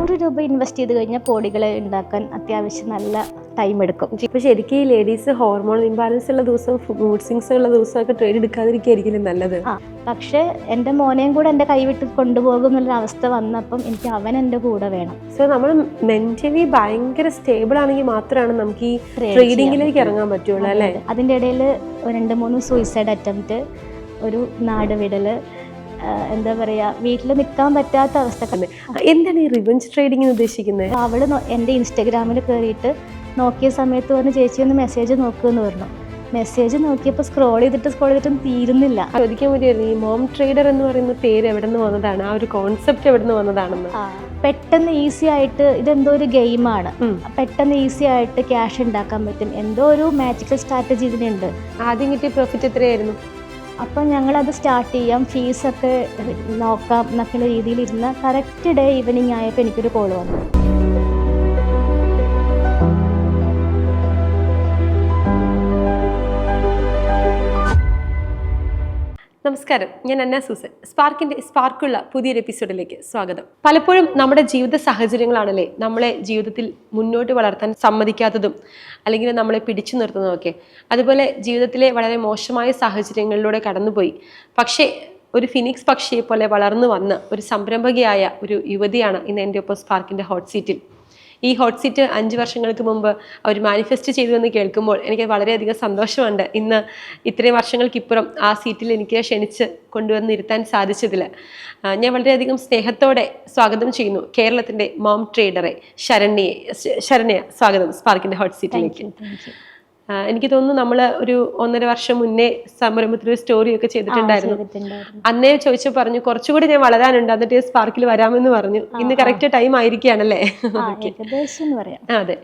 100 രൂപ ഇൻവെസ്റ്റ് ചെയ്ത് കഴിഞ്ഞാൽ കോടികളെ ഉണ്ടാക്കാൻ അത്യാവശ്യം നല്ല ടൈം എടുക്കും. ഇപ്പൊ ശരിക്കും ഈ ലേഡീസ് ഹോർമോൺ ഇംബാലൻസ് ഉള്ള ദിവസം, മൂഡ് സ്വിങ്സ് ഉള്ള ദിവസമൊക്കെ ട്രേഡ് എടുക്കാതിരിക്കും നല്ലത്. പക്ഷെ എൻ്റെ മോനെയും കൂടെ എൻ്റെ കൈവിട്ട് കൊണ്ടുപോകും എന്നുള്ളൊരു അവസ്ഥ വന്നപ്പം എനിക്ക് അവൻ എൻ്റെ കൂടെ വേണം. സോ നമ്മൾ മെന്റലി ഭയങ്കര സ്റ്റേബിൾ ആണെങ്കിൽ മാത്രമാണ് നമുക്ക് ഈ ട്രേഡിങ്ങിലേക്ക് ഇറങ്ങാൻ പറ്റുള്ളൂ അല്ലേ? അതിൻ്റെ ഇടയിൽ 2-3 സൂയിസൈഡ് അറ്റംപ്റ്റ്, ഒരു നാട് വിടല്, എന്താ പറയുക, വീട്ടിൽ നിൽക്കാൻ പറ്റാത്ത അവസ്ഥ. എന്താണ് ഈ റിവെഞ്ച് ട്രേഡിംഗ് ഉദ്ദേശിക്കുന്നത്? അവള് എൻ്റെ ഇൻസ്റ്റഗ്രാമിൽ കയറിയിട്ട് നോക്കിയ സമയത്ത് പറഞ്ഞ് ചേച്ചി ഒന്ന് മെസ്സേജ് നോക്കുമെന്ന് പറഞ്ഞു. മെസ്സേജ് നോക്കിയപ്പോൾ സ്ക്രോൾ ചെയ്തിട്ടും തീരുന്നില്ല. ചോദിക്കാൻ പറ്റിയായിരുന്നു ഈ മോം ട്രേഡർ എന്ന് പറയുന്ന പേര് എവിടെ നിന്ന് വന്നതാണ്, ആ ഒരു കോൺസെപ്റ്റ് എവിടെ നിന്ന് വന്നതാണെന്ന്. പെട്ടെന്ന് ഈസി ആയിട്ട്, ഇതെന്തോ ഒരു ഗെയിമാണ്, പെട്ടെന്ന് ഈസി ആയിട്ട് ക്യാഷ് ഉണ്ടാക്കാൻ പറ്റും, എന്തോ ഒരു മാജിക്കൽ സ്ട്രാറ്റജി ഇതിനുണ്ട്. ആദ്യം കിട്ടിയ പ്രോഫിറ്റ് എത്രയായിരുന്നു? അപ്പം ഞങ്ങളത് സ്റ്റാർട്ട് ചെയ്യാം, ഫീസൊക്കെ നോക്കാം എന്നൊക്കെയുള്ള രീതിയിലിരുന്ന കറക്റ്റ് ഡേ ഈവനിങ് ആയപ്പോൾ എനിക്കൊരു കോൾ വന്നു. നമസ്കാരം, ഞാൻ അന്ന സൂസൻ. സ്പാർക്കുള്ള പുതിയൊരു എപ്പിസോഡിലേക്ക് സ്വാഗതം. പലപ്പോഴും നമ്മുടെ ജീവിത സാഹചര്യങ്ങളാണല്ലേ നമ്മളെ ജീവിതത്തിൽ മുന്നോട്ട് വളർത്താൻ സമ്മതിക്കാത്തതും അല്ലെങ്കിൽ നമ്മളെ പിടിച്ചു നിർത്തുന്നതും ഒക്കെ. അതുപോലെ ജീവിതത്തിലെ വളരെ മോശമായ സാഹചര്യങ്ങളിലൂടെ കടന്നുപോയി, പക്ഷേ ഒരു ഫിനിക്സ് പക്ഷിയെ പോലെ വളർന്നു വന്ന ഒരു സംരംഭകയായ ഒരു യുവതിയാണ് ഇന്ന് എൻ്റെ ഒപ്പം സ്പാർക്കിൻ്റെ ഹോട്ട് സീറ്റിൽ. ഈ ഹോട്ട് സീറ്റ് 5 വർഷങ്ങൾക്ക് മുമ്പ് അവർ മാനിഫെസ്റ്റ് ചെയ്തു എന്ന് കേൾക്കുമ്പോൾ എനിക്ക് വളരെയധികം സന്തോഷമുണ്ട്. ഇന്ന് ഇത്രയും വർഷങ്ങൾക്കിപ്പുറം ആ സീറ്റിൽ എനിക്ക് ക്ഷണിച്ച് കൊണ്ടുവന്നിരുത്താൻ സാധിച്ചതിൽ ഞാൻ വളരെയധികം സ്നേഹത്തോടെ സ്വാഗതം ചെയ്യുന്നു കേരളത്തിൻ്റെ മോം ട്രേഡറെ ശരണ്യ. സ്വാഗതം സ്പാർക്കിൻ്റെ ഹോട്ട് സീറ്റിലേക്ക്. എനിക്ക് തോന്നുന്നു നമ്മൾ ഒരു 1.5 വർഷം മുന്നേ സംരംഭത്തിൽ ഒരു സ്റ്റോറി ഒക്കെ ചെയ്തിട്ടുണ്ടായിരുന്നു. അന്നേ ചോദിച്ചു പറഞ്ഞു കുറച്ചുകൂടി ഞാൻ വളരാനുണ്ട്, എന്നിട്ട് സ്പാർക്കിൽ വരാമെന്ന് പറഞ്ഞു. ഇന്ന് കറക്റ്റ് ടൈം ആയിരിക്കുകയാണല്ലേ? അതെ.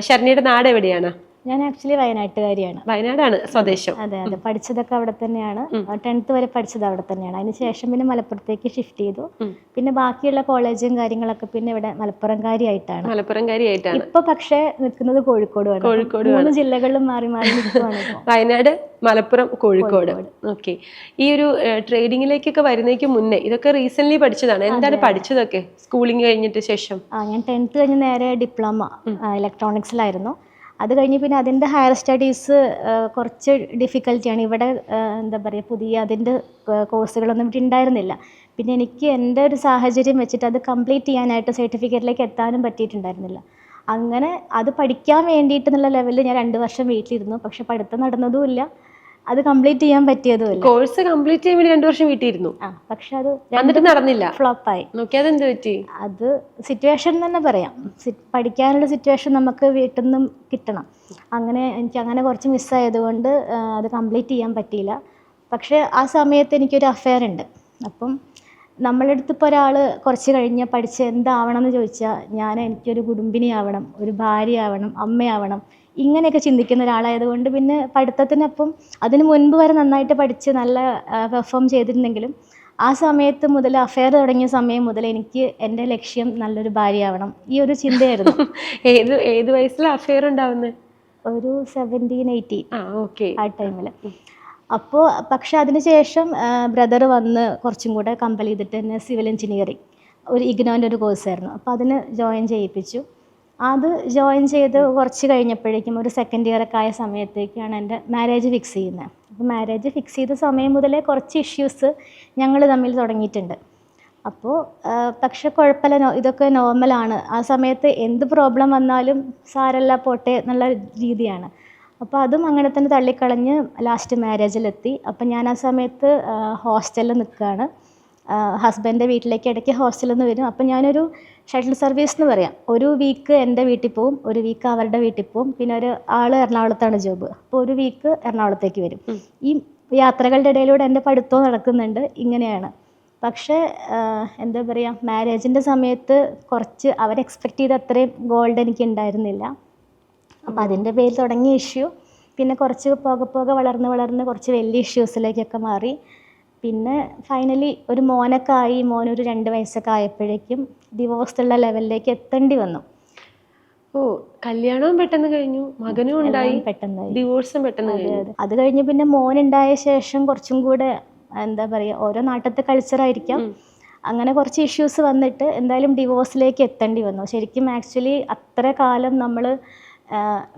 ശരണ്യയുടെ നാട് എവിടെയാണ്? ഞാൻ ആക്ച്വലി വയനാട്ടുകാരിയാണ്. വയനാടാണ് സ്വദേശം. അതെ. പഠിച്ചതൊക്കെ അവിടെ തന്നെയാണ്. 10th വരെ പഠിച്ചത് അവിടെ തന്നെയാണ്. അതിനുശേഷം പിന്നെ മലപ്പുറത്തേക്ക് ഷിഫ്റ്റ് ചെയ്തു. പിന്നെ ബാക്കിയുള്ള കോളേജും കാര്യങ്ങളൊക്കെ പിന്നെ ഇവിടെ മലപ്പുറംകാരിയായിട്ടാണ്. ഇപ്പൊ പക്ഷേ നിൽക്കുന്നത് കോഴിക്കോടുമാണ്. 3 ജില്ലകളിലും മാറി മാറി നിൽക്കുവാണ്. വയനാട്, മലപ്പുറം, കോഴിക്കോട്. ഓക്കെ. ഈ ഒരു ട്രേഡിങ്ങിലേക്കൊക്കെ വരുന്നതിന് മുന്നേ ഇതൊക്കെ റീസെന്റ് പഠിച്ചതാണ്. എന്താണ് പഠിച്ചതൊക്കെ സ്കൂളിംഗ് കഴിഞ്ഞിട്ട് ശേഷം? ഞാൻ 10th കഴിഞ്ഞ് നേരെ ഡിപ്ലോമ ഇലക്ട്രോണിക്സിലായിരുന്നു. അത് കഴിഞ്ഞ് പിന്നെ അതിൻ്റെ ഹയർ സ്റ്റഡീസ് കുറച്ച് ഡിഫിക്കൽറ്റിയാണ്. ഇവിടെ എന്താ പറയുക, പുതിയ അതിൻ്റെ കോഴ്സുകളൊന്നും ഇവിടെ ഉണ്ടായിരുന്നില്ല. പിന്നെ എനിക്ക് എൻ്റെ ഒരു സാഹചര്യം വെച്ചിട്ട് അത് കംപ്ലീറ്റ് ചെയ്യാനായിട്ട് സർട്ടിഫിക്കറ്റിലേക്ക് എത്താനും പറ്റിയിട്ടുണ്ടായിരുന്നില്ല. അങ്ങനെ അത് പഠിക്കാൻ വേണ്ടിയിട്ടെന്നുള്ള ലെവലിൽ ഞാൻ 2 വർഷം വീട്ടിലിരുന്നു. പക്ഷെ പഠിത്തം നടന്നതുമില്ല, അത് കംപ്ലീറ്റ് ചെയ്യാൻ പറ്റിയതുമില്ല. കോഴ്സ് കംപ്ലീറ്റ് ചെയ്യാൻ വേണ്ടി 2 വർഷം വീട്ടിലിരുന്നു. പക്ഷെ അത് നടന്നില്ല, ഫ്ലോപ്പായി. അത് സിറ്റുവേഷൻ തന്നെ പറയാം. പഠിക്കാനുള്ള സിറ്റുവേഷൻ നമുക്ക് വീട്ടിൽ നിന്നും കിട്ടണം. എനിക്ക് അങ്ങനെ കുറച്ച് മിസ്സായതുകൊണ്ട് അത് കംപ്ലീറ്റ് ചെയ്യാൻ പറ്റിയില്ല. പക്ഷെ ആ സമയത്ത് എനിക്കൊരു അഫെയർ ഉണ്ട്. അപ്പം നമ്മളുടെ അടുത്ത് ഇപ്പോൾ ഒരാൾ കുറച്ച് കഴിഞ്ഞ് പഠിച്ച് എന്താവണം എന്ന് ചോദിച്ചാൽ എനിക്കൊരു കുടുംബിനിയാവണം, ഒരു ഭാര്യയാവണം, അമ്മയാവണം, ഇങ്ങനെയൊക്കെ ചിന്തിക്കുന്ന ഒരാളായതുകൊണ്ട് പിന്നെ പഠിത്തത്തിനൊപ്പം അതിന് മുൻപ് വരെ നന്നായിട്ട് പഠിച്ച് നല്ല പെർഫോം ചെയ്തിരുന്നെങ്കിലും ആ സമയത്ത് മുതൽ, അഫെയർ തുടങ്ങിയ സമയം മുതൽ എനിക്ക് എൻ്റെ ലക്ഷ്യം നല്ലൊരു ഭാര്യയാവണം, ഈ ഒരു ചിന്തയായിരുന്നു. ഏത് വയസ്സിലാണ് അഫെയർ ഉണ്ടാവുന്നത്? ഒരു 17-18 ആ ടൈമിൽ. അപ്പോൾ പക്ഷെ അതിനുശേഷം ബ്രദർ വന്ന് കുറച്ചും കൂടെ കമ്പൽ ചെയ്തിട്ട് തന്നെ സിവിൽ എഞ്ചിനീയറിങ്, ഒരു ഇഗ്നോൻ്റെ ഒരു കോഴ്സായിരുന്നു. അപ്പോൾ അതിന് ജോയിൻ ചെയ്യിപ്പിച്ചു. അത് ജോയിൻ ചെയ്ത് കുറച്ച് കഴിഞ്ഞപ്പോഴേക്കും ഒരു 2nd ഇയർ ഒക്കെ ആയ സമയത്തേക്കാണ് എൻ്റെ മാരേജ് ഫിക്സ് ചെയ്യുന്നത്. അപ്പോൾ മാരേജ് ഫിക്സ് ചെയ്ത സമയം മുതലേ കുറച്ച് ഇഷ്യൂസ് ഞങ്ങൾ തമ്മിൽ തുടങ്ങിയിട്ടുണ്ട്. അപ്പോൾ പക്ഷെ കുഴപ്പമില്ല, ഇതൊക്കെ നോർമലാണ്. ആ സമയത്ത് എന്ത് പ്രോബ്ലം വന്നാലും സാരല്ല പോട്ടെ എന്നുള്ള രീതിയാണ്. അപ്പോൾ അതും അങ്ങനെ തന്നെ തള്ളിക്കളഞ്ഞ് ലാസ്റ്റ് മാരേജിലെത്തി. അപ്പം ഞാൻ ആ സമയത്ത് ഹോസ്റ്റലിൽ നിൽക്കുകയാണ്. ഹസ്ബൻഡിൻ്റെ വീട്ടിലേക്ക് ഇടയ്ക്ക് ഹോസ്റ്റലിൽ നിന്ന് വരും. അപ്പം ഞാനൊരു ഷട്ടിൽ സർവീസ് എന്ന് പറയാം. ഒരു വീക്ക് എൻ്റെ വീട്ടിൽ പോവും, ഒരു വീക്ക് അവരുടെ വീട്ടിൽ പോവും. പിന്നെ ഒരു ആൾ എറണാകുളത്താണ് ജോബ്. അപ്പോൾ ഒരു വീക്ക് എറണാകുളത്തേക്ക് വരും. ഈ യാത്രകളുടെ ഇടയിലൂടെ എൻ്റെ പഠിത്തവും നടക്കുന്നുണ്ട്. ഇങ്ങനെയാണ്. പക്ഷേ എന്താ പറയുക, മാരേജിൻ്റെ സമയത്ത് കുറച്ച് അവർ എക്സ്പെക്റ്റ് ചെയ്ത അത്രയും ഗോൾഡ് എനിക്ക് ഉണ്ടായിരുന്നില്ല. അപ്പോൾ അതിൻ്റെ പേരിൽ തുടങ്ങിയ ഇഷ്യൂ പിന്നെ കുറച്ച് പോകെ വളർന്ന് കുറച്ച് വലിയ ഇഷ്യൂസിലേക്കൊക്കെ മാറി. പിന്നെ ഫൈനലി ഒരു മോനൊക്കെ ആയി. മോനൊരു 2 വയസ്സൊക്കെ ആയപ്പോഴേക്കും ഡിവോഴ്സുള്ള ലെവലിലേക്ക് എത്തേണ്ടി വന്നു. കല്യാണവും പെട്ടെന്ന് കഴിഞ്ഞു, മകനും ഉണ്ടായി, പെട്ടെന്ന് ഡിവോഴ്സും പെട്ടെന്ന് കഴിഞ്ഞു. അത് കഴിഞ്ഞ് പിന്നെ മോനുണ്ടായ ശേഷം കുറച്ചും കൂടെ എന്താ പറയുക, ഓരോ നാട്ടിലത്തെ കൾച്ചറായിരിക്കാം, അങ്ങനെ കുറച്ച് ഇഷ്യൂസ് വന്നിട്ട് എന്തായാലും ഡിവോഴ്സിലേക്ക് എത്തേണ്ടി വന്നു. ശരിക്കും ആക്ച്വലി അത്ര കാലം നമ്മൾ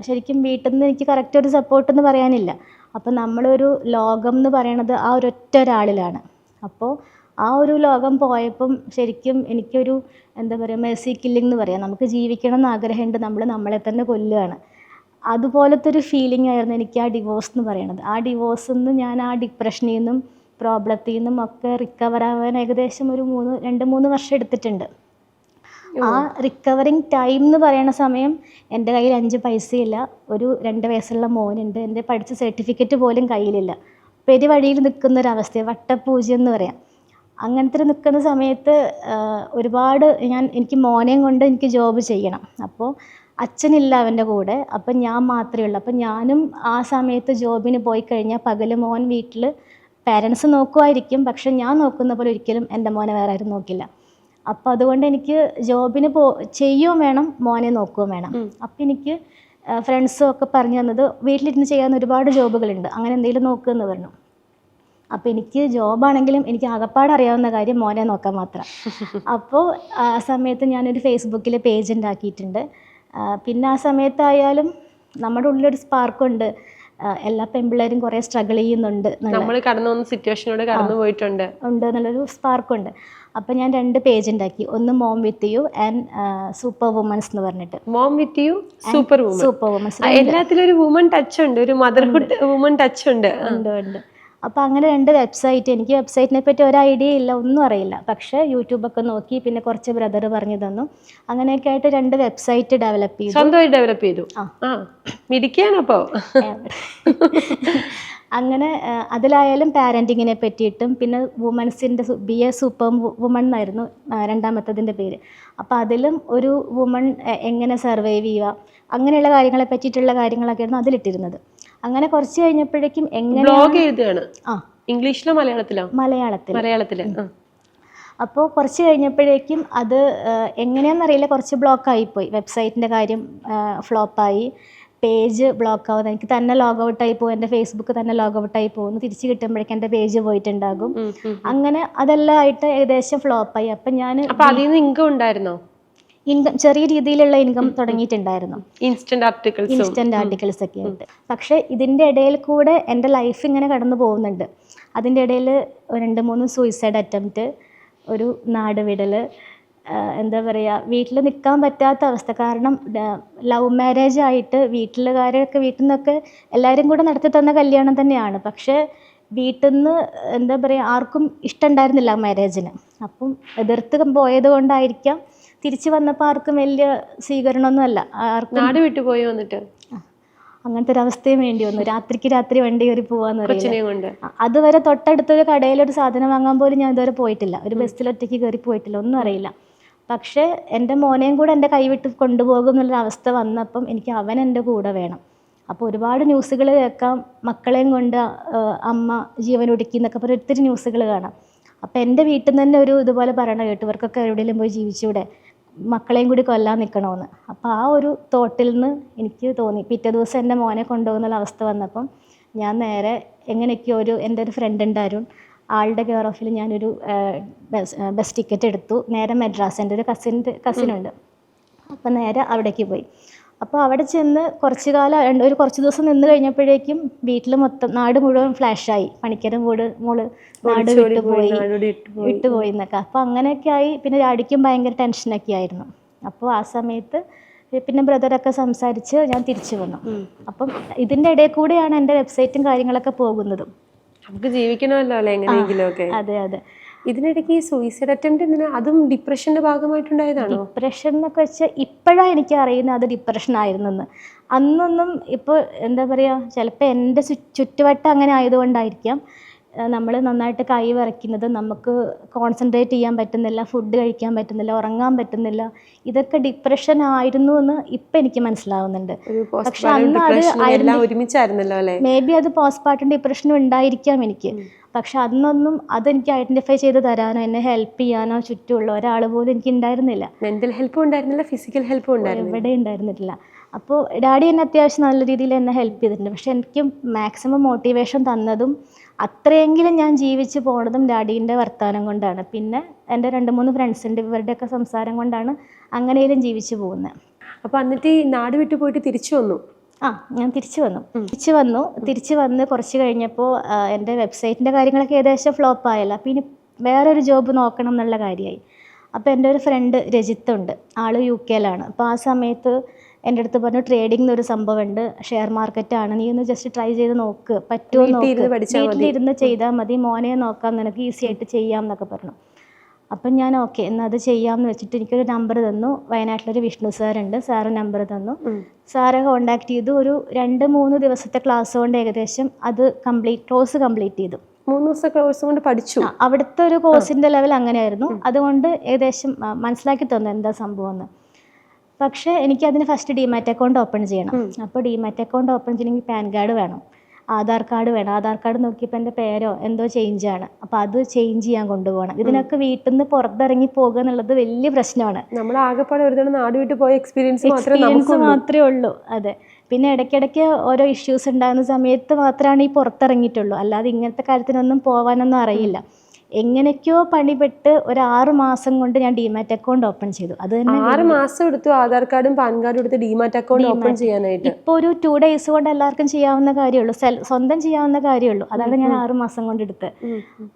ശരിക്കും വീട്ടിൽ നിന്ന് എനിക്ക് കറക്റ്റ് ഒരു സപ്പോർട്ടെന്ന് പറയാനില്ല. അപ്പോൾ നമ്മളൊരു ലോകം എന്ന് പറയണത് ആ ഒരൊറ്റ ഒരാളിലാണ്. അപ്പോൾ ആ ഒരു ലോകം പോയപ്പം ശരിക്കും എനിക്കൊരു എന്താ പറയുക, മെഴ്സി കില്ലിംഗ് എന്ന് പറയാം. നമുക്ക് ജീവിക്കണം എന്ന് ആഗ്രഹമുണ്ട്, നമ്മൾ നമ്മളെ തന്നെ കൊല്ലുകയാണ്. അതുപോലത്തെ ഒരു ഫീലിംഗ് ആയിരുന്നു എനിക്ക് ആ ഡിവോഴ്സ് എന്ന് പറയുന്നത്. ആ ഡിവോഴ്സിൽ നിന്ന് ഞാൻ ആ ഡിപ്രഷനിൽ നിന്നും പ്രോബ്ലത്തിൽ നിന്നും ഒക്കെ റിക്കവർ ആവാൻ ഏകദേശം ഒരു 2-3 വർഷം എടുത്തിട്ടുണ്ട്. ആ റിക്കവറിങ് ടൈം എന്ന് പറയുന്ന സമയം എൻ്റെ കയ്യിൽ 5 പൈസയില്ല, ഒരു 2 വയസ്സുള്ള മോനുണ്ട്, എൻ്റെ പഠിച്ച സർട്ടിഫിക്കറ്റ് പോലും കയ്യിലില്ല. പെരുവഴിയിൽ നിൽക്കുന്നൊരവസ്ഥ, വട്ടപൂജ്യം എന്ന് പറയാം. അങ്ങനത്തെ നിൽക്കുന്ന സമയത്ത് ഒരുപാട് എനിക്ക് മോനെയും കൊണ്ട് എനിക്ക് ജോബ് ചെയ്യണം. അപ്പോൾ അച്ഛനില്ല അവൻ്റെ കൂടെ, അപ്പം ഞാൻ മാത്രമേ ഉള്ളൂ. അപ്പം ഞാനും ആ സമയത്ത് ജോബിന് പോയി കഴിഞ്ഞാൽ പകൽ മോൻ വീട്ടിൽ പാരൻസ് നോക്കുമായിരിക്കും, പക്ഷെ ഞാൻ നോക്കുന്ന പോലെ ഒരിക്കലും എൻ്റെ മോനെ വേറെ ആരും നോക്കില്ല. അപ്പോൾ അതുകൊണ്ട് എനിക്ക് ജോബിന് ചെയ്യുകയും വേണം, മോനെ നോക്കുകയും വേണം. അപ്പം എനിക്ക് ഫ്രണ്ട്സും ഒക്കെ പറഞ്ഞു തന്നത് വീട്ടിലിരുന്ന് ചെയ്യാൻ ഒരുപാട് ജോബുകളുണ്ട്, അങ്ങനെ എന്തെങ്കിലും നോക്കുമെന്ന് പറഞ്ഞു. അപ്പോൾ എനിക്ക് ജോബാണെങ്കിലും എനിക്ക് ആകപ്പാട് അറിയാവുന്ന കാര്യം മോനെ നോക്കാൻ മാത്രം. അപ്പോൾ ആ സമയത്ത് ഞാനൊരു ഫേസ്ബുക്കിൽ പേജ് ഉണ്ടാക്കിയിട്ടുണ്ട്. പിന്നെ ആ സമയത്തായാലും നമ്മുടെ ഉള്ളിലൊരു സ്പാർക്കുണ്ട്, എല്ലാ പെൺപിള്ളേരും കുറേ സ്ട്രഗിൾ ചെയ്യുന്നുണ്ട്, നമ്മൾ കടന്നു വന്ന സിറ്റുവേഷനോട് കടന്നു പോയിട്ടുണ്ട് എന്നുള്ളൊരു സ്പാർക്കുണ്ട്. അപ്പോൾ ഞാൻ 2 പേജ് ഉണ്ടാക്കി. ഒന്ന് mom with you and super womens എന്ന് പറഞ്ഞിട്ട്. Mom with you, super womens, എല്ലാത്തിലും ഒരു വുമൺ ടച്ച് ഉണ്ട്, ഒരു മദർഹുഡ് വുമൺ ടച്ച് ഉണ്ട്. അപ്പോൾ അങ്ങനെ 2 വെബ്സൈറ്റ്, എനിക്ക് വെബ്സൈറ്റിനെ പറ്റി ഒരു ഐഡിയ ഇല്ല, ഒന്നും അറിയില്ല. പക്ഷേ യൂട്യൂബൊക്കെ നോക്കി, പിന്നെ കുറച്ച് ബ്രദർ പറഞ്ഞു തന്നു. അങ്ങനെയൊക്കെ ആയിട്ട് 2 വെബ്സൈറ്റ് ഡെവലപ്പ് ചെയ്തു. സ്വന്തമായി ഡെവലപ്പ് ചെയ്തു. മിടിക്കാനപ്പോ അങ്ങനെ അതിലായാലും പാരൻറ്റിങ്ങിനെ പറ്റിയിട്ടും, പിന്നെ വുമൻസിൻ്റെ BA സൂപ്പർ വുമൺ എന്നായിരുന്നു രണ്ടാമത്തതിൻ്റെ പേര്. അപ്പോൾ അതിലും ഒരു വുമൺ എങ്ങനെ സർവൈവ് ചെയ്യുക, അങ്ങനെയുള്ള കാര്യങ്ങളെ പറ്റിയിട്ടുള്ള കാര്യങ്ങളൊക്കെയായിരുന്നു അതിലിട്ടിരുന്നത്. അങ്ങനെ കുറച്ച് കഴിഞ്ഞപ്പോഴേക്കും ബ്ലോഗ് എഴുതുകയാണ്. ഇംഗ്ലീഷിലോ മലയാളത്തിലോ? മലയാളത്തില്. അപ്പോൾ കുറച്ച് കഴിഞ്ഞപ്പോഴേക്കും അത് എങ്ങനെയാണെന്നറിയില്ല, കുറച്ച് ബ്ലോക്കായിപ്പോയി. വെബ്സൈറ്റിൻ്റെ കാര്യം ഫ്ലോപ്പായി, പേജ് ബ്ലോക്ക് ആവുന്നത്, എനിക്ക് തന്നെ ലോഗൗട്ടായി പോകും, എൻ്റെ ഫേസ്ബുക്ക് തന്നെ ലോഗൗട്ടായി പോകുന്നു, തിരിച്ച് കിട്ടുമ്പോഴേക്കും എൻ്റെ പേജ് പോയിട്ടുണ്ടാകും. അങ്ങനെ അതെല്ലാം ആയിട്ട് ഏകദേശം ഫ്ലോപ്പായി. അപ്പം ഞാൻ അതിൽ നിന്ന് ഇൻകം ഉണ്ടായിരുന്നോ? ഇൻകം ചെറിയ രീതിയിലുള്ള ഇൻകം തുടങ്ങിയിട്ടുണ്ടായിരുന്നു, ഇൻസ്റ്റന്റ് ആർട്ടിക്കിൾസ് ഒക്കെ ആയിട്ട്. പക്ഷേ ഇതിൻ്റെ ഇടയിൽ കൂടെ എൻ്റെ ലൈഫ് ഇങ്ങനെ കടന്നു പോകുന്നുണ്ട്. അതിൻ്റെ ഇടയിൽ 2-3 സൂയിസൈഡ് അറ്റംപ്റ്റ്, ഒരു നാട് വിടൽ, എന്താ പറയുക, വീട്ടിൽ നിൽക്കാൻ പറ്റാത്ത അവസ്ഥ. കാരണം ലവ് മാരേജ് ആയിട്ട് വീട്ടിൽ നിന്നൊക്കെ എല്ലാവരും കൂടെ നടത്തി തന്ന കല്യാണം തന്നെയാണ്. പക്ഷേ വീട്ടിൽ നിന്ന് എന്താ പറയുക, ആർക്കും ഇഷ്ടമുണ്ടായിരുന്നില്ല മാരേജിന്. അപ്പം എതിർത്ത് പോയത് കൊണ്ടായിരിക്കാം തിരിച്ചു വന്നപ്പോൾ ആർക്കും വലിയ സ്വീകരണമൊന്നുമല്ല. ആർക്കും നാട് വിട്ടുപോയി വന്നിട്ട് അങ്ങനത്തെ ഒരു അവസ്ഥയും വേണ്ടി വന്നു. രാത്രി വണ്ടി കയറി പോവാന്ന് പറയുന്നത്. അതുവരെ തൊട്ടടുത്തൊരു കടയിലൊരു സാധനം വാങ്ങാൻ പോലും ഞാൻ ഇതുവരെ പോയിട്ടില്ല, ഒരു ബസ്സിൽ ഒറ്റയ്ക്ക് കയറി പോയിട്ടില്ല, ഒന്നും അറിയില്ല. പക്ഷേ എൻ്റെ മോനെയും കൂടെ എൻ്റെ കൈവിട്ട് കൊണ്ടുപോകും എന്നുള്ളൊരവസ്ഥ വന്നപ്പം എനിക്ക് അവൻ എൻ്റെ കൂടെ വേണം. അപ്പോൾ ഒരുപാട് ന്യൂസുകൾ കേൾക്കാം, മക്കളെയും കൊണ്ട് അമ്മ ജീവനൊടുക്കി എന്നൊക്കെ പറഞ്ഞ് ഒത്തിരി ന്യൂസുകൾ കാണാം. അപ്പോൾ എൻ്റെ വീട്ടിൽ നിന്ന് തന്നെ ഒരു ഇതുപോലെ പറയണ കേട്ടു, ഇവർക്കൊക്കെ എവിടെയെങ്കിലും പോയി ജീവിച്ചൂടെ, മക്കളെയും കൂടി കൊല്ലാൻ നിൽക്കണമെന്ന്. അപ്പോൾ ആ ഒരു തോട്ടിൽ നിന്ന് എനിക്ക് തോന്നി, പിറ്റേ ദിവസം എൻ്റെ മോനെ കൊണ്ടുപോകുന്നുള്ള അവസ്ഥ വന്നപ്പം ഞാൻ നേരെ എങ്ങനെയൊക്കെയോ എൻ്റെ ഒരു ഫ്രണ്ട് ഉണ്ടായിരുന്നു, ആളുടെ കെയർ ഓഫിൽ ഞാനൊരു ബസ് ടിക്കറ്റ് എടുത്തു, നേരെ മെഡ്രാസ്, എൻ്റെ ഒരു കസിനുണ്ട്. അപ്പം നേരെ അവിടേക്ക് പോയി. അപ്പോൾ അവിടെ ചെന്ന് കുറച്ച് ദിവസം നിന്ന് കഴിഞ്ഞപ്പോഴേക്കും വീട്ടിൽ മൊത്തം നാട് മുഴുവൻ ഫ്ലാഷായി, പണിക്കരും മോള് നാട് വിട്ടുപോയി എന്നൊക്കെ. അപ്പോൾ അങ്ങനെയൊക്കെ ആയി. പിന്നെ ഡാഡിക്കും ഭയങ്കര ടെൻഷനൊക്കെ ആയിരുന്നു. അപ്പോൾ ആ സമയത്ത് പിന്നെ ബ്രദറൊക്കെ സംസാരിച്ച് ഞാൻ തിരിച്ചു വന്നു. അപ്പം ഇതിൻ്റെ ഇടയിൽ കൂടെയാണ് എൻ്റെ വെബ്സൈറ്റും കാര്യങ്ങളൊക്കെ പോകുന്നതും. നമുക്ക് ജീവിക്കണമല്ലോ അല്ലേ എങ്ങനെയെങ്കിലും ഒക്കെ. അതെ. ഇതിനിടയ്ക്ക് ഈ സൂയിസൈഡ് അറ്റംപ്റ്റ് എന്തിനാ, അതും ഡിപ്രഷന്റെ ഭാഗമായിട്ടുണ്ടായതാണോ? ഡിപ്രഷൻ എന്നൊക്കെ വെച്ചാൽ ഇപ്പോഴാണ് എനിക്ക് അറിയുന്നത് അത് ഡിപ്രഷൻ ആയിരുന്നെന്ന്. അന്നൊന്നും ഇപ്പോൾ എന്താ പറയുക, ചിലപ്പോൾ എൻ്റെ ചുറ്റുവട്ടം അങ്ങനെ ആയതുകൊണ്ടായിരിക്കാം നമ്മൾ നന്നായിട്ട് കൈ വിറയ്ക്കുന്നത്, നമുക്ക് കോൺസെൻട്രേറ്റ് ചെയ്യാൻ പറ്റുന്നില്ല, ഫുഡ് കഴിക്കാൻ പറ്റുന്നില്ല, ഉറങ്ങാൻ പറ്റുന്നില്ല. ഇതൊക്കെ ഡിപ്രഷൻ ആയിരുന്നു എന്ന് ഇപ്പം എനിക്ക് മനസ്സിലാവുന്നുണ്ട്. പക്ഷെ അന്ന് അത് മേ ബി അത് പോസ്റ്റ്മോർട്ടം ഡിപ്രഷനും ഉണ്ടായിരിക്കാം എനിക്ക്. പക്ഷെ അന്നൊന്നും അതെനിക്ക് ഐഡൻറ്റിഫൈ ചെയ്ത് തരാനോ എന്നെ ഹെൽപ്പ് ചെയ്യാനോ ചുറ്റുമുള്ള ഒരാൾ പോലും എനിക്ക് ഉണ്ടായിരുന്നില്ല. മെൻ്റൽ ഹെൽപ്പും ഉണ്ടായിരുന്നില്ല, ഫിസിക്കൽ ഹെൽപ്പും ഉണ്ടായിരുന്നില്ല, എവിടെ ഉണ്ടായിരുന്നിട്ടില്ല. അപ്പോൾ ഡാഡി എന്നെ അത്യാവശ്യം നല്ല രീതിയിൽ എന്നെ ഹെൽപ്പ് ചെയ്തിട്ടുണ്ട്. പക്ഷെ എനിക്ക് മാക്സിമം മോട്ടിവേഷൻ തന്നതും അത്രയെങ്കിലും ഞാൻ ജീവിച്ച് പോണതും ഡാഡീൻ്റെ വർത്തമാനം കൊണ്ടാണ്. പിന്നെ എൻ്റെ 2-3 ഫ്രണ്ട്സ് ഉണ്ട്, ഇവരുടെയൊക്കെ സംസാരം കൊണ്ടാണ് അങ്ങനെയും ജീവിച്ചു പോകുന്നത്. അപ്പോൾ എന്നിട്ട് ഈ നാട് വിട്ടു പോയിട്ട് തിരിച്ചു വന്നു? ഞാൻ തിരിച്ചു വന്ന് കുറച്ച് കഴിഞ്ഞപ്പോൾ എൻ്റെ വെബ്സൈറ്റിൻ്റെ കാര്യങ്ങളൊക്കെ ഏകദേശം ഫ്ലോപ്പ് ആയല്ലോ. അപ്പോൾ ഇനി വേറൊരു ജോബ് നോക്കണം എന്നുള്ള കാര്യമായി. അപ്പോൾ എൻ്റെ ഒരു ഫ്രണ്ട് രജിത്തുണ്ട്, ആൾ UK-ലാണ്. അപ്പോൾ ആ സമയത്ത് എൻ്റെ അടുത്ത് പറഞ്ഞു, ട്രേഡിംഗ് എന്നൊരു സംഭവമുണ്ട്, ഷെയർ മാർക്കറ്റാണ്, നീ ഒന്ന് ജസ്റ്റ് ട്രൈ ചെയ്ത് നോക്ക്, പറ്റുമോ നോക്ക്, വീട്ടിലിരുന്ന് ചെയ്താൽ മതി, മോനെ നോക്കാം, നിനക്ക് ഈസി ആയിട്ട് ചെയ്യാം എന്നൊക്കെ പറഞ്ഞു. അപ്പം ഞാൻ ഓക്കെ എന്നാൽ അത് ചെയ്യാമെന്ന് വെച്ചിട്ട് എനിക്കൊരു നമ്പർ തന്നു. വയനാട്ടിലൊരു വിഷ്ണു സാറുണ്ട്, സാറ് നമ്പർ തന്നു. സാറെ കോണ്ടാക്ട് ചെയ്തു. ഒരു 2-3 ദിവസത്തെ ക്ലാസ് കൊണ്ട് ഏകദേശം അത് കോഴ്സ് കംപ്ലീറ്റ് ചെയ്തു. 3 ദിവസത്തെ കോഴ്സ് കൊണ്ട് പഠിച്ചു. അവിടുത്തെ ഒരു കോഴ്സിൻ്റെ ലെവൽ അങ്ങനെയായിരുന്നു. അതുകൊണ്ട് ഏകദേശം മനസ്സിലാക്കി തന്നു എന്താ സംഭവം എന്ന്. പക്ഷേ എനിക്കതിന് ഫസ്റ്റ് ഡിമാറ്റ് അക്കൗണ്ട് ഓപ്പൺ ചെയ്യണം. അപ്പോൾ ഡിമാറ്റ് അക്കൗണ്ട് ഓപ്പൺ ചെയ്യണമെങ്കിൽ പാൻ കാർഡ് വേണം, ആധാർ കാർഡ് വേണം. ആധാർ കാർഡ് നോക്കിയപ്പോൾ എൻ്റെ പേരോ എന്തോ ചേഞ്ചാണ്. അപ്പോൾ അത് ചേഞ്ച് ചെയ്യാൻ കൊണ്ടുപോകണം. ഇതിനൊക്കെ വീട്ടിൽ നിന്ന് പുറത്തിറങ്ങി പോകുക എന്നുള്ളത് വലിയ പ്രശ്നമാണ്. നമ്മൾ ആകെപ്പാടെ ഒരു നാട് വിട്ട് പോയ എക്സ്പീരിയൻസ് മാത്രമേ ഉള്ളൂ. അതെ, പിന്നെ ഇടയ്ക്കിടയ്ക്ക് ഓരോ ഇഷ്യൂസ് ഉണ്ടാകുന്ന സമയത്ത് മാത്രമാണ് ഈ പുറത്തിറങ്ങിയിട്ടുള്ളൂ. അല്ലാതെ ഇങ്ങനത്തെ കാര്യത്തിനൊന്നും പോകാനൊന്നും അറിയില്ല. എങ്ങനെയൊക്കെയോ പണിപ്പെട്ട് ഒരു 6 മാസം കൊണ്ട് ഞാൻ ഡിമാറ്റ് അക്കൗണ്ട് ഓപ്പൺ ചെയ്തു. അത് തന്നെ 6 മാസം എടുത്തു ആധാർ കാർഡും പാൻ കാർഡും എടുത്ത് ഡിമാറ്റ് അക്കൗണ്ട് ഓപ്പൺ ചെയ്യാനായിട്ട്. ഇപ്പോൾ ഒരു 2 days കൊണ്ട് എല്ലാവർക്കും ചെയ്യാവുന്ന കാര്യമുള്ളൂ, സ്വന്തം ചെയ്യാവുന്ന കാര്യമുള്ളൂ. അതാണ് ഞാൻ 6 മാസം കൊണ്ട് എടുത്തത്.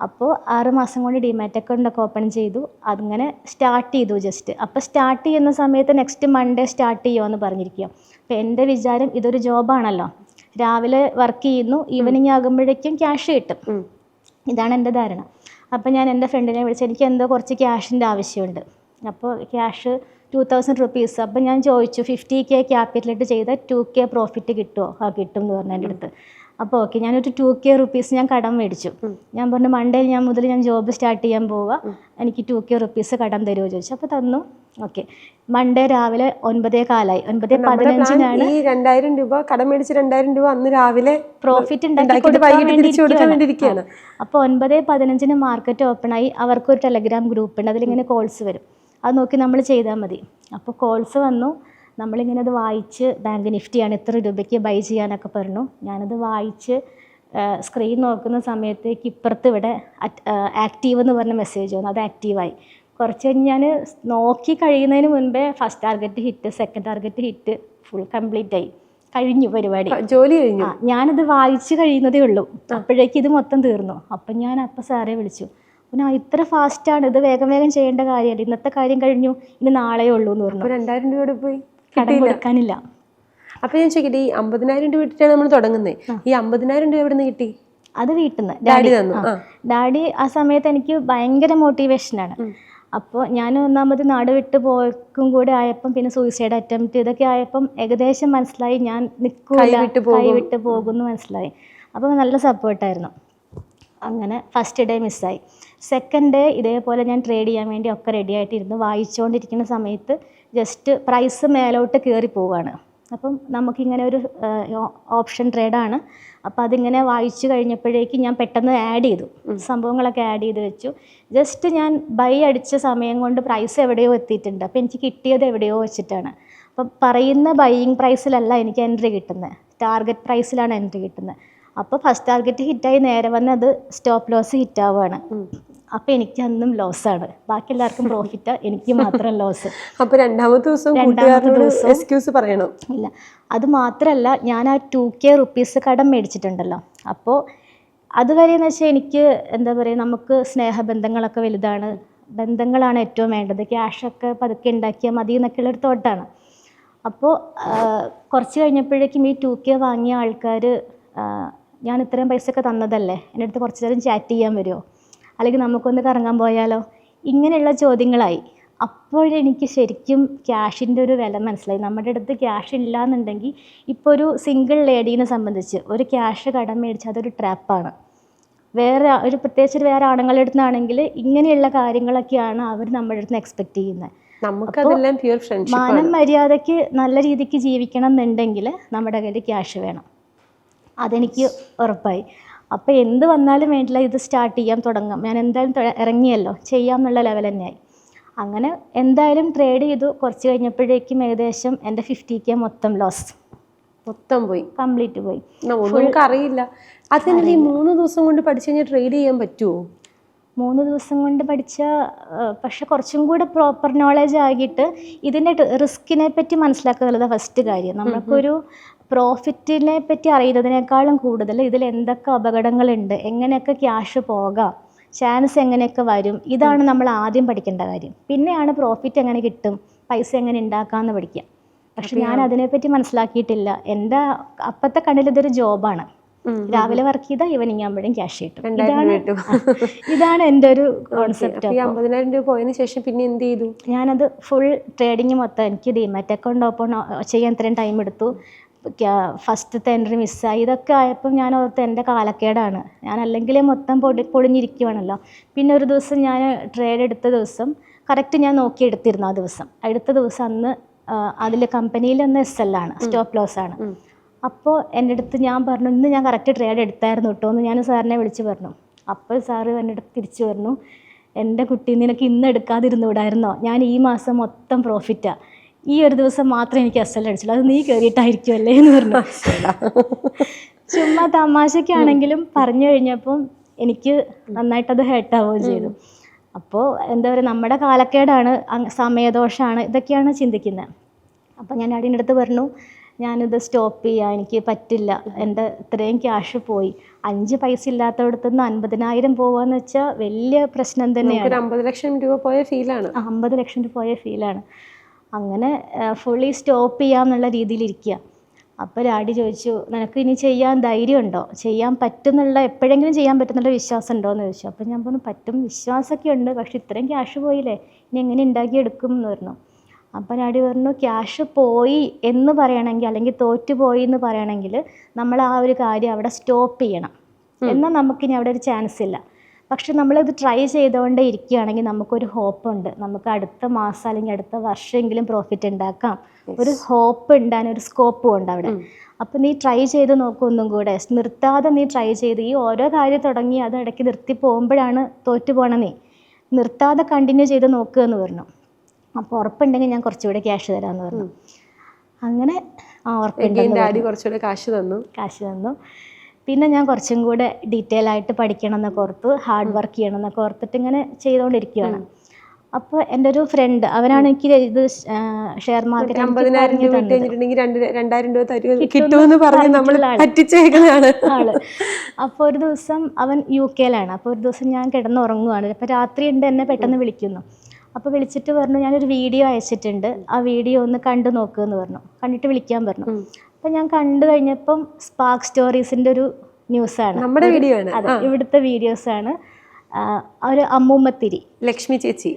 അപ്പോൾ 6 മാസം കൊണ്ട് ഡിമാറ്റ് അക്കൗണ്ട് ഒക്കെ ഓപ്പൺ ചെയ്തു. അങ്ങനെ സ്റ്റാർട്ട് ചെയ്തു ജസ്റ്റ്. അപ്പോൾ സ്റ്റാർട്ട് ചെയ്യുന്ന സമയത്ത് നെക്സ്റ്റ് മൺഡേ സ്റ്റാർട്ട് ചെയ്യുമെന്ന് പറഞ്ഞിരിക്കുക. അപ്പോൾ എൻ്റെ വിചാരം ഇതൊരു ജോബാണല്ലോ, രാവിലെ വർക്ക് ചെയ്യുന്നു, ഈവനിങ് ആകുമ്പോഴേക്കും ക്യാഷ് കിട്ടും, ഇതാണ് എൻ്റെ ധാരണ. അപ്പോൾ ഞാൻ എൻ്റെ ഫ്രണ്ടിനെ വിളിച്ച്, എനിക്ക് എന്തോ കുറച്ച് ക്യാഷിൻ്റെ ആവശ്യമുണ്ട്. അപ്പോൾ ക്യാഷ് 2000 rupees. അപ്പോൾ ഞാൻ ചോദിച്ചു 50K ക്യാപിറ്റലിട്ട് ചെയ്താൽ 2K പ്രോഫിറ്റ് കിട്ടുമോ? കിട്ടും എന്ന് പറഞ്ഞു എൻ്റെ അടുത്ത്. അപ്പോൾ ഓക്കെ, ഞാനൊരു 2K rupees ഞാൻ കടം മേടിച്ചു. ഞാൻ പറഞ്ഞു മൺഡേ ഞാൻ ജോബ് സ്റ്റാർട്ട് ചെയ്യാൻ പോവുക, എനിക്ക് 2K rupees കടം തരുമോ ചോദിച്ചു. അപ്പോൾ തന്നു. ഓക്കെ, മൺഡേ രാവിലെ 9:15 9:15 ഈ 2000 രൂപ കടം മേടിച്ച് 2000 രൂപ അന്ന് രാവിലെ പ്രോഫിറ്റ് ഉണ്ടാക്കി. അപ്പോൾ 9:15 മാർക്കറ്റ് ഓപ്പൺ ആയി. അവർക്കൊരു ടെലഗ്രാം ഗ്രൂപ്പ് ഉണ്ട്, അതിലിങ്ങനെ കോൾസ് വരും. അത് നോക്കി നമ്മൾ ചെയ്താൽ മതി. അപ്പോൾ കോൾസ് വന്നു, നമ്മളിങ്ങനെ അത് വായിച്ച്, ബാങ്ക് നിഫ്റ്റിയാണ് ഇത്ര രൂപയ്ക്ക് ബൈ ചെയ്യാനൊക്കെ പറഞ്ഞു. ഞാനത് വായിച്ച് സ്ക്രീൻ നോക്കുന്ന സമയത്തേക്ക് ഇപ്പുറത്ത് ഇവിടെ ആക്റ്റീവ് എന്ന് പറഞ്ഞ മെസ്സേജ് വന്നു. അത് ആക്റ്റീവായി. കുറച്ച് കഴിഞ്ഞ് ഞാൻ നോക്കി കഴിയുന്നതിന് മുൻപേ first target hit, second target hit, full complete ആയി, കഴിഞ്ഞു പരിപാടി, ജോലി കഴിഞ്ഞു. ഞാനത് വായിച്ച് കഴിയുന്നതേ ഉള്ളൂ, അപ്പോഴേക്കും ഇത് മൊത്തം തീർന്നു. അപ്പം ഞാൻ സാറെ വിളിച്ചു, പിന്നെ ഇത്ര ഫാസ്റ്റാണ്, ഇത് വേഗം ചെയ്യേണ്ട കാര്യമല്ല, ഇന്നത്തെ കാര്യം കഴിഞ്ഞു, ഇനി നാളെ ഉള്ളൂ എന്ന് പറഞ്ഞു. 2000 രൂപയുടെ പോയി കടം കൊടുക്കാനില്ല. അപ്പോൾ ഞാൻ ചോദിക്കട്ടെ, ഈ 50,000 രൂപ ഇട്ടിട്ടാണ് നമ്മൾ തുടങ്ങുന്നത്, ഈ 50,000 രൂപ എവിടെ നിന്ന് കിട്ടി? അത് വീട്ടിൽ നിന്ന് ഡാഡി തന്നു. ഡാഡി ആ സമയത്ത് എനിക്ക് ഭയങ്കര മോട്ടിവേഷനാണ്. അപ്പോൾ ഞാൻ ഒന്നാമത് നാട് വിട്ട് പോക്കും കൂടെ ആയപ്പം, പിന്നെ സൂയിസൈഡ് അറ്റംപ്റ്റ് ഇതൊക്കെ ആയപ്പം ഏകദേശം മനസ്സിലായി ഞാൻ നിൽക്കൂല, കൈവിട്ട് പോകുമെന്ന് മനസ്സിലായി. അപ്പോൾ നല്ല സപ്പോർട്ടായിരുന്നു. അങ്ങനെ ഫസ്റ്റ് ഡേ മിസ്സായി. സെക്കൻഡ് ഡേ ഇതേപോലെ ഞാൻ ട്രേഡ് ചെയ്യാൻ വേണ്ടി ഒക്കെ റെഡി ആയിട്ടിരുന്നു. വായിച്ചുകൊണ്ടിരിക്കുന്ന സമയത്ത് ജസ്റ്റ് പ്രൈസ് മേലോട്ട് കയറി പോവുകയാണ്. അപ്പം നമുക്കിങ്ങനെ ഒരു ഓപ്ഷൻ ട്രേഡാണ്. അപ്പോൾ അതിങ്ങനെ വായിച്ചു കഴിഞ്ഞപ്പോഴേക്കും ഞാൻ പെട്ടെന്ന് ആഡ് ചെയ്തു, സംഭവങ്ങളൊക്കെ ആഡ് ചെയ്ത് വെച്ചു. ജസ്റ്റ് ഞാൻ ബൈ അടിച്ച സമയം കൊണ്ട് പ്രൈസ് എവിടെയോ എത്തിയിട്ടുണ്ട്. അപ്പോൾ എനിക്ക് കിട്ടിയത് എവിടെയോ വെച്ചിട്ടാണ്. അപ്പം പറയുന്ന ബൈയിങ് പ്രൈസിലല്ല എനിക്ക് എൻട്രി കിട്ടുന്നത്, ടാർഗറ്റ് പ്രൈസിലാണ് എൻട്രി കിട്ടുന്നത്. അപ്പോൾ ഫസ്റ്റ് ടാർഗറ്റ് ഹിറ്റായി നേരെ വന്ന് അത് സ്റ്റോപ്പ് ലോസ് ഹിറ്റാവുകയാണ്. അപ്പോൾ എനിക്ക് അന്നും ലോസാണ്, ബാക്കി എല്ലാവർക്കും പ്രോഫിറ്റ്, എനിക്ക് മാത്രം ലോസ്. അപ്പോൾ രണ്ടാമത്തെ ദിവസം എക്സ്ക്യൂസ് പറയണം? ഇല്ല, അത് മാത്രമല്ല, ഞാൻ ആ 2K rupees കടം മേടിച്ചിട്ടുണ്ടല്ലോ. അപ്പോൾ അതുവരെ എന്ന് വെച്ചാൽ എനിക്ക് എന്താ പറയുക, നമുക്ക് സ്നേഹബന്ധങ്ങളൊക്കെ വലുതാണ്, ബന്ധങ്ങളാണ് ഏറ്റവും വേണ്ടത്, ക്യാഷൊക്കെ പതുക്കെ ഉണ്ടാക്കിയാൽ മതി എന്നൊക്കെയുള്ളൊരു തോട്ടാണ്. അപ്പോൾ കുറച്ച് കഴിഞ്ഞപ്പോഴേക്കും ഈ 2K വാങ്ങിയ ആൾക്കാർ, ഞാൻ ഇത്രയും പൈസയൊക്കെ തന്നതല്ലേ, എൻ്റെ അടുത്ത് കുറച്ച് നേരം ചാറ്റ് ചെയ്യാൻ വരുമോ, അല്ലെങ്കിൽ നമുക്കൊന്ന് കറങ്ങാൻ പോയാലോ, ഇങ്ങനെയുള്ള ചോദ്യങ്ങളായി. അപ്പോഴെനിക്ക് ശരിക്കും ക്യാഷിൻ്റെ ഒരു വില മനസ്സിലായി. നമ്മുടെ അടുത്ത് ക്യാഷ് ഇല്ല എന്നുണ്ടെങ്കിൽ, ഇപ്പോൾ ഒരു സിംഗിൾ ലേഡീനെ സംബന്ധിച്ച് ഒരു ക്യാഷ് കടം മേടിച്ചാൽ അതൊരു ട്രാപ്പാണ്. പ്രത്യേകിച്ച് വേറെ ആണുങ്ങളുടെ അടുത്ത് നിന്നാണെങ്കിൽ ഇങ്ങനെയുള്ള കാര്യങ്ങളൊക്കെയാണ് അവർ നമ്മുടെ അടുത്ത് നിന്ന് എക്സ്പെക്റ്റ് ചെയ്യുന്നത്. മാനം മര്യാദയ്ക്ക് നല്ല രീതിക്ക് ജീവിക്കണം എന്നുണ്ടെങ്കിൽ നമ്മുടെ കയ്യിൽ ക്യാഷ് വേണം, അതെനിക്ക് ഉറപ്പായി. അപ്പോൾ എന്ത് വന്നാലും വേണ്ടില്ല, ഇത് സ്റ്റാർട്ട് ചെയ്യാൻ തുടങ്ങാം, ഞാൻ എന്തായാലും ഇറങ്ങിയല്ലോ, ചെയ്യാം എന്നുള്ള ലെവൽ തന്നെയായി. അങ്ങനെ എന്തായാലും ട്രേഡ് ചെയ്തു. കുറച്ച് കഴിഞ്ഞപ്പോഴേക്കും ഏകദേശം എൻ്റെ 50K മൊത്തം ലോസ്. മൊത്തം പോയി, കംപ്ലീറ്റ് പോയി. നമുക്ക് അറിയില്ല. അതിന് ഈ 3 ദിവസം കൊണ്ട് പഠിച്ചു കഴിഞ്ഞാൽ ട്രേഡ് ചെയ്യാൻ പറ്റുമോ? 3 ദിവസം കൊണ്ട് പഠിച്ച, പക്ഷെ കുറച്ചും കൂടെ പ്രോപ്പർ നോളജ് ആകിയിട്ട് ഇതിൻ്റെ റിസ്കിനെ പറ്റി മനസ്സിലാക്കുക എന്നുള്ളത് ഫസ്റ്റ് കാര്യം. നമുക്കൊരു പ്രോഫിറ്റിനെ പറ്റി അറിയുന്നതിനേക്കാളും കൂടുതൽ ഇതിൽ എന്തൊക്കെ അപകടങ്ങളുണ്ട്, എങ്ങനെയൊക്കെ ക്യാഷ് പോകാം, ചാൻസ് എങ്ങനെയൊക്കെ വരും, ഇതാണ് നമ്മൾ ആദ്യം പഠിക്കേണ്ട കാര്യം. പിന്നെയാണ് പ്രോഫിറ്റ് എങ്ങനെ കിട്ടും, പൈസ എങ്ങനെ ഉണ്ടാക്കാമെന്ന് പഠിക്കുക. പക്ഷെ ഞാൻ അതിനെപ്പറ്റി മനസ്സിലാക്കിയിട്ടില്ല. എൻ്റെ അപ്പത്തെ കണ്ണിൽ ഇതൊരു ജോബാണ്. രാവിലെ വർക്ക് ചെയ്താൽ ഈവനിങ് ആകുമ്പോഴും ക്യാഷ് കിട്ടും. ഇതാണ് എൻ്റെ ഒരു കോൺസെപ്റ്റ്. 50,000 രൂപ പോയതിനു ശേഷം പിന്നെ എന്ത് ചെയ്തു? ഞാനത് ഫുൾ ട്രേഡിങ് മൊത്തം, എനിക്ക് ഡിമാറ്റ് അക്കൗണ്ട് ഓപ്പൺ ചെയ്യാൻ ഇത്രയും ടൈം എടുത്തു. ഫസ്റ്റത്തെ എൻട്രി മിസ്സായി. ഇതൊക്കെ ആയപ്പോൾ ഞാൻ ഓർത്ത് എൻ്റെ കാലക്കേടാണ്, ഞാൻ അല്ലെങ്കിൽ മൊത്തം പൊളിഞ്ഞിരിക്കുവാണല്ലോ. പിന്നെ ഒരു ദിവസം ഞാൻ ട്രേഡ് എടുത്ത ദിവസം കറക്റ്റ് ഞാൻ നോക്കി എടുത്തിരുന്നു. ആ ദിവസം എടുത്ത ദിവസം അന്ന് അതിൽ കമ്പനിയിൽ ഒന്ന് SL ആണ്, സ്റ്റോപ്പ് ലോസ് ആണ്. അപ്പോൾ എൻ്റെ അടുത്ത് ഞാൻ പറഞ്ഞു, ഇന്ന് ഞാൻ കറക്റ്റ് ട്രേഡ് എടുത്തായിരുന്നു കേട്ടോ എന്ന് ഞാൻ സാറിനെ വിളിച്ച് പറഞ്ഞു. അപ്പോൾ സാറ് എൻ്റെ അടുത്ത് തിരിച്ചു പറഞ്ഞു, എൻ്റെ കുട്ടി നിനക്ക് ഇന്ന് എടുക്കാതിരുന്നുകൂടായിരുന്നോ, ഞാൻ ഈ മാസം മൊത്തം പ്രോഫിറ്റാണ്, ഈ ഒരു ദിവസം മാത്രമേ എനിക്ക് SL അടിച്ചുള്ളൂ, അത് നീ കയറിയിട്ടായിരിക്കുമല്ലേ എന്ന് പറഞ്ഞു. ചുമ്മാ തമാശയ്ക്കാണെങ്കിലും പറഞ്ഞു കഴിഞ്ഞപ്പം എനിക്ക് നന്നായിട്ടത് ഹേർട്ടാവുകയും ചെയ്തു. അപ്പോൾ എന്താ പറയുക, നമ്മുടെ കാലക്കേടാണ്, സമയദോഷമാണ്, ഇതൊക്കെയാണ് ചിന്തിക്കുന്നത്. അപ്പോൾ ഞാൻ അടിയുടെ അടുത്ത് പറഞ്ഞു, ഞാനിത് സ്റ്റോപ്പ് ചെയ്യാം, എനിക്ക് പറ്റില്ല, എൻ്റെ ഇത്രയും ക്യാഷ് പോയി. 5 പൈസ ഇല്ലാത്തവിടത്തുനിന്ന് 50,000 പോവാന്ന് വെച്ചാൽ വലിയ പ്രശ്നം തന്നെയാണ്. 50 ലക്ഷം രൂപ പോയ ഫീലാണ്. 50 ലക്ഷം രൂപ പോയ ഫീലാണ്. അങ്ങനെ ഫുള്ളി സ്റ്റോപ്പ് ചെയ്യാമെന്നുള്ള രീതിയിലിരിക്കുക. അപ്പോൾ ഡാഡി ചോദിച്ചു, നിനക്ക് ഇനി ചെയ്യാൻ ധൈര്യമുണ്ടോ, ചെയ്യാൻ പറ്റുന്നുള്ള, എപ്പോഴെങ്കിലും ചെയ്യാൻ പറ്റുന്നുള്ള വിശ്വാസം ഉണ്ടോ എന്ന് ചോദിച്ചു. അപ്പോൾ ഞാൻ പറഞ്ഞു, പറ്റും, വിശ്വാസമൊക്കെ ഉണ്ട്, പക്ഷെ ഇത്രയും ക്യാഷ് പോയില്ലേ, ഇനി എങ്ങനെ ഉണ്ടാക്കിയെടുക്കും എന്ന് പറഞ്ഞു. അപ്പോൾ ഡാഡി പറഞ്ഞു, ക്യാഷ് പോയി എന്ന് പറയണമെങ്കിൽ, അല്ലെങ്കിൽ തോറ്റുപോയി എന്ന് പറയണമെങ്കിൽ നമ്മൾ ആ ഒരു കാര്യം അവിടെ സ്റ്റോപ്പ് ചെയ്യണം, എന്നാൽ നമുക്കിനി അവിടെ ഒരു ചാൻസ് ഇല്ല. പക്ഷെ നമ്മളിത് ട്രൈ ചെയ്തുകൊണ്ടേ ഇരിക്കുകയാണെങ്കിൽ നമുക്കൊരു ഹോപ്പുണ്ട്, നമുക്ക് അടുത്ത മാസം അല്ലെങ്കിൽ അടുത്ത വർഷമെങ്കിലും പ്രോഫിറ്റ് ഉണ്ടാക്കാം, ഒരു ഹോപ്പ് ഉണ്ടാകാൻ ഒരു സ്കോപ്പും ഉണ്ട് അവിടെ. അപ്പോൾ നീ ട്രൈ ചെയ്ത് നോക്കും, ഒന്നും കൂടെ നിർത്താതെ നീ ട്രൈ ചെയ്ത്, ഈ ഓരോ കാര്യം തുടങ്ങി അത് ഇടയ്ക്ക് നിർത്തി പോകുമ്പോഴാണ് തോറ്റു പോകണം, നീ നിർത്താതെ കണ്ടിന്യൂ ചെയ്ത് നോക്കുക എന്ന് പറഞ്ഞു. അപ്പോൾ ഉറപ്പുണ്ടെങ്കിൽ ഞാൻ കുറച്ചുകൂടെ ക്യാഷ് തരാമെന്ന് പറഞ്ഞു. അങ്ങനെ ഡാഡി കുറച്ചുകൂടെ കാശ് തന്നു. പിന്നെ ഞാൻ കുറച്ചും കൂടെ ഡീറ്റെയിൽ ആയിട്ട് പഠിക്കണം എന്നൊക്കെ ഓർത്ത്, ഹാർഡ് വർക്ക് ചെയ്യണം എന്നൊക്കെ ഓർത്തിട്ട് ഇങ്ങനെ ചെയ്തുകൊണ്ടിരിക്കുകയാണ്. അപ്പോൾ എൻ്റെ ഒരു ഫ്രണ്ട്, അവനാണ് എനിക്ക് ഇത് ഷെയർ മാർക്കറ്റ് 50,000 രൂപ കിട്ടിയിട്ടുണ്ടെങ്കിൽ 2,000 രൂപ കിട്ടുമെന്ന് പറഞ്ഞ് നമ്മൾ പറ്റിച്ചേക്കുന്നതാണ് ആള്. അപ്പോൾ ഒരു ദിവസം അവൻ UK യിലാണ്. അപ്പോൾ ഒരു ദിവസം ഞാൻ കിടന്നുറങ്ങുവാണ്. അപ്പോൾ രാത്രി ഉണ്ട്, എന്നെ പെട്ടെന്ന് വിളിക്കുന്നു. അപ്പോൾ വിളിച്ചിട്ട് പറഞ്ഞു, ഞാനൊരു വീഡിയോ അയച്ചിട്ടുണ്ട്, ആ വീഡിയോ ഒന്ന് കണ്ടു നോക്കുമെന്ന് പറഞ്ഞു, കണ്ടിട്ട് വിളിക്കാൻ പറഞ്ഞു. അപ്പോൾ ഞാൻ കണ്ടു കഴിഞ്ഞപ്പം സ്പാർക്ക് സ്റ്റോറീസിൻ്റെ ഒരു ന്യൂസാണ്, നമ്മുടെ വീഡിയോ ആണ്, അതെ, ഇവിടുത്തെ വീഡിയോസാണ്. ഒരു അമ്മൂമ്മത്തിരി ലക്ഷ്മി ചേച്ചി,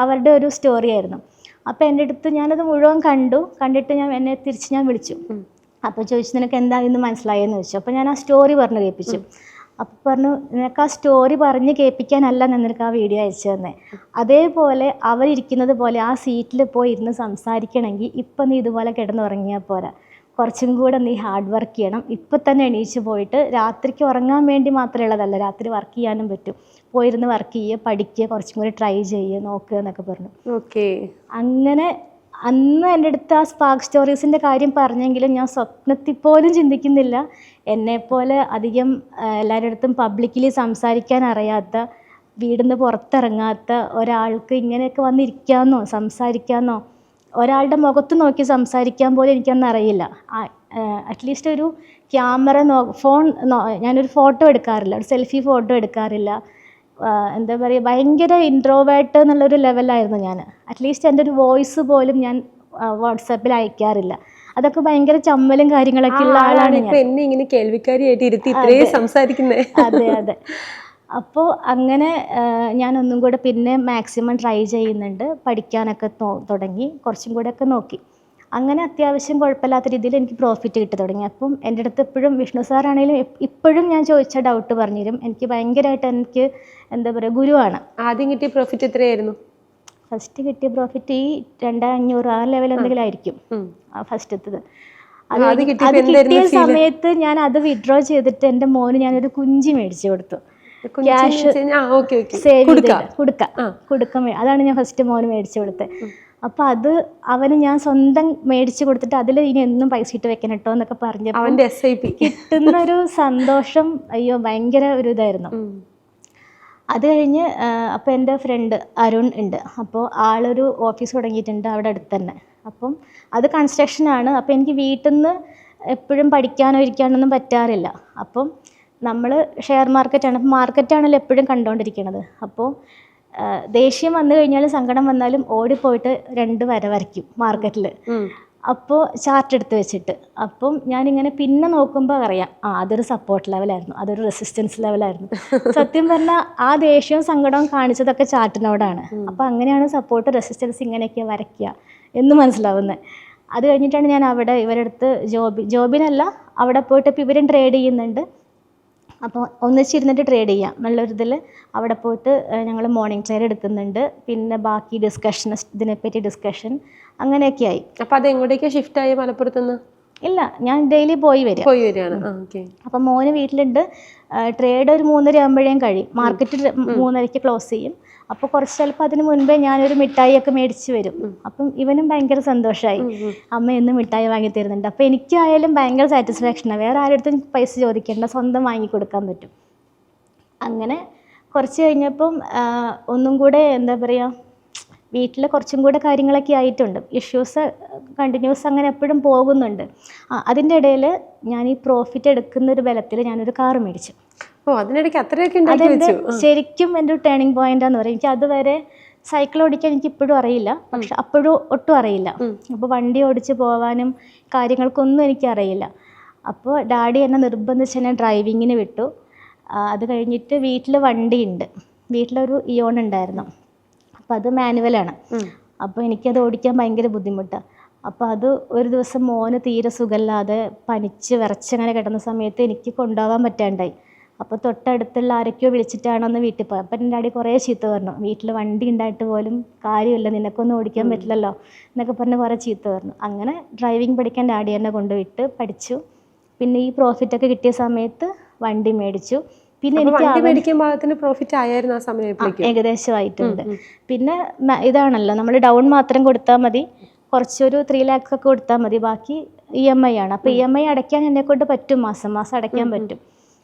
അവരുടെ ഒരു സ്റ്റോറി ആയിരുന്നു. അപ്പോൾ എൻ്റെ അടുത്ത് ഞാനത് മുഴുവൻ കണ്ടിട്ട് എന്നെ തിരിച്ച് ഞാൻ വിളിച്ചു. അപ്പോൾ ചോദിച്ചു, നിനക്ക് എന്താ ഇന്ന് മനസ്സിലായെന്ന് ചോദിച്ചു. അപ്പോൾ ഞാൻ ആ സ്റ്റോറി പറഞ്ഞു കേൾപ്പിച്ചു. അപ്പോൾ പറഞ്ഞു, നിനക്ക് ആ സ്റ്റോറി പറഞ്ഞ് കേൾപ്പിക്കാനല്ല നിനക്ക് ആ വീഡിയോ അയച്ചു തന്നെ, അതേപോലെ അവരിയ്ക്കുന്നത് പോലെ ആ സീറ്റിൽ പോയി ഇരുന്ന് സംസാരിക്കണമെങ്കിൽ ഇപ്പം നീ ഇതുപോലെ കിടന്നുറങ്ങിയാൽ പോരാ, കുറച്ചും കൂടെ നീ ഹാർഡ് വർക്ക് ചെയ്യണം. ഇപ്പം തന്നെ എണീച്ച് പോയിട്ട്, രാത്രിക്ക് ഉറങ്ങാൻ വേണ്ടി മാത്രമേ ഉള്ളതല്ല, രാത്രി വർക്ക് ചെയ്യാനും പറ്റും, പോയിരുന്ന് വർക്ക് ചെയ്യുക, പഠിക്കുക, കുറച്ചും കൂടി ട്രൈ ചെയ്യുക, നോക്കുക എന്നൊക്കെ പറഞ്ഞു. ഓക്കെ. അങ്ങനെ അന്ന് എൻ്റെ അടുത്ത് ആ സ്പാർക്ക് സ്റ്റോറീസിൻ്റെ കാര്യം പറഞ്ഞെങ്കിലും ഞാൻ സ്വപ്നത്തിൽ പോലും ചിന്തിക്കുന്നില്ല, എന്നെപ്പോലെ അധികം എല്ലാവരുടെ അടുത്തും പബ്ലിക്കലി സംസാരിക്കാൻ അറിയാത്ത, വീടിന്ന് പുറത്തിറങ്ങാത്ത ഒരാൾക്ക് ഇങ്ങനെയൊക്കെ വന്നിരിക്കാമെന്നോ സംസാരിക്കാമെന്നോ, ഒരാളുടെ മുഖത്ത് നോക്കി സംസാരിക്കാൻ പോലും എനിക്കൊന്നും അറിയില്ല. അറ്റ്ലീസ്റ്റ് ഒരു ക്യാമറ ഞാനൊരു ഫോട്ടോ എടുക്കാറില്ല, ഒരു സെൽഫി ഫോട്ടോ എടുക്കാറില്ല. എന്താ പറയുക, ഭയങ്കര ഇൻട്രോവേർട്ട് എന്നുള്ളൊരു ലെവലായിരുന്നു ഞാൻ. അറ്റ്ലീസ്റ്റ് എൻ്റെ ഒരു വോയിസ് പോലും ഞാൻ വാട്സാപ്പിൽ അയക്കാറില്ല. അതൊക്കെ ഭയങ്കര ചമ്മലും കാര്യങ്ങളൊക്കെ ഉള്ള ആളാണ് ഞാൻ. എന്നെ ഇങ്ങനെ കേൾവിക്കാരിയായിട്ട് ഇരുത്തി ഇത്രയും സംസാരിക്കുന്നത്. അതെ. അപ്പോൾ അങ്ങനെ ഞാനൊന്നും കൂടെ പിന്നെ മാക്സിമം ട്രൈ ചെയ്യുന്നുണ്ട്, പഠിക്കാനൊക്കെ തുടങ്ങി, കുറച്ചും കൂടെ ഒക്കെ നോക്കി. അങ്ങനെ അത്യാവശ്യം കുഴപ്പമില്ലാത്ത രീതിയിൽ എനിക്ക് പ്രോഫിറ്റ് കിട്ടി തുടങ്ങി. അപ്പം എൻ്റെ അടുത്ത് എപ്പോഴും വിഷ്ണു സാറാണെങ്കിലും ഇപ്പോഴും ഞാൻ ചോദിച്ച ഡൗട്ട് പറഞ്ഞുതരും. എനിക്ക് ഭയങ്കരമായിട്ട് എനിക്ക് എന്താ പറയുക, ഗുരുവാണ്. ആദ്യം കിട്ടിയ പ്രോഫിറ്റ് എത്രയായിരുന്നു? ഫസ്റ്റ് കിട്ടിയ പ്രോഫിറ്റ് ഈ 2,500 ആ ലെവൽ എന്തെങ്കിലും ആയിരിക്കും ഫസ്റ്റത്തത്. അത് കിട്ടിയ സമയത്ത് ഞാൻ അത് വിഡ്രോ ചെയ്തിട്ട് എൻ്റെ മോന് ഞാനൊരു കുഞ്ചി മേടിച്ചു കൊടുത്തു. ക്യാഷ് സേവ് ചെയ്തിട്ട് കുടുക്ക, അതാണ് ഞാൻ ഫസ്റ്റ് മോന് മേടിച്ചു കൊടുത്തത്. അപ്പോൾ അത് അവന് ഞാൻ സ്വന്തം മേടിച്ച് കൊടുത്തിട്ട് അതിൽ ഇനി എന്നും പൈസ ഇട്ട് വെക്കണം കേട്ടോ എന്നൊക്കെ പറഞ്ഞപ്പോൾ അവൻ്റെ SIP കിട്ടുന്നൊരു സന്തോഷം അയ്യോ ഭയങ്കര ഒരു ഇതായിരുന്നു. അത് കഴിഞ്ഞ് അപ്പോൾ എൻ്റെ ഫ്രണ്ട് അരുൺ ഉണ്ട്. അപ്പോൾ ആളൊരു ഓഫീസ് തുടങ്ങിയിട്ടുണ്ട് അവിടെ അടുത്ത് തന്നെ. അപ്പം അത് കൺസ്ട്രക്ഷനാണ്. അപ്പോൾ എനിക്ക് വീട്ടിൽ നിന്ന് എപ്പോഴും പഠിക്കാനോ ഇരിക്കാനൊന്നും പറ്റാറില്ല. അപ്പം നമ്മൾ ഷെയർ മാർക്കറ്റാണ്, അപ്പോൾ മാർക്കറ്റാണല്ലോ എപ്പോഴും കണ്ടുകൊണ്ടിരിക്കുന്നത്. അപ്പോൾ ദേഷ്യം വന്നു കഴിഞ്ഞാലും സങ്കടം വന്നാലും ഓടിപ്പോയിട്ട് 2 വര വരയ്ക്കും മാർക്കറ്റിൽ. അപ്പോൾ ചാർട്ട് എടുത്ത് വെച്ചിട്ട്. അപ്പം ഞാനിങ്ങനെ പിന്നെ നോക്കുമ്പോൾ അറിയാം അതൊരു സപ്പോർട്ട് ലെവലായിരുന്നു, അതൊരു റെസിസ്റ്റൻസ് ലെവലായിരുന്നു. സത്യം പറഞ്ഞാൽ ആ ദേഷ്യവും സങ്കടവും കാണിച്ചതൊക്കെ ചാർട്ടിനോടാണ്. അപ്പോൾ അങ്ങനെയാണ് സപ്പോർട്ട് റെസിസ്റ്റൻസ് ഇങ്ങനെയൊക്കെ വരയ്ക്കുക എന്ന് മനസ്സിലാവുന്നത്. അത് കഴിഞ്ഞിട്ടാണ് ഞാൻ അവിടെ ഇവരുടെ അടുത്ത് ജോബിനല്ല അവിടെ പോയിട്ട് ഇപ്പോൾ ഇവരും ട്രേഡ് ചെയ്യുന്നുണ്ട്. അപ്പോൾ ഒന്നിച്ചിരുന്നിട്ട് ട്രേഡ് ചെയ്യാം നല്ലൊരിതിൽ അവിടെ പോയിട്ട് ഞങ്ങൾ മോർണിംഗ് ക്ലെയർ എടുക്കുന്നുണ്ട്. പിന്നെ ബാക്കി ഡിസ്കഷൻ, ഇതിനെപ്പറ്റി ഡിസ്കഷൻ അങ്ങനെയൊക്കെ ആയി. അപ്പോൾ അത് എങ്ങോട്ടേക്കാണ് ഷിഫ്റ്റ് ആയി? മലപ്പുറത്തുനിന്ന്? ഇല്ല, ഞാൻ ഡെയിലി പോയി വരികയാണ്. അപ്പം മോന് വീട്ടിലുണ്ട്. ട്രേഡ് ഒരു 3:30 ആകുമ്പോഴേക്കും കഴിയും. മാർക്കറ്റ് 3:30 ക്ലോസ് ചെയ്യും. അപ്പോൾ കുറച്ച് ചിലപ്പോൾ അതിന് മുൻപേ ഞാനൊരു മിഠായിയൊക്കെ മേടിച്ച് വരും. അപ്പം ഇവനും ഭയങ്കര സന്തോഷമായി, അമ്മ എന്നും മിഠായി വാങ്ങി തരുന്നുണ്ട്. അപ്പോൾ എനിക്കായാലും ഭയങ്കര സാറ്റിസ്ഫാക്ഷനാണ്. വേറെ ആരുടെ പൈസ ചോദിക്കേണ്ട, സ്വന്തം വാങ്ങിക്കൊടുക്കാൻ പറ്റും. അങ്ങനെ കുറച്ച് കഴിഞ്ഞപ്പം ഒന്നും കൂടെ എന്താ പറയുക, വീട്ടിൽ കുറച്ചും കൂടെ കാര്യങ്ങളൊക്കെ ആയിട്ടുണ്ട്. ഇഷ്യൂസ് കണ്ടിന്യൂസ് അങ്ങനെ എപ്പോഴും പോകുന്നുണ്ട്. അതിൻ്റെ ഇടയിൽ ഞാൻ ഈ പ്രോഫിറ്റ് എടുക്കുന്ന ഒരു ബലത്തിൽ ഞാനൊരു കാറ് മേടിച്ചു. അതിനിടയ്ക്ക് അത്രയൊക്കെ അതെൻ്റെ ശരിക്കും എൻ്റെ ഒരു ടേണിംഗ് പോയിൻ്റാന്ന് പറയും. എനിക്ക് അതുവരെ സൈക്കിൾ ഓടിക്കാൻ എനിക്ക് ഇപ്പോഴും അറിയില്ല, പക്ഷെ അപ്പോഴും ഒട്ടും അറിയില്ല. അപ്പോൾ വണ്ടി ഓടിച്ച് പോകാനും കാര്യങ്ങൾക്കൊന്നും എനിക്കറിയില്ല. അപ്പോൾ ഡാഡി എന്നെ നിർബന്ധിച്ച് എന്നെ ഡ്രൈവിങ്ങിന് വിട്ടു. അത് കഴിഞ്ഞിട്ട് വീട്ടിൽ വണ്ടിയുണ്ട്, വീട്ടിലൊരു ഇയോൺ ഉണ്ടായിരുന്നു. അപ്പോൾ അത് മാനുവലാണ്. അപ്പോൾ എനിക്കത് ഓടിക്കാൻ ഭയങ്കര ബുദ്ധിമുട്ടാണ്. അപ്പോൾ അത് ഒരു ദിവസം മോന് തീരെ സുഖമില്ലാതെ പനിച്ച് വിറച്ചങ്ങനെ കിടന്ന സമയത്ത് എനിക്ക് കൊണ്ടുപോകാൻ പറ്റാണ്ടായി. അപ്പോൾ തൊട്ടടുത്തുള്ള ആരൊക്കെയോ വിളിച്ചിട്ടാണ് ഒന്ന് വീട്ടിൽ പോയത്. അപ്പം എൻ്റെ ഡാഡി കുറേ ചീത്ത പറഞ്ഞു, വീട്ടിൽ വണ്ടി ഉണ്ടായിട്ട് പോലും കാര്യമില്ല, നിനക്കൊന്നും ഓടിക്കാൻ പറ്റില്ലല്ലോ എന്നൊക്കെ പറഞ്ഞ് കുറേ ചീത്ത പറഞ്ഞു. അങ്ങനെ ഡ്രൈവിംഗ് പഠിക്കാൻ ഡാഡി എന്നെ കൊണ്ടുവിട്ട് പഠിച്ചു. പിന്നെ ഈ പ്രോഫിറ്റൊക്കെ കിട്ടിയ സമയത്ത് വണ്ടി മേടിച്ചു. പിന്നെ എനിക്ക് പ്രോഫിറ്റ് ആയിരുന്നു ആ സമയം ഏകദേശമായിട്ടുണ്ട്. പിന്നെ ഇതാണല്ലോ, നമ്മൾ ഡൗൺ മാത്രം കൊടുത്താൽ മതി, കുറച്ചൊരു 3 lakhs ഒക്കെ കൊടുത്താൽ മതി, ബാക്കി EMI ആണ്. അപ്പോൾ EMI അടയ്ക്കാൻ എന്നെക്കൊണ്ട് പറ്റും, മാസം മാസം അടയ്ക്കാൻ പറ്റും.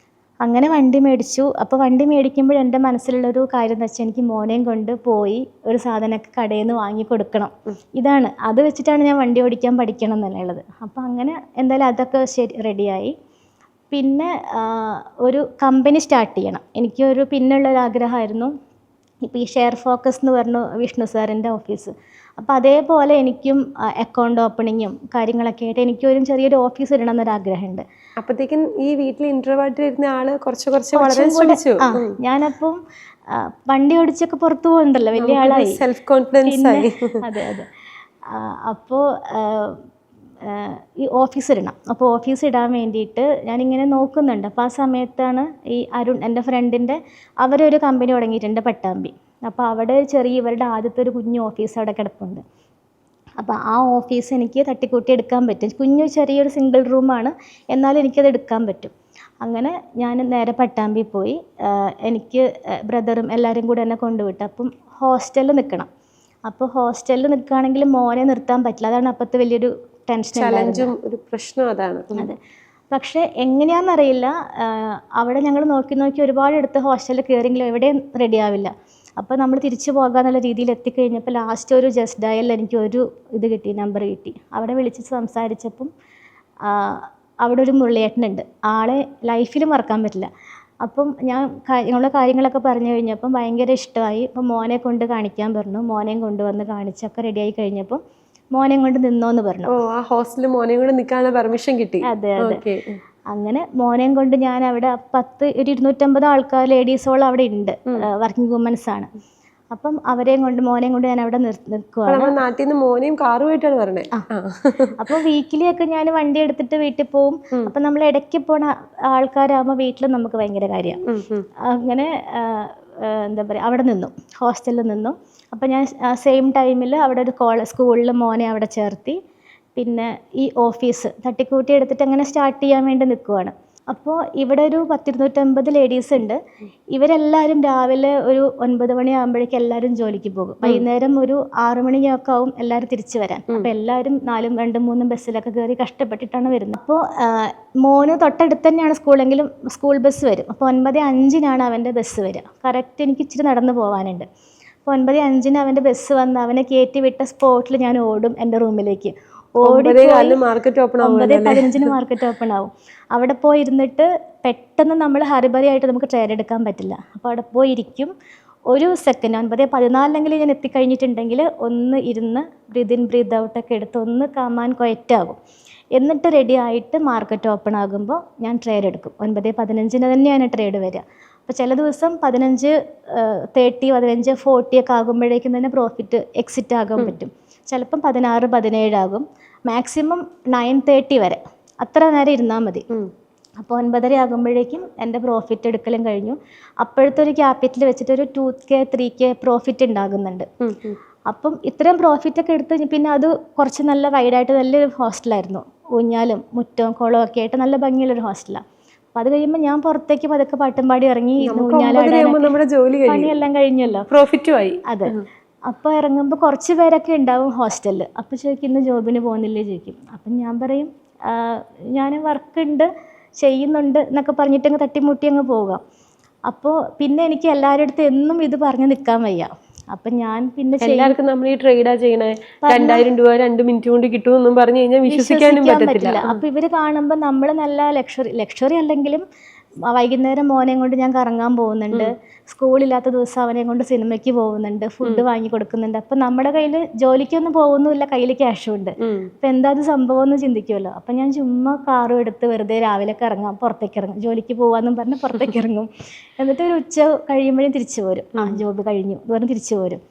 അങ്ങനെ വണ്ടി മേടിച്ചു. അപ്പോൾ വണ്ടി മേടിക്കുമ്പോൾ എൻ്റെ മനസ്സിലുള്ളൊരു കാര്യം എന്ന് വെച്ചാൽ എനിക്ക് മോനെയും കൊണ്ട് പോയി ഒരു സാധനമൊക്കെ കടയിൽ നിന്ന് വാങ്ങി കൊടുക്കണം. ഇതാണ്, അത് വെച്ചിട്ടാണ് ഞാൻ വണ്ടി ഓടിക്കാൻ പഠിക്കണം എന്നുള്ളത്. അപ്പോൾ അങ്ങനെ എന്തായാലും അതൊക്കെ റെഡിയായി. പിന്നെ ഒരു കമ്പനി സ്റ്റാർട്ട് ചെയ്യണം, എനിക്കൊരു പിന്നുള്ളൊരാഗ്രഹമായിരുന്നു. ഇപ്പോൾ ഈ ഷെയർ ഫോക്കസ് എന്ന് പറഞ്ഞു വിഷ്ണു സാറിൻ്റെ ഓഫീസ്. അപ്പോൾ അതേപോലെ എനിക്കും അക്കൗണ്ട് ഓപ്പണിങ്ങും കാര്യങ്ങളൊക്കെ ആയിട്ട് എനിക്കൊരു ചെറിയൊരു ഓഫീസ് ഇടണം എന്നൊരാഗ്രഹമുണ്ട്. അപ്പോഴത്തേക്കും ഈ വീട്ടിൽ ഇൻട്രോവേർട്ട് ഇരുന്ന ആള് കുറച്ച് വളരെ ശ്രമിച്ചു. ഞാനപ്പം വണ്ടി ഓടിച്ചൊക്കെ പുറത്തു പോകുന്നുണ്ടല്ലോ, വലിയ ആളായി, സെൽഫ് കോൺഫിഡൻസ് ആയി. അതെ. അപ്പോൾ ഈ ഓഫീസ് ഇടണം. അപ്പോൾ ഓഫീസ് ഇടാൻ വേണ്ടിയിട്ട് ഞാനിങ്ങനെ നോക്കുന്നുണ്ട്. അപ്പോൾ ആ സമയത്താണ് ഈ അരുൺ, എൻ്റെ ഫ്രണ്ടിൻ്റെ, അവരൊരു കമ്പനി തുടങ്ങിയിട്ടുണ്ട് പട്ടാമ്പി. അപ്പോൾ അവിടെ ഇവരുടെ ആദ്യത്തെ ഒരു കുഞ്ഞു ഓഫീസ് അവിടെ കിടപ്പുണ്ട്. അപ്പോൾ ആ ഓഫീസ് എനിക്ക് തട്ടിക്കൂട്ടി എടുക്കാൻ പറ്റും. ചെറിയൊരു സിംഗിൾ റൂമാണ്, എന്നാലും എനിക്കത് എടുക്കാൻ പറ്റും. അങ്ങനെ ഞാൻ നേരെ പട്ടാമ്പി പോയി. എനിക്ക് ബ്രദറും എല്ലാവരും കൂടെ എന്നെ കൊണ്ടുവിട്ടു. അപ്പം ഹോസ്റ്റലിൽ നിൽക്കണം. അപ്പോൾ ഹോസ്റ്റലിൽ നിൽക്കുകയാണെങ്കിൽ മോനെ നിർത്താൻ പറ്റില്ല, അതാണ് അപ്പോഴത്തെ വലിയൊരു ചലഞ്ചും ഒരു പ്രശ്നം അതാണ്. അതെ, പക്ഷേ എങ്ങനെയാണെന്നറിയില്ല, അവിടെ ഞങ്ങൾ നോക്കി ഒരുപാട് എടുത്ത് ഹോസ്റ്റലിൽ കയറിയെങ്കിലും എവിടെയും റെഡിയാവില്ല. അപ്പോൾ നമ്മൾ തിരിച്ചു പോകാമെന്നുള്ള രീതിയിൽ എത്തിക്കഴിഞ്ഞപ്പോൾ ലാസ്റ്റ് ഒരു ജസ്റ്റ് ഡയലിൽ എനിക്കൊരു നമ്പർ കിട്ടി. അവിടെ വിളിച്ച് സംസാരിച്ചപ്പം അവിടെ ഒരു മുരളിയേട്ടനുണ്ട്, ആളെ ലൈഫിൽ മറക്കാൻ പറ്റില്ല. അപ്പം ഞങ്ങളുടെ കാര്യങ്ങളൊക്കെ പറഞ്ഞു കഴിഞ്ഞപ്പം ഭയങ്കര ഇഷ്ടമായി. അപ്പം മോനെ കൊണ്ട് കാണിക്കാൻ പറഞ്ഞു. മോനെയും കൊണ്ടുവന്ന് കാണിച്ചൊക്കെ റെഡിയായി കഴിഞ്ഞപ്പം മോനെയും കൊണ്ട് നിന്നോന്ന് പറഞ്ഞു. ആ ഹോസ്റ്റലിൽ മോനെയും കൊണ്ട് നിൽക്കാനുള്ള പെർമിഷൻ കിട്ടി. അതെ. അങ്ങനെ മോനെയും കൊണ്ട് ഞാൻ അവിടെ 250 ആൾക്കാർ, ലേഡീസോളം അവിടെ ഉണ്ട്, വർക്കിംഗ് വുമൻസ് ആണ്. അപ്പം മോനെയും കൊണ്ട് ഞാൻ അവിടെ നിൽക്കുവാണ്. നാട്ടിൽ നിന്ന് മോനെയും കാറുമായിട്ടാണ് പറഞ്ഞത്. അപ്പോൾ വീക്കിലി ഒക്കെ ഞാൻ വണ്ടി എടുത്തിട്ട് വീട്ടിൽ പോവും. അപ്പം നമ്മൾ ഇടയ്ക്ക് പോണ ആൾക്കാരാകുമ്പോൾ വീട്ടിൽ നമുക്ക് ഭയങ്കര കാര്യമാണ്. അങ്ങനെ എന്താ പറയുക, അവിടെ നിന്നു, ഹോസ്റ്റലിൽ നിന്നു. അപ്പം ഞാൻ സെയിം ടൈമിൽ അവിടെ ഒരു സ്കൂളിൽ മോനെ അവിടെ ചേർത്തി. പിന്നെ ഈ ഓഫീസ് തട്ടിക്കൂട്ടി എടുത്തിട്ട് അങ്ങനെ സ്റ്റാർട്ട് ചെയ്യാൻ വേണ്ടി നിൽക്കുവാണ്. അപ്പോൾ ഇവിടെ ഒരു 100-150 ലേഡീസ് ഉണ്ട്. ഇവരെല്ലാവരും രാവിലെ ഒരു 9 മണിയാകുമ്പോഴേക്കും എല്ലാവരും ജോലിക്ക് പോകും. വൈകുന്നേരം ഒരു 6 മണിയൊക്കെ ആവും എല്ലാവരും തിരിച്ചു വരാൻ. അപ്പോൾ എല്ലാവരും 4-2-3 ബസ്സിലൊക്കെ കയറി കഷ്ടപ്പെട്ടിട്ടാണ് വരുന്നത്. അപ്പോൾ മോന് തൊട്ടടുത്ത് തന്നെയാണ് സ്കൂളെങ്കിലും സ്കൂൾ ബസ് വരും. അപ്പോൾ 9:05 അവൻ്റെ ബസ് വരിക. കറക്റ്റ് എനിക്ക് ഇച്ചിരി നടന്ന് പോകാനുണ്ട്. അപ്പോൾ 9:05 അവൻ്റെ ബസ് വന്ന് അവനെ കയറ്റി വിട്ട സ്പോട്ടിൽ ഞാൻ ഓടും എൻ്റെ റൂമിലേക്ക്. 9:15 മാർക്കറ്റ് ഓപ്പൺ ആവും. 9:15 മാർക്കറ്റ് ഓപ്പൺ ആവും. അവിടെ പോയി ഇരുന്നിട്ട് പെട്ടെന്ന് നമ്മൾ ഹറിബറി ആയിട്ട് നമുക്ക് ട്രെയിൻ എടുക്കാൻ പറ്റില്ല. അപ്പോൾ അവിടെ പോയി ഇരിക്കും. ഒരു സെക്കൻഡ് 9:14 ഞാൻ എത്തിക്കഴിഞ്ഞിട്ടുണ്ടെങ്കിൽ ഒന്ന് ഇരുന്ന് ബ്രീത്ത് ഇൻ ബ്രീത്ത് ഔട്ടൊക്കെ എടുത്ത് ഒന്ന് കാമാൻ ക്വയറ്റാകും. എന്നിട്ട് റെഡി ആയിട്ട് മാർക്കറ്റ് ഓപ്പൺ ആകുമ്പോൾ ഞാൻ ട്രേഡ് എടുക്കും. 9:15 തന്നെയാണ് ട്രേഡ് വരിക. അപ്പോൾ ചില ദിവസം 15:30 15:40 ഒക്കെ ആകുമ്പോഴേക്കും തന്നെ പ്രോഫിറ്റ് എക്സിറ്റ് ആകാൻ പറ്റും. ചിലപ്പം 16-17 ആകും. മാക്സിമം 9:30 വരെ അത്ര നേരം ഇരുന്നാൽ മതി. അപ്പോൾ 9:30 ആകുമ്പോഴേക്കും എൻ്റെ പ്രോഫിറ്റ് എടുക്കലും കഴിഞ്ഞു. അപ്പോഴത്തെ ഒരു ക്യാപിറ്റൽ വെച്ചിട്ട് ഒരു 2K 3K പ്രോഫിറ്റ് ഉണ്ടാകുന്നുണ്ട്. അപ്പം ഇത്രയും പ്രോഫിറ്റൊക്കെ എടുത്ത് പിന്നെ അത് കുറച്ച് നല്ല വൈഡായിട്ട് നല്ലൊരു ഹോസ്റ്റലായിരുന്നു. ഊഞ്ഞാലും മുറ്റവും കുളവും ഒക്കെ ആയിട്ട് നല്ല ഭംഗിയുള്ളൊരു ഹോസ്റ്റലാണ്. അപ്പോൾ അത് കഴിയുമ്പോൾ ഞാൻ പുറത്തേക്ക് പതുക്കെ പാട്ടും പാടി ഇറങ്ങി പണിയെല്ലാം കഴിഞ്ഞല്ലോ, പ്രോഫിറ്റും ആയി. അതെ. അപ്പോൾ ഇറങ്ങുമ്പോൾ കുറച്ച് പേരൊക്കെ ഉണ്ടാവും ഹോസ്റ്റലിൽ. അപ്പോൾ ചോദിക്കും ഇന്ന് ജോബിന് പോകുന്നില്ലേ ചോദിക്കും. അപ്പം ഞാൻ പറയും ഞാൻ വർക്കുണ്ട് ചെയ്യുന്നുണ്ട് എന്നൊക്കെ പറഞ്ഞിട്ടങ്ങ് തട്ടിമുട്ടി അങ്ങ് പോകാം. അപ്പോൾ പിന്നെ എനിക്ക് എല്ലാവരുടെ അടുത്തും എന്നും ഇത് പറഞ്ഞ് നിൽക്കാൻ വയ്യ. അപ്പം ഞാൻ പിന്നെ എല്ലാവർക്കും നമ്മൾ ഈ ട്രേഡാ ചെയ്യണേ 2000 രൂപ 2 മിനിറ്റ് കൊണ്ട് കിട്ടുമെന്നും പറഞ്ഞു കഴിഞ്ഞാൽ വിശ്വസിക്കാനും പറ്റില്ല. അപ്പോൾ ഇവർ കാണുമ്പോൾ നമ്മൾ നല്ല ലക്ഷറി അല്ലെങ്കിലും വൈകുന്നേരം മോനെ കൊണ്ട് ഞാൻ കറങ്ങാൻ പോകുന്നുണ്ട്, സ്കൂളില്ലാത്ത ദിവസം അവനെ കൊണ്ട് സിനിമയ്ക്ക് പോകുന്നുണ്ട്, ഫുഡ് വാങ്ങി കൊടുക്കുന്നുണ്ട്. അപ്പം നമ്മുടെ കയ്യിൽ ജോലിക്കൊന്നും പോകുന്നുമില്ല, കയ്യിൽ ക്യാഷും ഉണ്ട്. അപ്പം എന്താ അത് സംഭവം എന്ന് ചിന്തിക്കുമല്ലോ. അപ്പം ഞാൻ ചുമ്മാ കാറും എടുത്ത് വെറുതെ രാവിലെ പുറത്തേക്ക് ഇറങ്ങും, ജോലിക്ക് പോകാമെന്നും പറഞ്ഞ് പുറത്തേക്ക് ഇറങ്ങും. എന്നിട്ട് ഒരു ഉച്ച കഴിയുമ്പോഴും തിരിച്ചു പോരും. ജോബ് കഴിഞ്ഞു പറഞ്ഞ് തിരിച്ചു പോരും.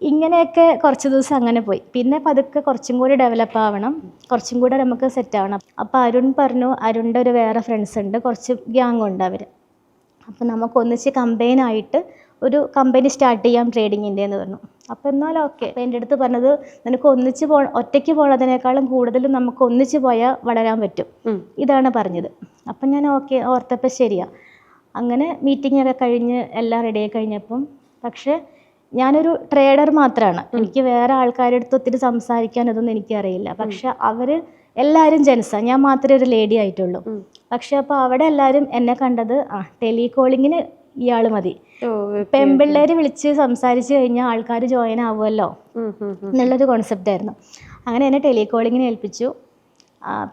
ഇങ്ങനെയൊക്കെ കുറച്ച് ദിവസം അങ്ങനെ പോയി. പിന്നെ പതുക്കെ കുറച്ചും കൂടി ഡെവലപ്പ് ആവണം, കുറച്ചും കൂടെ നമുക്ക് സെറ്റ് ആവണം. അപ്പോൾ അരുൺ പറഞ്ഞു, അരുണിൻ്റെ ഒരു വേറെ ഫ്രണ്ട്സ് ഉണ്ട്, കുറച്ച് ഗ്യാങ് ഉണ്ട് അവർ. അപ്പോൾ നമുക്ക് ഒന്നിച്ച് കമ്പൈനായിട്ട് ഒരു കമ്പനി സ്റ്റാർട്ട് ചെയ്യാം ട്രേഡിങ്ങിൻ്റെ എന്ന് പറഞ്ഞു. അപ്പോൾ എന്നാൽ ഓക്കെ. അപ്പോൾ എൻ്റെ അടുത്ത് പറഞ്ഞത് നിനക്ക് ഒറ്റയ്ക്ക് പോണതിനേക്കാളും കൂടുതലും നമുക്ക് ഒന്നിച്ച് പോയാൽ വളരാൻ പറ്റും, ഇതാണ് പറഞ്ഞത്. അപ്പം ഞാൻ ഓക്കെ ഓർത്തപ്പോൾ ശരിയാ. അങ്ങനെ മീറ്റിംഗ് ഒക്കെ കഴിഞ്ഞ് എല്ലാം റെഡിയായി കഴിഞ്ഞപ്പം, പക്ഷേ ഞാനൊരു ട്രേഡർ മാത്രമാണ്. എനിക്ക് വേറെ ആൾക്കാരുടെ അടുത്ത് ഒത്തിരി സംസാരിക്കാൻ അതൊന്നും എനിക്കറിയില്ല. പക്ഷെ അവർ എല്ലാവരും ജെൻസാണ്, ഞാൻ മാത്രമേ ഒരു ലേഡി ആയിട്ടുള്ളൂ. പക്ഷെ അപ്പോൾ അവിടെ എല്ലാവരും എന്നെ കണ്ടത് ടെലികോളിങ്ങിന് ഇയാൾ മതി, പെൺപിള്ളേർ വിളിച്ച് സംസാരിച്ച് കഴിഞ്ഞാൽ ആൾക്കാർ ജോയിൻ ആവുമല്ലോ എന്നുള്ളൊരു കോൺസെപ്റ്റ് ആയിരുന്നു. അങ്ങനെ എന്നെ ടെലികോളിങ്ങിന് ഏൽപ്പിച്ചു.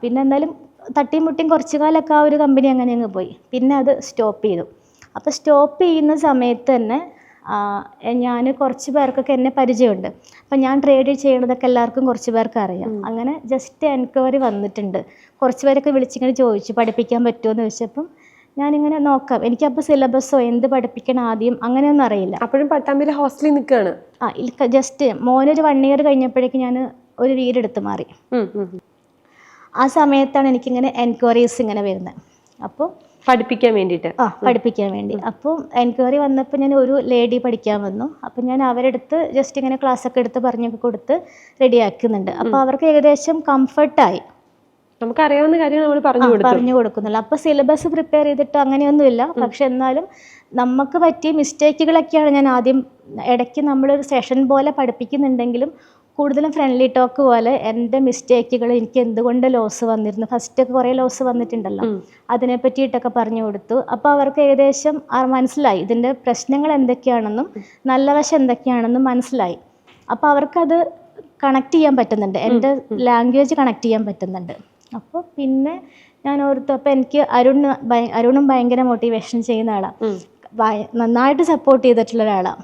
പിന്നെ എന്തായാലും തട്ടിയും മുട്ടിയും കുറച്ചു കാലമൊക്കെ ആ ഒരു കമ്പനി അങ്ങനെ അങ്ങ് പോയി. പിന്നെ അത് സ്റ്റോപ്പ് ചെയ്തു. അപ്പോൾ സ്റ്റോപ്പ് ചെയ്യുന്ന സമയത്ത് തന്നെ ഞാൻ കുറച്ച് പേർക്കൊക്കെ എന്നെ പരിചയമുണ്ട്. അപ്പം ഞാൻ ട്രേഡ് ചെയ്യണതൊക്കെ എല്ലാവർക്കും കുറച്ച് പേർക്ക് അറിയാം. അങ്ങനെ ജസ്റ്റ് എൻക്വയറി വന്നിട്ടുണ്ട്. കുറച്ച് പേരൊക്കെ വിളിച്ചിങ്ങനെ ചോദിച്ചു പഠിപ്പിക്കാൻ പറ്റുമോ എന്ന് ചോദിച്ചപ്പം ഞാനിങ്ങനെ നോക്കാം, എനിക്കപ്പോൾ സിലബസോ എന്ത് പഠിപ്പിക്കണം ആദ്യം അങ്ങനെയൊന്നും അറിയില്ല. അപ്പോഴും പട്ടാമ്പിയിലെ ഹോസ്റ്റലിൽ നിൽക്കുകയാണ്. ജസ്റ്റ് മോനൊരു 1 ഇയർ കഴിഞ്ഞപ്പോഴേക്കും ഞാൻ ഒരു വീടെടുത്ത് മാറി. ആ സമയത്താണ് എനിക്കിങ്ങനെ എൻക്വയറീസ് ഇങ്ങനെ വരുന്നത്. അപ്പോൾ പഠിപ്പിക്കാൻ വേണ്ടിയിട്ട് പഠിപ്പിക്കാൻ വേണ്ടി. അപ്പോൾ എൻക്വയറി വന്നപ്പോൾ ഞാൻ ഒരു ലേഡി പഠിക്കാൻ വന്നു. അപ്പം ഞാൻ അവരെടുത്ത് ജസ്റ്റ് ഇങ്ങനെ ക്ലാസ്സൊക്കെ എടുത്ത് പറഞ്ഞൊക്കെ കൊടുത്ത് റെഡിയാക്കുന്നുണ്ട്. അപ്പോൾ അവർക്ക് ഏകദേശം കംഫർട്ടായി, നമുക്കറിയാവുന്ന കാര്യം നമ്മൾ പറഞ്ഞു കൊടുക്കുന്നില്ല. അപ്പോൾ സിലബസ് പ്രിപ്പയർ ചെയ്തിട്ട് അങ്ങനെയൊന്നുമില്ല. പക്ഷെ എന്നാലും നമുക്ക് പറ്റിയ മിസ്റ്റേക്കുകളൊക്കെയാണ് ഞാൻ ആദ്യം ഇടയ്ക്ക് നമ്മളൊരു സെഷൻ പോലെ പഠിപ്പിക്കുന്നുണ്ടെങ്കിലും കൂടുതലും ഫ്രണ്ട്ലി ടോക്ക് പോലെ എൻ്റെ മിസ്റ്റേക്കുകൾ എനിക്ക് എന്തുകൊണ്ട് ലോസ് വന്നിരുന്നു, ഫസ്റ്റൊക്കെ കുറേ ലോസ് വന്നിട്ടുണ്ടല്ലോ, അതിനെ പറ്റിയിട്ടൊക്കെ പറഞ്ഞു കൊടുത്തു. അപ്പോൾ അവർക്ക് ഏകദേശം മനസ്സിലായി ഇതിൻ്റെ പ്രശ്നങ്ങൾ എന്തൊക്കെയാണെന്നും നല്ല വശം എന്തൊക്കെയാണെന്നും മനസ്സിലായി. അപ്പോൾ അവർക്കത് കണക്ട് ചെയ്യാൻ പറ്റുന്നുണ്ട്, എൻ്റെ ലാംഗ്വേജ് കണക്ട് ചെയ്യാൻ പറ്റുന്നുണ്ട്. അപ്പോൾ പിന്നെ ഞാൻ ഓർത്തു, അപ്പോൾ എനിക്ക് അരുണും ഭയങ്കര മോട്ടിവേഷൻ ചെയ്യുന്ന ആളാണ്, നന്നായിട്ട് സപ്പോർട്ട് ചെയ്തിട്ടുള്ള ഒരാളാണ്.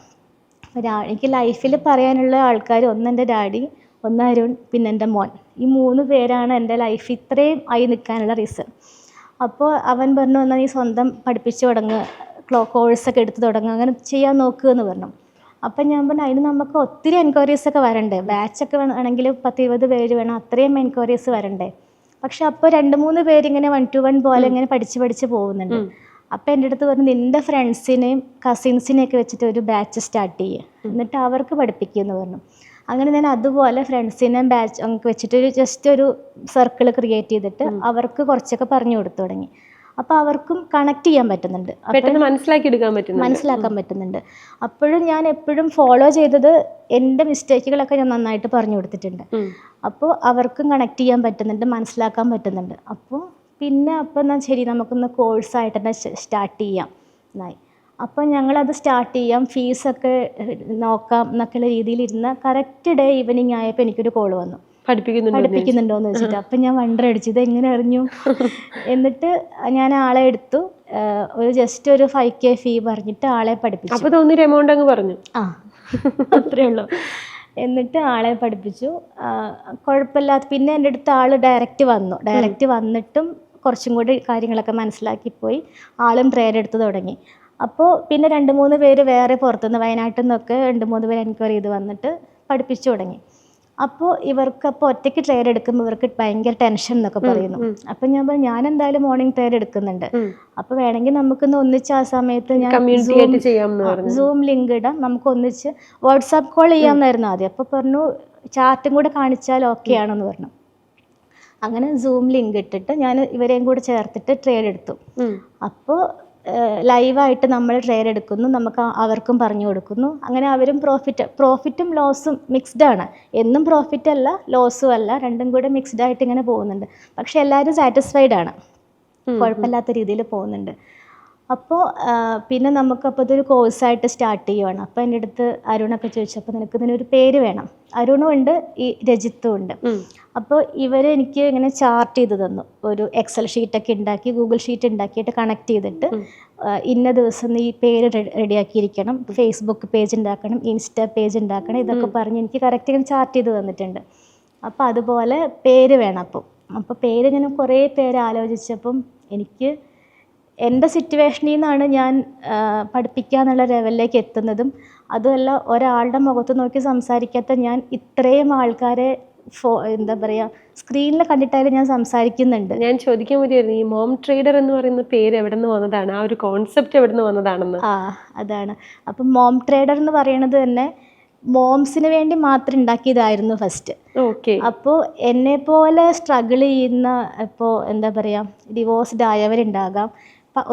എനിക്ക് ലൈഫിൽ പറയാനുള്ള ആൾക്കാർ ഒന്ന് എൻ്റെ ഡാഡി, ഒന്ന് അരുൺ, പിന്നെ എൻ്റെ മോൻ. ഈ 3 പേരാണ് എൻ്റെ ലൈഫ് ഇത്രയും ആയി നിൽക്കാനുള്ള റീസൺ. അപ്പോൾ അവൻ പറഞ്ഞു, എന്നാൽ നീ സ്വന്തം പഠിപ്പിച്ച് തുടങ്ങുക, കോഴ്സൊക്കെ എടുത്ത് തുടങ്ങുക, അങ്ങനെ ചെയ്യാൻ നോക്കുക എന്ന് പറഞ്ഞു. അപ്പം ഞാൻ പറഞ്ഞു അതിന് നമുക്ക് ഒത്തിരി എൻക്വയറീസൊക്കെ വരണ്ടേ, ബാച്ചൊക്കെ വേണമെങ്കിൽ 10-20 പേര് വേണം, അത്രയും എൻക്വയറീസ് വരണ്ടേ. പക്ഷെ അപ്പോൾ 2-3 പേരിങ്ങനെ 1 to 1 പോലെ ഇങ്ങനെ പഠിച്ച് പോകുന്നുണ്ട്. അപ്പം എൻ്റെ അടുത്ത് പറഞ്ഞു, നിൻ്റെ ഫ്രണ്ട്സിനെയും കസിൻസിനെയൊക്കെ വെച്ചിട്ട് ഒരു ബാച്ച് സ്റ്റാർട്ട് ചെയ്യുക, എന്നിട്ട് അവർക്ക് പഠിപ്പിക്കുമെന്ന് പറഞ്ഞു. അങ്ങനെ ഞാൻ അതുപോലെ ഫ്രണ്ട്സിനെയും ബാച്ച് വെച്ചിട്ട് ജസ്റ്റ് ഒരു സർക്കിൾ ക്രിയേറ്റ് ചെയ്തിട്ട് അവർക്ക് കുറച്ചൊക്കെ പറഞ്ഞു കൊടുത്തു തുടങ്ങി. അപ്പോൾ അവർക്കും കണക്ട് ചെയ്യാൻ പറ്റുന്നുണ്ട്, പെട്ടെന്ന് മനസ്സിലാക്കാൻ പറ്റുന്നുണ്ട്. അപ്പോഴും ഞാൻ എപ്പോഴും ഫോളോ ചെയ്തത് എൻ്റെ മിസ്റ്റേക്കുകളൊക്കെ ഞാൻ നന്നായിട്ട് പറഞ്ഞു കൊടുത്തിട്ടുണ്ട്. അപ്പോൾ അവർക്കും കണക്ട് ചെയ്യാൻ പറ്റുന്നുണ്ട്, മനസ്സിലാക്കാൻ പറ്റുന്നുണ്ട്. അപ്പോൾ എന്നാൽ ശരി, നമുക്കൊന്ന് കോഴ്സായിട്ട് തന്നെ സ്റ്റാർട്ട് ചെയ്യാം എന്നായി. അപ്പോൾ ഞങ്ങളത് സ്റ്റാർട്ട് ചെയ്യാം, ഫീസൊക്കെ നോക്കാം എന്നൊക്കെയുള്ള രീതിയിലിരുന്ന കറക്റ്റ് ഡേ ഈവനിങ് ആയപ്പോൾ എനിക്കൊരു കോൾ വന്നു, പഠിപ്പിക്കുന്നുണ്ടോ എന്ന് വെച്ചിട്ട്. അപ്പം ഞാൻ വണ്ടർ അടിച്ചു, ഇത് എങ്ങനെ അറിഞ്ഞു. എന്നിട്ട് ഞാൻ ആളെ എടുത്തു, ഒരു ജസ്റ്റ് ഒരു 5K ഫീ പറഞ്ഞിട്ട് ആളെ പഠിപ്പിച്ചു. അപ്പോൾ തോന്നിയൊരു എമൗണ്ട് അങ്ങ് പറഞ്ഞു. അത്രേ ഉള്ളൂ. എന്നിട്ട് ആളെ പഠിപ്പിച്ചു, കുഴപ്പമില്ലാത്ത. പിന്നെ എൻ്റെ അടുത്ത് ആൾ ഡയറക്റ്റ് വന്നിട്ടും കുറച്ചും കൂടി കാര്യങ്ങളൊക്കെ മനസ്സിലാക്കിപ്പോയി. ആളും ട്രെയിൻ എടുത്ത് തുടങ്ങി. അപ്പോൾ പിന്നെ 2-3 പേര് വേറെ പുറത്തുനിന്ന്, വയനാട്ടിൽ നിന്നൊക്കെ 2-3 പേര് എൻക്വയറി ചെയ്ത് വന്നിട്ട് പഠിപ്പിച്ചു തുടങ്ങി. അപ്പോൾ ഇവർക്കപ്പോൾ ഒറ്റയ്ക്ക് ട്രെയിൻ എടുക്കുമ്പോൾ ഇവർക്ക് ഭയങ്കര ടെൻഷൻ എന്നൊക്കെ പറയുന്നു. അപ്പം ഞാൻ എന്തായാലും മോർണിംഗ് ട്രെയിൻ എടുക്കുന്നുണ്ട്, അപ്പോൾ വേണമെങ്കിൽ നമുക്കൊന്ന് ഒന്നിച്ച് ആ സമയത്ത് ഞാൻ സൂം ലിങ്ക് ഇടാം, നമുക്ക് ഒന്നിച്ച് വാട്സാപ്പ് കോൾ ചെയ്യാമെന്നായിരുന്നു ആദ്യം. അപ്പോൾ പറഞ്ഞു ചാർട്ടും കൂടെ കാണിച്ചാൽ ഓക്കെ ആണെന്ന് പറഞ്ഞു. അങ്ങനെ സൂം ലിങ്ക് ഇട്ടിട്ട് ഞാൻ ഇവരെയും കൂടെ ചേർത്തിട്ട് ട്രെയിൻ എടുത്തു. അപ്പോൾ ലൈവായിട്ട് നമ്മൾ ട്രെയിൻ എടുക്കുന്നു, നമുക്ക് അവർക്കും പറഞ്ഞു കൊടുക്കുന്നു. അങ്ങനെ അവരും പ്രോഫിറ്റും ലോസും മിക്സ്ഡ് ആണ്. എന്നും പ്രോഫിറ്റ് അല്ല ലോസും അല്ല, രണ്ടും കൂടെ മിക്സ്ഡ് ആയിട്ട് ഇങ്ങനെ പോകുന്നുണ്ട്. പക്ഷെ എല്ലാവരും സാറ്റിസ്ഫൈഡ് ആണ്, കുഴപ്പമില്ലാത്ത രീതിയിൽ പോകുന്നുണ്ട്. അപ്പോൾ പിന്നെ നമുക്കപ്പോൾ ഇതൊരു കോഴ്സായിട്ട് സ്റ്റാർട്ട് ചെയ്യുവാണ്. അപ്പോൾ എൻ്റെ അടുത്ത് അരുണൊക്കെ ചോദിച്ചപ്പോൾ നിനക്ക് ഇതിനൊരു പേര് വേണം. അരുണും ഉണ്ട്, ഈ രജിത്തും ഉണ്ട്. അപ്പോൾ എനിക്ക് ഇങ്ങനെ ചാർട്ട് ചെയ്ത് തന്നു, ഒരു എക്സൽ ഷീറ്റൊക്കെ ഉണ്ടാക്കി, ഗൂഗിൾ ഷീറ്റ് ഉണ്ടാക്കിയിട്ട് കണക്ട് ചെയ്തിട്ട് ഇന്ന ദിവസം ഈ പേര് റെഡിയാക്കിയിരിക്കണം, ഫേസ്ബുക്ക് പേജ് ഉണ്ടാക്കണം, ഇൻസ്റ്റാ പേജ് ഉണ്ടാക്കണം, ഇതൊക്കെ പറഞ്ഞ് എനിക്ക് കറക്റ്റ് ഇങ്ങനെ ചാർട്ട് ചെയ്ത് തന്നിട്ടുണ്ട്. അപ്പോൾ അതുപോലെ പേര് വേണം. അപ്പോൾ പേര് ഇങ്ങനെ കുറേ പേര് ആലോചിച്ചപ്പം എനിക്ക് എൻ്റെ സിറ്റുവേഷനിൽ നിന്നാണ് ഞാൻ പഠിപ്പിക്കുക എന്നുള്ള ലെവലിലേക്ക് എത്തുന്നതും. അതുമല്ല, ഒരാളുടെ മുഖത്ത് നോക്കി സംസാരിക്കാത്ത ഞാൻ ഇത്രയും ആൾക്കാരെ എന്താ പറയുക, സ്ക്രീനിൽ കണ്ടിട്ടായാലും ഞാൻ സംസാരിക്കുന്നുണ്ട്. ഞാൻ ചോദിക്കാൻ പറ്റിയായിരുന്നു, ഈ മോം ട്രേഡർ എന്ന് പറയുന്ന പേര് എവിടെ നിന്ന് വന്നതാണ്, ആ ഒരു കോൺസെപ്റ്റ് എവിടെ നിന്ന് വന്നതാണെന്ന്. അതാണ്. അപ്പം മോം ട്രേഡർ എന്ന് പറയുന്നത് തന്നെ മോംസിന് വേണ്ടി മാത്രം ഉണ്ടാക്കിയതായിരുന്നു ഫസ്റ്റ്. അപ്പോൾ എന്നെ പോലെ സ്ട്രഗിൾ ചെയ്യുന്ന, ഇപ്പോൾ എന്താ പറയുക, ഡിവോഴ്സ്ഡ് ആയവരുണ്ടാകാം,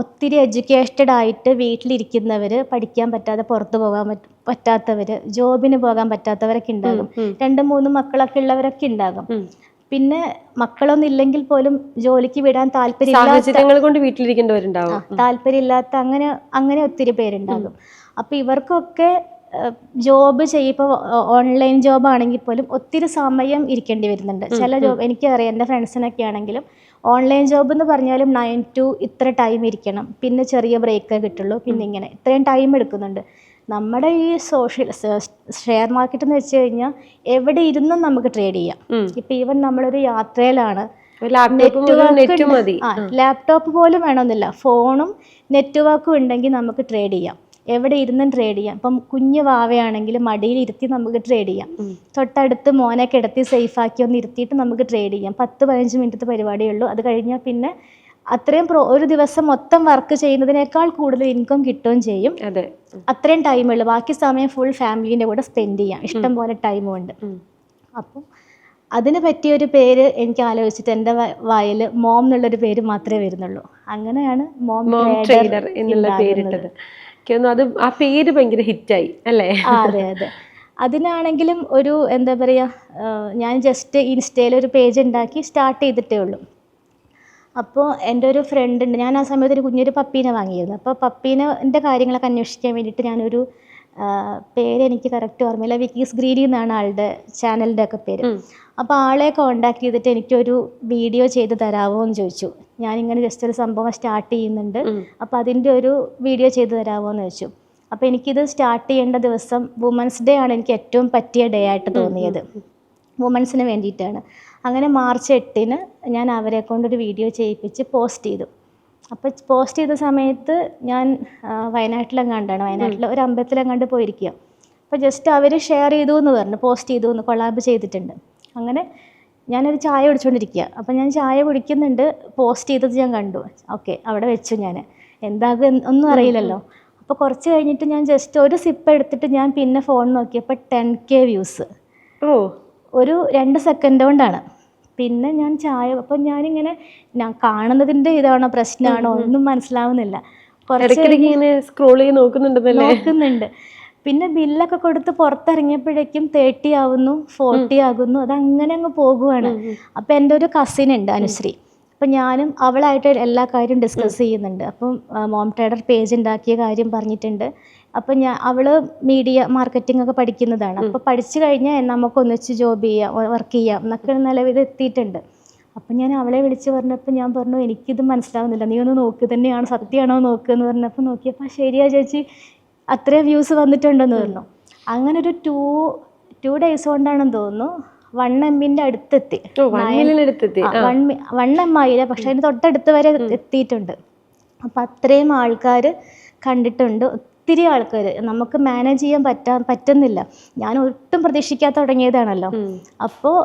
ഒത്തിരി എഡ്യൂക്കേറ്റഡ് ആയിട്ട് വീട്ടിലിരിക്കുന്നവർ, പഠിക്കാൻ പറ്റാതെ പുറത്ത് പോകാൻ പറ്റാത്തവർ, ജോബിന് പോകാൻ പറ്റാത്തവരൊക്കെ ഉണ്ടാകും, 2-3 മക്കളൊക്കെ ഉള്ളവരൊക്കെ ഉണ്ടാകും. പിന്നെ മക്കളൊന്നും ഇല്ലെങ്കിൽ പോലും ജോലിക്ക് വിടാൻ താല്പര്യമില്ലാത്ത അങ്ങനെ ഒത്തിരി പേരുണ്ടാകും. അപ്പോൾ ഇവർക്കൊക്കെ ജോബ് ചെയ്യുമ്പോൾ ഓൺലൈൻ ജോബ് ആണെങ്കിൽ പോലും ഒത്തിരി സമയം ഇരിക്കേണ്ടി വരുന്നുണ്ട്. ചില ജോബ് എനിക്കറിയാം, എൻ്റെ ഫ്രണ്ട്സിനൊക്കെ ആണെങ്കിലും ഓൺലൈൻ ജോബ് എന്ന് പറഞ്ഞാലും 9 to ഇത്ര ടൈം ഇരിക്കണം, പിന്നെ ചെറിയ ബ്രേക്കേ കിട്ടുള്ളൂ, പിന്നെ ഇങ്ങനെ ഇത്രയും ടൈം എടുക്കുന്നുണ്ട്. നമ്മുടെ ഈ ഷെയർ മാർക്കറ്റ് എന്ന് വെച്ച് കഴിഞ്ഞാൽ എവിടെ ഇരുന്നും നമുക്ക് ട്രേഡ് ചെയ്യാം. ഇപ്പം ഈവൻ നമ്മളൊരു യാത്രയിലാണ്, ലാപ്ടോപ്പ് പോലും വേണമെന്നില്ല, ഫോണും നെറ്റ്വർക്കും ഉണ്ടെങ്കിൽ നമുക്ക് ട്രേഡ് ചെയ്യാം, എവിടെ ഇരുന്നും ട്രേഡ് ചെയ്യാം. ഇപ്പം കുഞ്ഞു വാവയാണെങ്കിൽ മടിയിലിരുത്തി നമുക്ക് ട്രേഡ് ചെയ്യാം, തൊട്ടടുത്ത് മോനെ കിടത്തി സേഫാക്കി ഒന്ന് ഇരുത്തിയിട്ട് നമുക്ക് ട്രേഡ് ചെയ്യാം. 10-15 മിനിറ്റത്തെ പരിപാടിയേ ഉള്ളൂ. അത് കഴിഞ്ഞാൽ പിന്നെ അത്രയും ഒരു ദിവസം മൊത്തം വർക്ക് ചെയ്യുന്നതിനേക്കാൾ കൂടുതൽ ഇൻകം കിട്ടുകയും ചെയ്യും. അത്രയും ടൈമുള്ളൂ, ബാക്കി സമയം ഫുൾ ഫാമിലീൻ്റെ കൂടെ സ്പെൻഡ് ചെയ്യാം, ഇഷ്ടം പോലെ ടൈമുണ്ട്. അപ്പം അതിന് പറ്റിയൊരു പേര് എനിക്ക് ആലോചിച്ചിട്ട് എൻ്റെ വായിൽ മോം എന്നുള്ളൊരു പേര് മാത്രമേ വരുന്നുള്ളൂ. അങ്ങനെയാണ് മോം ട്രേഡർ എന്നുള്ള പേരിട്ടത്. അത് ആ പേര് ഭയങ്കര ഹിറ്റായി അല്ലേ? അതെ. അതിനാണെങ്കിലും ഒരു എന്താ പറയുക, ഞാൻ ജസ്റ്റ് ഇൻസ്റ്റയിൽ ഒരു പേജ് ഉണ്ടാക്കി സ്റ്റാർട്ട് ചെയ്തിട്ടേ ഉള്ളൂ. അപ്പോൾ എൻ്റെ ഒരു ഫ്രണ്ട് ഉണ്ട്, ഞാൻ ആ സമയത്ത് ഒരു കുഞ്ഞൊരു പപ്പീനെ വാങ്ങിയിരുന്നു. അപ്പോൾ പപ്പീൻ്റെ കാര്യങ്ങളൊക്കെ അന്വേഷിക്കാൻ വേണ്ടിയിട്ട് ഞാനൊരു പേര് എനിക്ക് കറക്റ്റ് ഓർമ്മയില്ല, വിക്കീസ് ഗ്രീഡി എന്നാണ് ആളുടെ ചാനലിൻ്റെ ഒക്കെ പേര്. അപ്പോൾ ആളെ കോണ്ടാക്ട് ചെയ്തിട്ട് എനിക്കൊരു വീഡിയോ ചെയ്ത് തരാമോ എന്ന് ചോദിച്ചു. ഞാനിങ്ങനെ ജസ്റ്റ് ഒരു സംഭവം സ്റ്റാർട്ട് ചെയ്യുന്നുണ്ട്, അപ്പോൾ അതിൻ്റെ ഒരു വീഡിയോ ചെയ്ത് തരാമോ എന്ന് ചോദിച്ചു. അപ്പോൾ എനിക്കിത് സ്റ്റാർട്ട് ചെയ്യേണ്ട ദിവസം വുമൻസ് ഡേ ആണ് എനിക്ക് ഏറ്റവും പറ്റിയ ഡേ ആയിട്ട് തോന്നിയത്, വുമൻസിന് വേണ്ടിയിട്ടാണ്. അങ്ങനെ March 8 ഞാൻ അവരെ കൊണ്ടൊരു വീഡിയോ ചെയ്യിപ്പിച്ച് പോസ്റ്റ് ചെയ്തു. അപ്പോൾ പോസ്റ്റ് ചെയ്ത സമയത്ത് ഞാൻ വയനാട്ടിൽ ഒരു അമ്പലത്തിലെങ്ങാണ്ട് പോയിരിക്കുക. അപ്പോൾ ജസ്റ്റ് അവർ ഷെയർ ചെയ്തു എന്ന് പറഞ്ഞു, പോസ്റ്റ് ചെയ്തു എന്ന്, കൊളാബ് ചെയ്തിട്ടുണ്ട്. അങ്ങനെ ഞാനൊരു ചായ കുടിച്ചുകൊണ്ടിരിക്കുക. അപ്പോൾ ഞാൻ ചായ കുടിക്കുന്നുണ്ട്, പോസ്റ്റ് ചെയ്തത് ഞാൻ കണ്ടു. ഓക്കെ, അവിടെ വെച്ചു. ഞാൻ എന്താകും ഒന്നും അറിയില്ലല്ലോ. അപ്പോൾ കുറച്ച് കഴിഞ്ഞിട്ട് ഞാൻ ജസ്റ്റ് ഒരു സിപ്പ് എടുത്തിട്ട് ഞാൻ പിന്നെ ഫോൺ നോക്കിയപ്പോൾ 10K വ്യൂസ് ഒരു 2 സെക്കൻഡ് കൊണ്ടാണ്. പിന്നെ ഞാൻ ചായ, അപ്പം ഞാനിങ്ങനെ ഞാൻ കാണുന്നതിൻ്റെ ഇതാണോ പ്രശ്നമാണോ ഒന്നും മനസ്സിലാവുന്നില്ല. ഇങ്ങനെ സ്ക്രോൾ ചെയ്ത് നോക്കുന്നുണ്ട്. പിന്നെ ബില്ലൊക്കെ കൊടുത്ത് പുറത്തിറങ്ങിയപ്പോഴേക്കും 30 ആവുന്നു, 40 ആകുന്നു, അതങ്ങനെ അങ്ങ് പോകുവാണ്. അപ്പം എൻ്റെ ഒരു കസിൻ ഉണ്ട്, അനുശ്രീ. അപ്പം ഞാനും അവളായിട്ട് എല്ലാ കാര്യവും ഡിസ്കസ് ചെയ്യുന്നുണ്ട്. അപ്പം മോം ട്രേഡർ പേജ് ഉണ്ടാക്കിയ കാര്യം പറഞ്ഞിട്ടുണ്ട്. അപ്പം അവൾ മീഡിയ മാർക്കറ്റിംഗ് ഒക്കെ പഠിക്കുന്നതാണ്. അപ്പോൾ പഠിച്ചു കഴിഞ്ഞാൽ നമുക്ക് ഒന്നിച്ച് ജോബ് ചെയ്യാം, വർക്ക് ചെയ്യാം എന്നൊക്കെ നിലവിൽ എത്തിയിട്ടുണ്ട്. അപ്പം ഞാൻ അവളെ വിളിച്ച് പറഞ്ഞപ്പോൾ ഞാൻ പറഞ്ഞു, എനിക്കിത് മനസ്സിലാവുന്നില്ല, നീ ഒന്ന് നോക്ക്, തന്നെയാണോ സത്യമാണോ നോക്കുക എന്ന് പറഞ്ഞപ്പോൾ നോക്കിയപ്പോൾ ശരിയാ ചേച്ചി, അത്രയും വ്യൂസ് വന്നിട്ടുണ്ടെന്ന് പറഞ്ഞു. അങ്ങനെ ഒരു 2 days കൊണ്ടാണെന്ന് തോന്നുന്നു 1 MB അടുത്തെത്തി. 1 M ആയില്ല, പക്ഷെ അതിന് തൊട്ടടുത്ത് വരെ എത്തിയിട്ടുണ്ട്. അപ്പം അത്രയും ആൾക്കാർ കണ്ടിട്ടുണ്ട്. ഒത്തിരി ആൾക്കാർ, നമുക്ക് മാനേജ് ചെയ്യാൻ പറ്റുന്നില്ല. ഞാൻ ഒട്ടും പ്രതീക്ഷിക്കാതെ തുടങ്ങിയതാണല്ലോ. അപ്പോൾ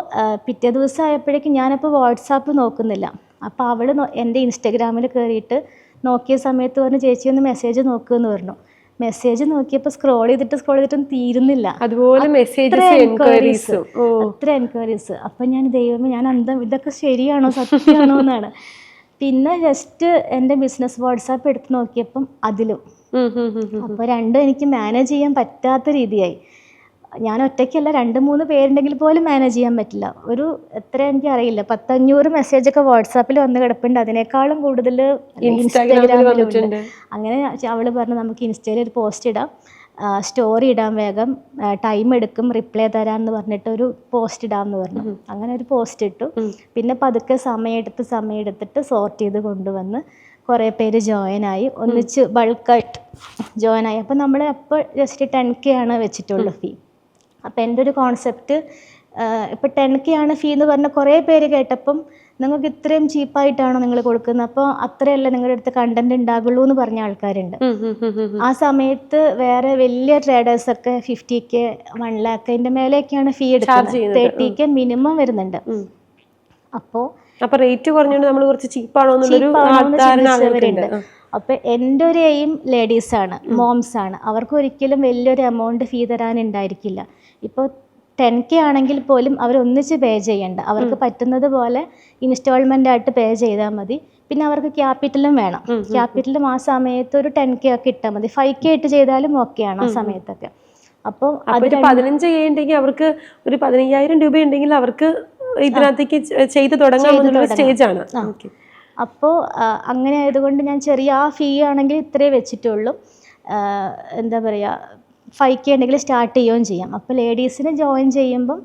പിറ്റേ ദിവസം ആയപ്പോഴേക്കും ഞാനപ്പോൾ വാട്സാപ്പ് നോക്കുന്നില്ല. അപ്പോൾ അവൾ എൻ്റെ ഇൻസ്റ്റഗ്രാമിൽ കയറിയിട്ട് നോക്കിയ സമയത്ത് പറഞ്ഞു, ചേച്ചി ഒന്ന് മെസ്സേജ് നോക്കുമെന്ന് പറഞ്ഞു. മെസ്സേജ് നോക്കിയപ്പോൾ സ്ക്രോൾ ചെയ്തിട്ടും തീരുന്നില്ല. അതുപോലെ അത്ര എൻക്വയറീസ്. അപ്പം ഞാൻ ദൈവമേ, ഞാൻ ഇതൊക്കെ ശരിയാണോ സത്യമാണോ എന്നാണ്. പിന്നെ ജസ്റ്റ് എൻ്റെ ബിസിനസ് വാട്സാപ്പ് എടുത്ത് നോക്കിയപ്പം അതിലും. അപ്പോൾ രണ്ടും എനിക്ക് മാനേജ് ചെയ്യാൻ പറ്റാത്ത രീതിയായി. ഞാൻ ഒറ്റയ്ക്കല്ല, 2-3 പേരുണ്ടെങ്കിൽ പോലും മാനേജ് ചെയ്യാൻ പറ്റില്ല. ഒരു എത്ര എനിക്കറിയില്ല, 100-500 മെസ്സേജൊക്കെ വാട്സാപ്പിൽ വന്ന് കിടപ്പുണ്ട്. അതിനേക്കാളും കൂടുതൽ ഇൻസ്റ്റാഗ്രാമിലുണ്ട്. അങ്ങനെ അവൾ പറഞ്ഞു, നമുക്ക് ഇൻസ്റ്റയിൽ ഒരു പോസ്റ്റ് ഇടാം, സ്റ്റോറി ഇടാൻ, വേഗം ടൈം എടുക്കും റിപ്ലൈ തരാമെന്ന് പറഞ്ഞിട്ട് ഒരു പോസ്റ്റ് ഇടാമെന്ന് പറഞ്ഞു. അങ്ങനെ ഒരു പോസ്റ്റ് ഇട്ടു. പിന്നെ പതുക്കെ സമയമെടുത്തിട്ട് സോർട്ട് ചെയ്ത് കൊണ്ടുവന്ന് കുറേ പേര് ജോയിനായി, ഒന്നിച്ച് ബൾക്കായിട്ട് ജോയിനായി. അപ്പോൾ നമ്മൾ അപ്പോൾ ജസ്റ്റ് 10K ആണ് വെച്ചിട്ടുള്ളൂ ഫീ. അപ്പോൾ എൻ്റെ ഒരു കോൺസെപ്റ്റ്, ഇപ്പോൾ 10K ആണ് ഫീ എന്ന് പറഞ്ഞ കുറേ പേര് കേട്ടപ്പം, നിങ്ങൾക്ക് ഇത്രയും ചീപ്പായിട്ടാണോ നിങ്ങൾ കൊടുക്കുന്നത്, അപ്പോൾ അത്രയല്ല നിങ്ങളുടെ അടുത്ത് കണ്ടന്റ് ഉണ്ടാകുള്ളൂ എന്ന് പറഞ്ഞ ആൾക്കാരുണ്ട്. ആ സമയത്ത് വേറെ വലിയ ട്രേഡേഴ്സൊക്കെ 50K 1 lakh അതിൻ്റെ മേലെയൊക്കെയാണ് ഫീ എടുക്കുന്നത്. 30K മിനിമം വരുന്നുണ്ട്. അപ്പോൾ റേറ്റ് കുറഞ്ഞുകൊണ്ട് നമ്മൾ കുറച്ച് ചീപ്പാണോ ചിന്തിച്ചവരുണ്ട്. അപ്പോൾ എൻ്റെ ഒരു എയിം ലേഡീസാണ്, മോംസാണ്. അവർക്ക് ഒരിക്കലും വലിയൊരു എമൗണ്ട് ഫീ തരാനുണ്ടായിരിക്കില്ല. ഇപ്പോൾ 10K ആണെങ്കിൽ പോലും അവരൊന്നിച്ച് പേ ചെയ്യണ്ട, അവർക്ക് പറ്റുന്നത് പോലെ ഇൻസ്റ്റാൾമെൻ്റ് ആയിട്ട് പേ ചെയ്താൽ മതി. പിന്നെ അവർക്ക് ക്യാപിറ്റലും വേണം. ക്യാപിറ്റലും ആ സമയത്ത് ഒരു 10K ഒക്കെ ഇട്ടാൽ മതി. 5K ഇട്ട് ചെയ്താലും ഓക്കെയാണ് ആ സമയത്തൊക്കെ. അപ്പോൾ അത് 15K ഉണ്ടെങ്കിൽ അവർക്ക് ഒരു 15,000 രൂപ ഉണ്ടെങ്കിൽ അവർക്ക് ഇതിനകത്തേക്ക് ചെയ്ത് തുടങ്ങാൻ സ്റ്റേജാണ്. അപ്പോൾ അങ്ങനെ ആയതുകൊണ്ട് ഞാൻ ചെറിയ ആ ഫീ ആണെങ്കിൽ ഇത്രേ വെച്ചിട്ടുള്ളൂ. എന്താ പറയുക, 5K ഉണ്ടെങ്കിൽ സ്റ്റാർട്ട് ചെയ്യുകയും ചെയ്യാം. അപ്പോൾ ലേഡീസിന് ജോയിൻ ചെയ്യുമ്പം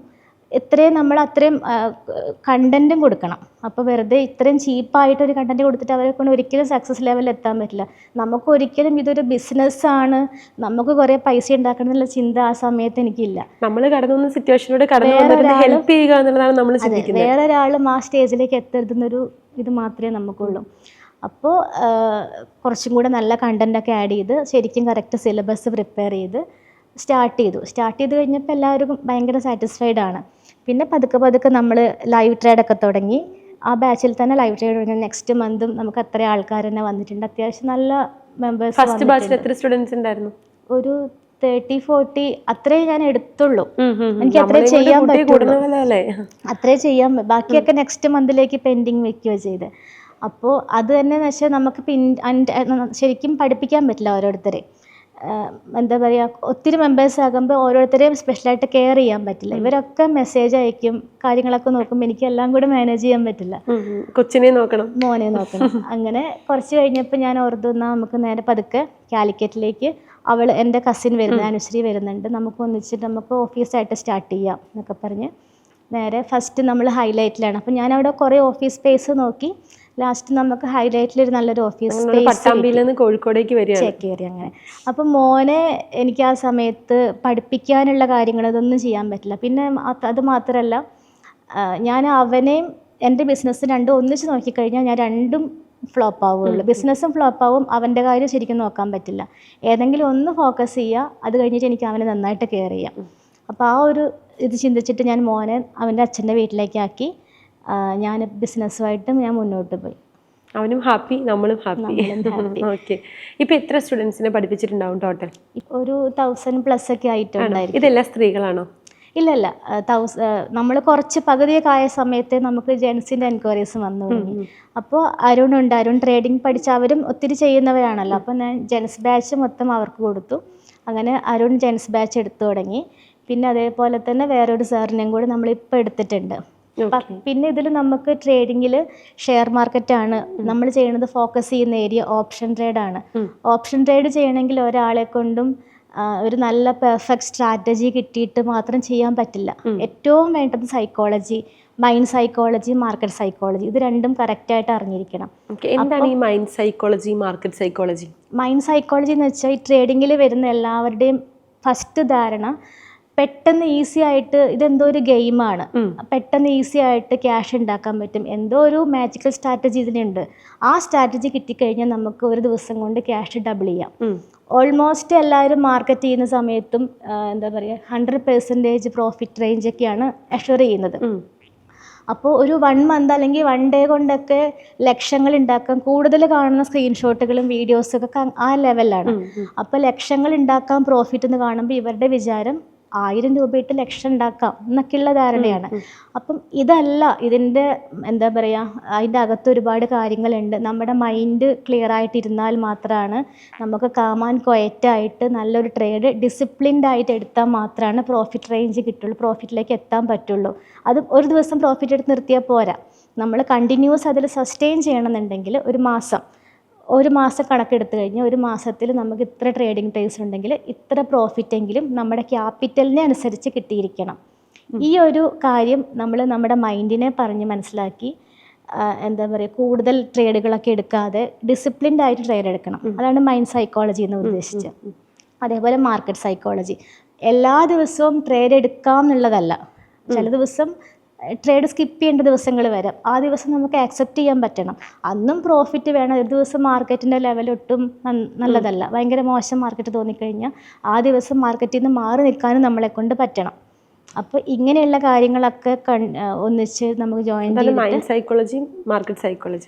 നമ്മൾ അത്രയും കണ്ടൻറ്റും കൊടുക്കണം. അപ്പോൾ വെറുതെ ഇത്രയും ചീപ്പായിട്ടൊരു കണ്ടൻറ്റ് കൊടുത്തിട്ട് അവരെ കൊണ്ട് ഒരിക്കലും സക്സസ് ലെവലിൽ എത്താൻ പറ്റില്ല. നമുക്ക് ഒരിക്കലും ഇതൊരു ബിസിനസ്സാണ്, നമുക്ക് കുറേ പൈസ ഉണ്ടാക്കണം എന്നുള്ള ചിന്ത ആ സമയത്ത് എനിക്കില്ല. നമ്മൾ കടന്നു സിറ്റുവേഷനോട് ഹെൽപ്പ് ചെയ്യുക എന്നുള്ളതാണ് നമ്മൾ ചിന്തിക്കുന്നത്. വേറെ ഒരാളും ആ സ്റ്റേജിലേക്ക് എത്തരുതെന്നൊരു ഇത് മാത്രമേ നമുക്കുള്ളൂ. അപ്പോൾ കുറച്ചും കൂടെ നല്ല കണ്ടൻറ്റൊക്കെ ആഡ് ചെയ്ത് ശരിക്കും കറക്റ്റ് സിലബസ് പ്രിപ്പയർ ചെയ്ത് സ്റ്റാർട്ട് ചെയ്ത് കഴിഞ്ഞപ്പോൾ എല്ലാവരും ഭയങ്കര സാറ്റിസ്ഫൈഡ് ആണ്. പിന്നെ പതുക്കെ നമ്മൾ ലൈവ് ട്രേഡൊക്കെ തുടങ്ങി. ആ ബാച്ചിൽ തന്നെ ലൈവ് ട്രേഡ് തുടങ്ങി. നെക്സ്റ്റ് മന്തും നമുക്ക് അത്ര ആൾക്കാർ തന്നെ വന്നിട്ടുണ്ട്. അത്യാവശ്യം നല്ല മെമ്പേഴ്സ്. ഫസ്റ്റ് ബാച്ചിൽ എത്ര സ്റ്റുഡൻസ് ഉണ്ടായിരുന്നു? ഒരു 30-40 അത്രേ ഞാൻ എടുത്തുള്ളൂ. എനിക്ക് അത്രേ ചെയ്യാൻ പറ്റുള്ളൂ. ബാക്കിയൊക്കെ നെക്സ്റ്റ് മന്തിലേക്ക് പെൻഡിങ് വെക്കുകയോ ചെയ്ത്. അപ്പോൾ അത് തന്നെ വെച്ചാൽ നമുക്ക് ശരിക്കും പഠിപ്പിക്കാൻ പറ്റില്ല ഓരോരുത്തരെ. എന്താ പറയുക, ഒത്തിരി മെമ്പേഴ്സ് ആകുമ്പോൾ ഓരോരുത്തരെയും സ്പെഷ്യലായിട്ട് കെയർ ചെയ്യാൻ പറ്റില്ല. ഇവരൊക്കെ മെസ്സേജ് അയക്കും, കാര്യങ്ങളൊക്കെ നോക്കുമ്പോൾ എനിക്ക് എല്ലാം കൂടെ മാനേജ് ചെയ്യാൻ പറ്റില്ല. കൊച്ചിനെ നോക്കണം, മോനെ നോക്കണം. അങ്ങനെ കുറച്ച് കഴിഞ്ഞപ്പോൾ ഞാൻ ഓർത്തു, എന്നാൽ നമുക്ക് നേരെ പതുക്കെ കാലിക്കറ്റിലേക്ക്, എൻ്റെ കസിൻ അനുശ്രീ വരുന്നുണ്ട്, നമുക്ക് ഒന്നിച്ചിട്ട് നമുക്ക് ഓഫീസായിട്ട് സ്റ്റാർട്ട് ചെയ്യാം എന്നൊക്കെ പറഞ്ഞ് നേരെ ഫസ്റ്റ് നമ്മൾ ഹൈലൈറ്റിലാണ്. അപ്പോൾ ഞാൻ അവിടെ കുറേ ഓഫീസ് സ്പേസ് നോക്കി. ലാസ്റ്റ് നമുക്ക് ഹൈലൈറ്റിലൊരു നല്ലൊരു ഓഫീസ് സ്പേസ് കോഴിക്കോടേക്ക് കയറി. അങ്ങനെ അപ്പം മോനെ എനിക്ക് ആ സമയത്ത് പഠിപ്പിക്കാനുള്ള കാര്യങ്ങൾ ഇതൊന്നും ചെയ്യാൻ പറ്റില്ല. പിന്നെ അത് മാത്രമല്ല, ഞാൻ അവനെയും എൻ്റെ ബിസിനസ് രണ്ടും ഒന്നിച്ച് നോക്കിക്കഴിഞ്ഞാൽ ഞാൻ രണ്ടും ഫ്ലോപ്പ് ആവുകയുള്ളൂ. ബിസിനസ്സും ഫ്ലോപ്പ് ആവും, അവൻ്റെ കാര്യം ശരിക്കും നോക്കാൻ പറ്റില്ല. ഏതെങ്കിലും ഒന്ന് ഫോക്കസ് ചെയ്യുക, അത് കഴിഞ്ഞിട്ട് എനിക്ക് അവനെ നന്നായിട്ട് കെയർ ചെയ്യാം. അപ്പോൾ ആ ഒരു ഇത് ചിന്തിച്ചിട്ട് ഞാൻ മോനെ അവൻ്റെ അച്ഛൻ്റെ വീട്ടിലേക്കാക്കി. ഞാൻ ബിസിനസ്സുമായിട്ടും ഞാൻ മുന്നോട്ട് പോയി. അവനും ഹാപ്പി, നമ്മളും ഹാപ്പി. ഓക്കെ. ഇപ്പോൾ എത്ര സ്റ്റുഡൻസിനെ പഠിപ്പിച്ചിട്ടുണ്ടാവും ടോട്ടൽ? ഒരു 1000+ ഒക്കെ ആയിട്ടുണ്ടായിരിക്കും. ഇതെല്ലാം സ്ത്രീകളാണോ? ഇല്ലല്ല, നമ്മൾ കുറച്ച് പകുതിയൊക്കെ ആയ സമയത്ത് നമുക്ക് ജെൻസിൻ്റെ എൻക്വയറീസ് വന്നു തുടങ്ങി. അപ്പോൾ അരുൺ ട്രേഡിംഗ് പഠിച്ച അവരും ഒത്തിരി ചെയ്യുന്നവരാണല്ലോ. അപ്പോൾ ഞാൻ ജെൻസ് ബാച്ച് മൊത്തം അവർക്ക് കൊടുത്തു. അങ്ങനെ അരുൺ ജെൻസ് ബാച്ച് എടുത്തു തുടങ്ങി. പിന്നെ അതേപോലെ തന്നെ വേറൊരു സാറിനെയും കൂടി നമ്മളിപ്പോൾ എടുത്തിട്ടുണ്ട്. പിന്നെ ഇതിൽ നമുക്ക് ട്രേഡിങ്ങിൽ ഷെയർ മാർക്കറ്റാണ് നമ്മൾ ചെയ്യുന്നത്. ഫോക്കസ് ചെയ്യുന്ന ഏരിയ ഓപ്ഷൻ ട്രേഡാണ്. ഓപ്ഷൻ ട്രേഡ് ചെയ്യണമെങ്കിൽ ഒരാളെ കൊണ്ടും ഒരു നല്ല പെർഫെക്റ്റ് സ്ട്രാറ്റജി കിട്ടിയിട്ട് മാത്രം ചെയ്യാൻ പറ്റില്ല. ഏറ്റവും വേണ്ടത് psychology, mind psychology, market psychology, ഇത് രണ്ടും കറക്റ്റായിട്ട് അറിഞ്ഞിരിക്കണം. എന്താണ് ഈ mind psychology, market psychology? Mind psychology എന്ന് വെച്ചാൽ ഈ ട്രേഡിങ്ങിൽ വരുന്ന എല്ലാവരുടെയും ഫസ്റ്റ് ധാരണ പെട്ടെന്ന് ഈസി ആയിട്ട് ഇതെന്തോ ഒരു ഗെയിമാണ്, പെട്ടെന്ന് ഈസി ആയിട്ട് ക്യാഷ് ഉണ്ടാക്കാൻ പറ്റും, എന്തോ ഒരു മാജിക്കൽ സ്ട്രാറ്റജി ഇതിനുണ്ട്. ആ സ്ട്രാറ്റജി കിട്ടിക്കഴിഞ്ഞാൽ നമുക്ക് ഒരു ദിവസം കൊണ്ട് ക്യാഷ് ഡബിൾ ചെയ്യാം. ഓൾമോസ്റ്റ് എല്ലാവരും മാർക്കറ്റ് ചെയ്യുന്ന സമയത്തും എന്താ പറയുക 100% പ്രോഫിറ്റ് റേഞ്ചൊക്കെയാണ് അഷ്വർ ചെയ്യുന്നത്. അപ്പോൾ ഒരു 1 മന്ത് അല്ലെങ്കിൽ 1 ഡേ കൊണ്ടൊക്കെ ലക്ഷങ്ങൾ ഉണ്ടാക്കാൻ, കൂടുതൽ കാണുന്ന സ്ക്രീൻഷോട്ടുകളും വീഡിയോസൊക്കെ ആ ലെവലാണ്. അപ്പോൾ ലക്ഷങ്ങൾ ഉണ്ടാക്കാൻ പ്രോഫിറ്റ് എന്ന് കാണുമ്പോൾ ഇവരുടെ വിചാരം 1000 രൂപ ഇട്ട് ലക്ഷം ഉണ്ടാക്കാം എന്നൊക്കെയുള്ള ധാരണയാണ്. അപ്പം ഇതല്ല ഇതിൻ്റെ എന്താ പറയുക, അതിൻ്റെ അകത്ത് ഒരുപാട് കാര്യങ്ങളുണ്ട്. നമ്മുടെ മൈൻഡ് ക്ലിയർ ആയിട്ടിരുന്നാൽ മാത്രമാണ് നമുക്ക് കാമാൻ ക്വയറ്റായിട്ട് നല്ലൊരു ട്രേഡ് ഡിസിപ്ലിൻഡ് ആയിട്ട് എടുത്താൽ മാത്രമാണ് പ്രോഫിറ്റ് റേഞ്ച് കിട്ടുള്ളൂ, പ്രോഫിറ്റിലേക്ക് എത്താൻ പറ്റുള്ളൂ. അത് ഒരു ദിവസം പ്രോഫിറ്റ് എടുത്ത് നിർത്തിയാൽ പോരാ. നമ്മൾ കണ്ടിന്യൂസ് അതിൽ സസ്റ്റെയിൻ ചെയ്യണമെന്നുണ്ടെങ്കിൽ ഒരു മാസം കണക്കെടുത്ത് കഴിഞ്ഞ് ഒരു മാസത്തിൽ നമുക്ക് ഇത്ര ട്രേഡിംഗ് ഡേയ്സ് ഉണ്ടെങ്കിൽ ഇത്ര പ്രോഫിറ്റെങ്കിലും നമ്മുടെ ക്യാപിറ്റലിനെ അനുസരിച്ച് കിട്ടിയിരിക്കണം. ഈ ഒരു കാര്യം നമ്മൾ നമ്മുടെ മൈൻഡിനെ പറഞ്ഞ് മനസ്സിലാക്കി എന്താ പറയുക, കൂടുതൽ ട്രേഡുകളൊക്കെ എടുക്കാതെ ഡിസിപ്ലിൻഡ് ആയിട്ട് ട്രേഡ് എടുക്കണം. അതാണ് മൈൻഡ് സൈക്കോളജി എന്ന് ഉദ്ദേശിച്ചത്. അതേപോലെ മാർക്കറ്റ് സൈക്കോളജി, എല്ലാ ദിവസവും ട്രേഡ് എടുക്കാം എന്നുള്ളതല്ല. ചില ദിവസം ട്രേഡ് സ്കിപ്പ് ചെയ്യേണ്ട ദിവസങ്ങൾ വരാം. ആ ദിവസം നമുക്ക് ആക്സെപ്റ്റ് ചെയ്യാൻ പറ്റണം. അന്നും പ്രോഫിറ്റ് വേണം. ഒരു ദിവസം മാർക്കറ്റിൻ്റെ ലെവൽ ഒട്ടും നല്ലതല്ല, ഭയങ്കര മോശം മാർക്കറ്റ് തോന്നിക്കഴിഞ്ഞാൽ ആ ദിവസം മാർക്കറ്റിൽ നിന്ന് മാറി നിൽക്കാനും നമ്മളെ കൊണ്ട് പറ്റണം. അപ്പോൾ ഇങ്ങനെയുള്ള കാര്യങ്ങളൊക്കെ ഒന്നിച്ച് നമുക്ക് ജോയിൻ ചെയ്യാം. Mind psychology, market psychology.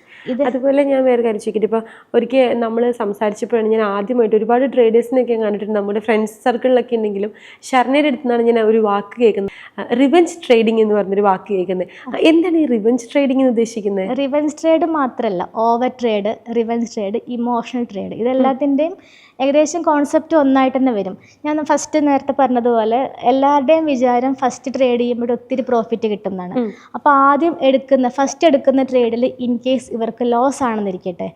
അതുപോലെ ഞാൻ വേറെ കാര്യം ചോദിക്കട്ടെ, ഇപ്പോൾ ഒരിക്കൽ നമ്മൾ സംസാരിച്ചപ്പോഴാണ് ഞാൻ ആദ്യമായിട്ട് ഒരുപാട് ട്രേഡേഴ്സിനൊക്കെ കണ്ടിട്ടുണ്ട്, നമ്മുടെ ഫ്രണ്ട്സ് സർക്കിളിലൊക്കെ ഉണ്ടെങ്കിലും ഷർണയുടെ അടുത്തുനിന്നാണ് ഞാൻ ഒരു വാക്ക് കേൾക്കുന്നത്, റിവെഞ്ച് ട്രേഡിംഗ് എന്ന് പറഞ്ഞൊരു വാക്ക് കേൾക്കുന്നത്. എന്താണ് ഈ റിവെഞ്ച് ട്രേഡിംഗ് എന്ന് ഉദ്ദേശിക്കുന്നത്? റിവെഞ്ച് ട്രേഡ് മാത്രമല്ല, over trade, revenge trade, emotional trade, ഇതെല്ലാത്തിൻ്റെയും ഏകദേശം കോൺസെപ്റ്റ് ഒന്നായിട്ട് തന്നെ വരും. ഞാൻ ഫസ്റ്റ് നേരത്തെ പറഞ്ഞതുപോലെ എല്ലാവരുടെയും വിചാരം ഫസ്റ്റ് ട്രേഡ് ചെയ്യുമ്പോൾ ഒത്തിരി പ്രോഫിറ്റ് കിട്ടും എന്നാണ്. അപ്പോൾ ആദ്യം ഫസ്റ്റ് എടുക്കുന്ന ട്രേഡിൽ ഇൻ കേസ് ഇവർക്ക് ലോസ് ആണെന്നിരിക്കട്ടെ,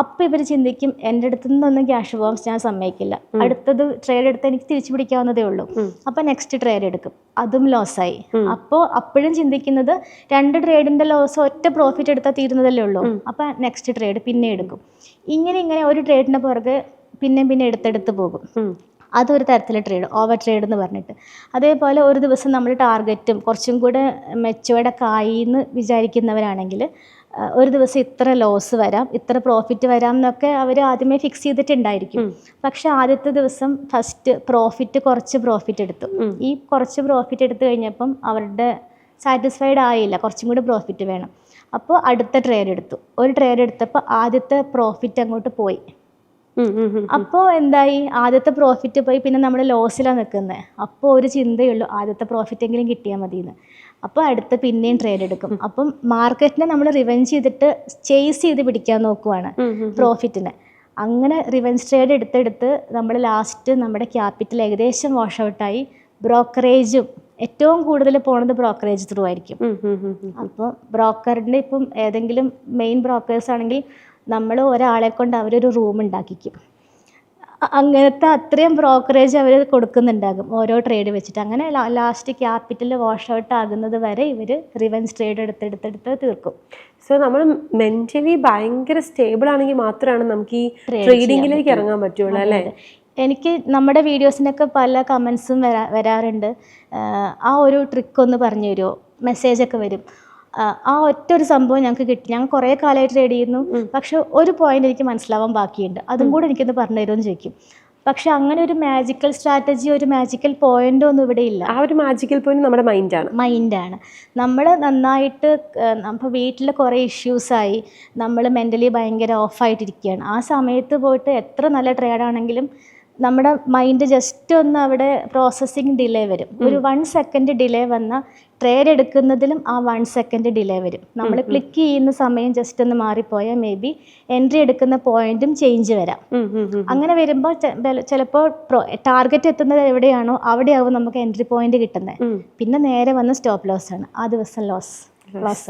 അപ്പോൾ ഇവർ ചിന്തിക്കും എൻ്റെ അടുത്ത് നിന്നൊന്നും ക്യാഷ് പോകാൻ ഞാൻ സമ്മതിക്കില്ല, അടുത്തത് ട്രേഡ് എടുത്ത് എനിക്ക് തിരിച്ചു പിടിക്കാവുന്നതേ ഉള്ളൂ. അപ്പോൾ നെക്സ്റ്റ് ട്രേഡ് എടുക്കും, അതും ലോസായി. അപ്പോൾ അപ്പോഴും ചിന്തിക്കുന്നത് 2 ട്രേഡിൻ്റെ ലോസ് ഒറ്റ പ്രോഫിറ്റ് എടുത്താൽ തീരുന്നതല്ലേ ഉള്ളൂ, അപ്പോൾ നെക്സ്റ്റ് ട്രേഡ് പിന്നെ എടുക്കും. ഇങ്ങനെ ഒരു ട്രേഡിൻ്റെ പുറകെ പിന്നെ എടുത്തെടുത്ത് പോകും. അതൊരു തരത്തിലെ ട്രേഡ്, ഓവർ ട്രേഡ് എന്ന് പറഞ്ഞിട്ട്. അതേപോലെ ഒരു ദിവസം നമ്മൾ ടാർഗറ്റും കുറച്ചും കൂടെ മെച്ചുവേർഡൊക്കെ ആയി എന്ന് വിചാരിക്കുന്നവരാണെങ്കിൽ ഒരു ദിവസം ഇത്ര ലോസ് വരാം, ഇത്ര പ്രോഫിറ്റ് വരാം എന്നൊക്കെ അവർ ആദ്യമേ ഫിക്സ് ചെയ്തിട്ടുണ്ടായിരിക്കും. പക്ഷെ ആദ്യത്തെ ദിവസം ഫസ്റ്റ് കുറച്ച് പ്രോഫിറ്റ് എടുത്തു. ഈ കുറച്ച് പ്രോഫിറ്റ് എടുത്തു കഴിഞ്ഞപ്പം അവരുടെ സാറ്റിസ്ഫൈഡ് ആയില്ല, കുറച്ചും കൂടി പ്രോഫിറ്റ് വേണം. അപ്പോൾ അടുത്ത ട്രേഡ് എടുത്തു. ഒരു ട്രേഡ് എടുത്തപ്പോൾ ആദ്യത്തെ പ്രോഫിറ്റ് അങ്ങോട്ട് പോയി. അപ്പോൾ എന്തായി, ആദ്യത്തെ പ്രോഫിറ്റ് പോയി, പിന്നെ നമ്മൾ ലോസിലാണ് നിൽക്കുന്നത്. അപ്പോൾ ഒരു ചിന്തയുള്ളൂ, ആദ്യത്തെ പ്രോഫിറ്റ് എങ്കിലും കിട്ടിയാൽ മതിയെന്ന്. അപ്പോൾ അടുത്ത പിന്നെയും ട്രേഡ് എടുക്കും. അപ്പം മാർക്കറ്റിനെ നമ്മൾ റിവെഞ്ച് ചെയ്തിട്ട് ചേസ് ചെയ്ത് പിടിക്കാൻ നോക്കുവാണ് പ്രോഫിറ്റിനെ. അങ്ങനെ റിവെഞ്ച് ട്രേഡ് എടുത്തെടുത്ത് നമ്മൾ ലാസ്റ്റ് നമ്മുടെ ക്യാപിറ്റൽ ഏകദേശം വാഷ് ഔട്ടായി. ബ്രോക്കറേജും ഏറ്റവും കൂടുതൽ പോണത് ബ്രോക്കറേജ് ത്രൂ ആയിരിക്കും. അപ്പോൾ ബ്രോക്കറിൻ്റെ ഇപ്പം ഏതെങ്കിലും മെയിൻ ബ്രോക്കേഴ്സ് ആണെങ്കിൽ നമ്മൾ ഒരാളെ കൊണ്ട് അവരൊരു റൂം ഉണ്ടാക്കിക്കും. അങ്ങനത്തെ അത്രയും ബ്രോക്കറേജ് അവർ കൊടുക്കുന്നുണ്ടാകും ഓരോ ട്രേഡ് വെച്ചിട്ട്. അങ്ങനെ ലാസ്റ്റ് ക്യാപിറ്റൽ വാഷ് ഔട്ട് ആകുന്നത് വരെ ഇവർ റിവെഞ്ച് ട്രേഡ് എടുത്തെടുത്ത് തീർക്കും. സോ നമ്മൾ മെന്റലി ഭയങ്കര സ്റ്റേബിൾ ആണെങ്കിൽ മാത്രമാണ് നമുക്ക് ഈ ട്രേഡിങ്ങിലേക്ക് ഇറങ്ങാൻ പറ്റുള്ളൂ അല്ലേ? എനിക്ക് നമ്മുടെ വീഡിയോസിനൊക്കെ പല കമൻസും വരാറുണ്ട്, ആ ഒരു ട്രിക്ക് ഒന്ന് പറഞ്ഞു തരുമോ, മെസ്സേജൊക്കെ വരും. ആ ഒറ്റൊരു സംഭവം ഞങ്ങൾക്ക് കിട്ടി. ഞങ്ങൾ കുറേ കാലമായിട്ട് ട്രേഡ് ചെയ്യുന്നു, പക്ഷെ ഒരു പോയിന്റ് എനിക്ക് മനസ്സിലാവാൻ ബാക്കിയുണ്ട്, അതും കൂടെ എനിക്കൊന്ന് പറഞ്ഞു തരുമെന്ന് ചോദിക്കും. പക്ഷെ അങ്ങനെ ഒരു മാജിക്കൽ സ്ട്രാറ്റജി, ഒരു മാജിക്കൽ പോയിന്റ് ഒന്നും ഇവിടെ ഇല്ല. ആ ഒരു മാജിക്കൽ പോയിന്റ് നമ്മുടെ മൈൻഡാണ്. നമ്മൾ നന്നായിട്ട് ഇപ്പോൾ വീട്ടിൽ കുറേ ഇഷ്യൂസായി നമ്മൾ മെൻ്റലി ഭയങ്കര ഓഫായിട്ടിരിക്കുകയാണ്. ആ സമയത്ത് പോയിട്ട് എത്ര നല്ല ട്രേഡാണെങ്കിലും നമ്മുടെ മൈൻഡ് ജസ്റ്റ് ഒന്ന് അവിടെ പ്രോസസ്സിങ് ഡിലേ വരും. ഒരു 1 സെക്കൻഡ് ഡിലേ വന്നാൽ ട്രേഡ് എടുക്കുന്നതിലും ആ 1 സെക്കൻഡ് ഡിലേ വരും. നമ്മൾ ക്ലിക്ക് ചെയ്യുന്ന സമയം ജസ്റ്റ് ഒന്ന് മാറിപ്പോയാൽ മേ ബി എൻട്രി എടുക്കുന്ന പോയിന്റും ചേഞ്ച് വരാം. അങ്ങനെ വരുമ്പോൾ ചിലപ്പോൾ ടാർഗറ്റ് എത്തുന്നത് എവിടെയാണോ അവിടെയാവും നമുക്ക് എൻട്രി പോയിന്റ് കിട്ടുന്നത്. പിന്നെ നേരെ വന്ന് സ്റ്റോപ്പ് ലോസ് ആണ്. ആ ദിവസം ലോസ്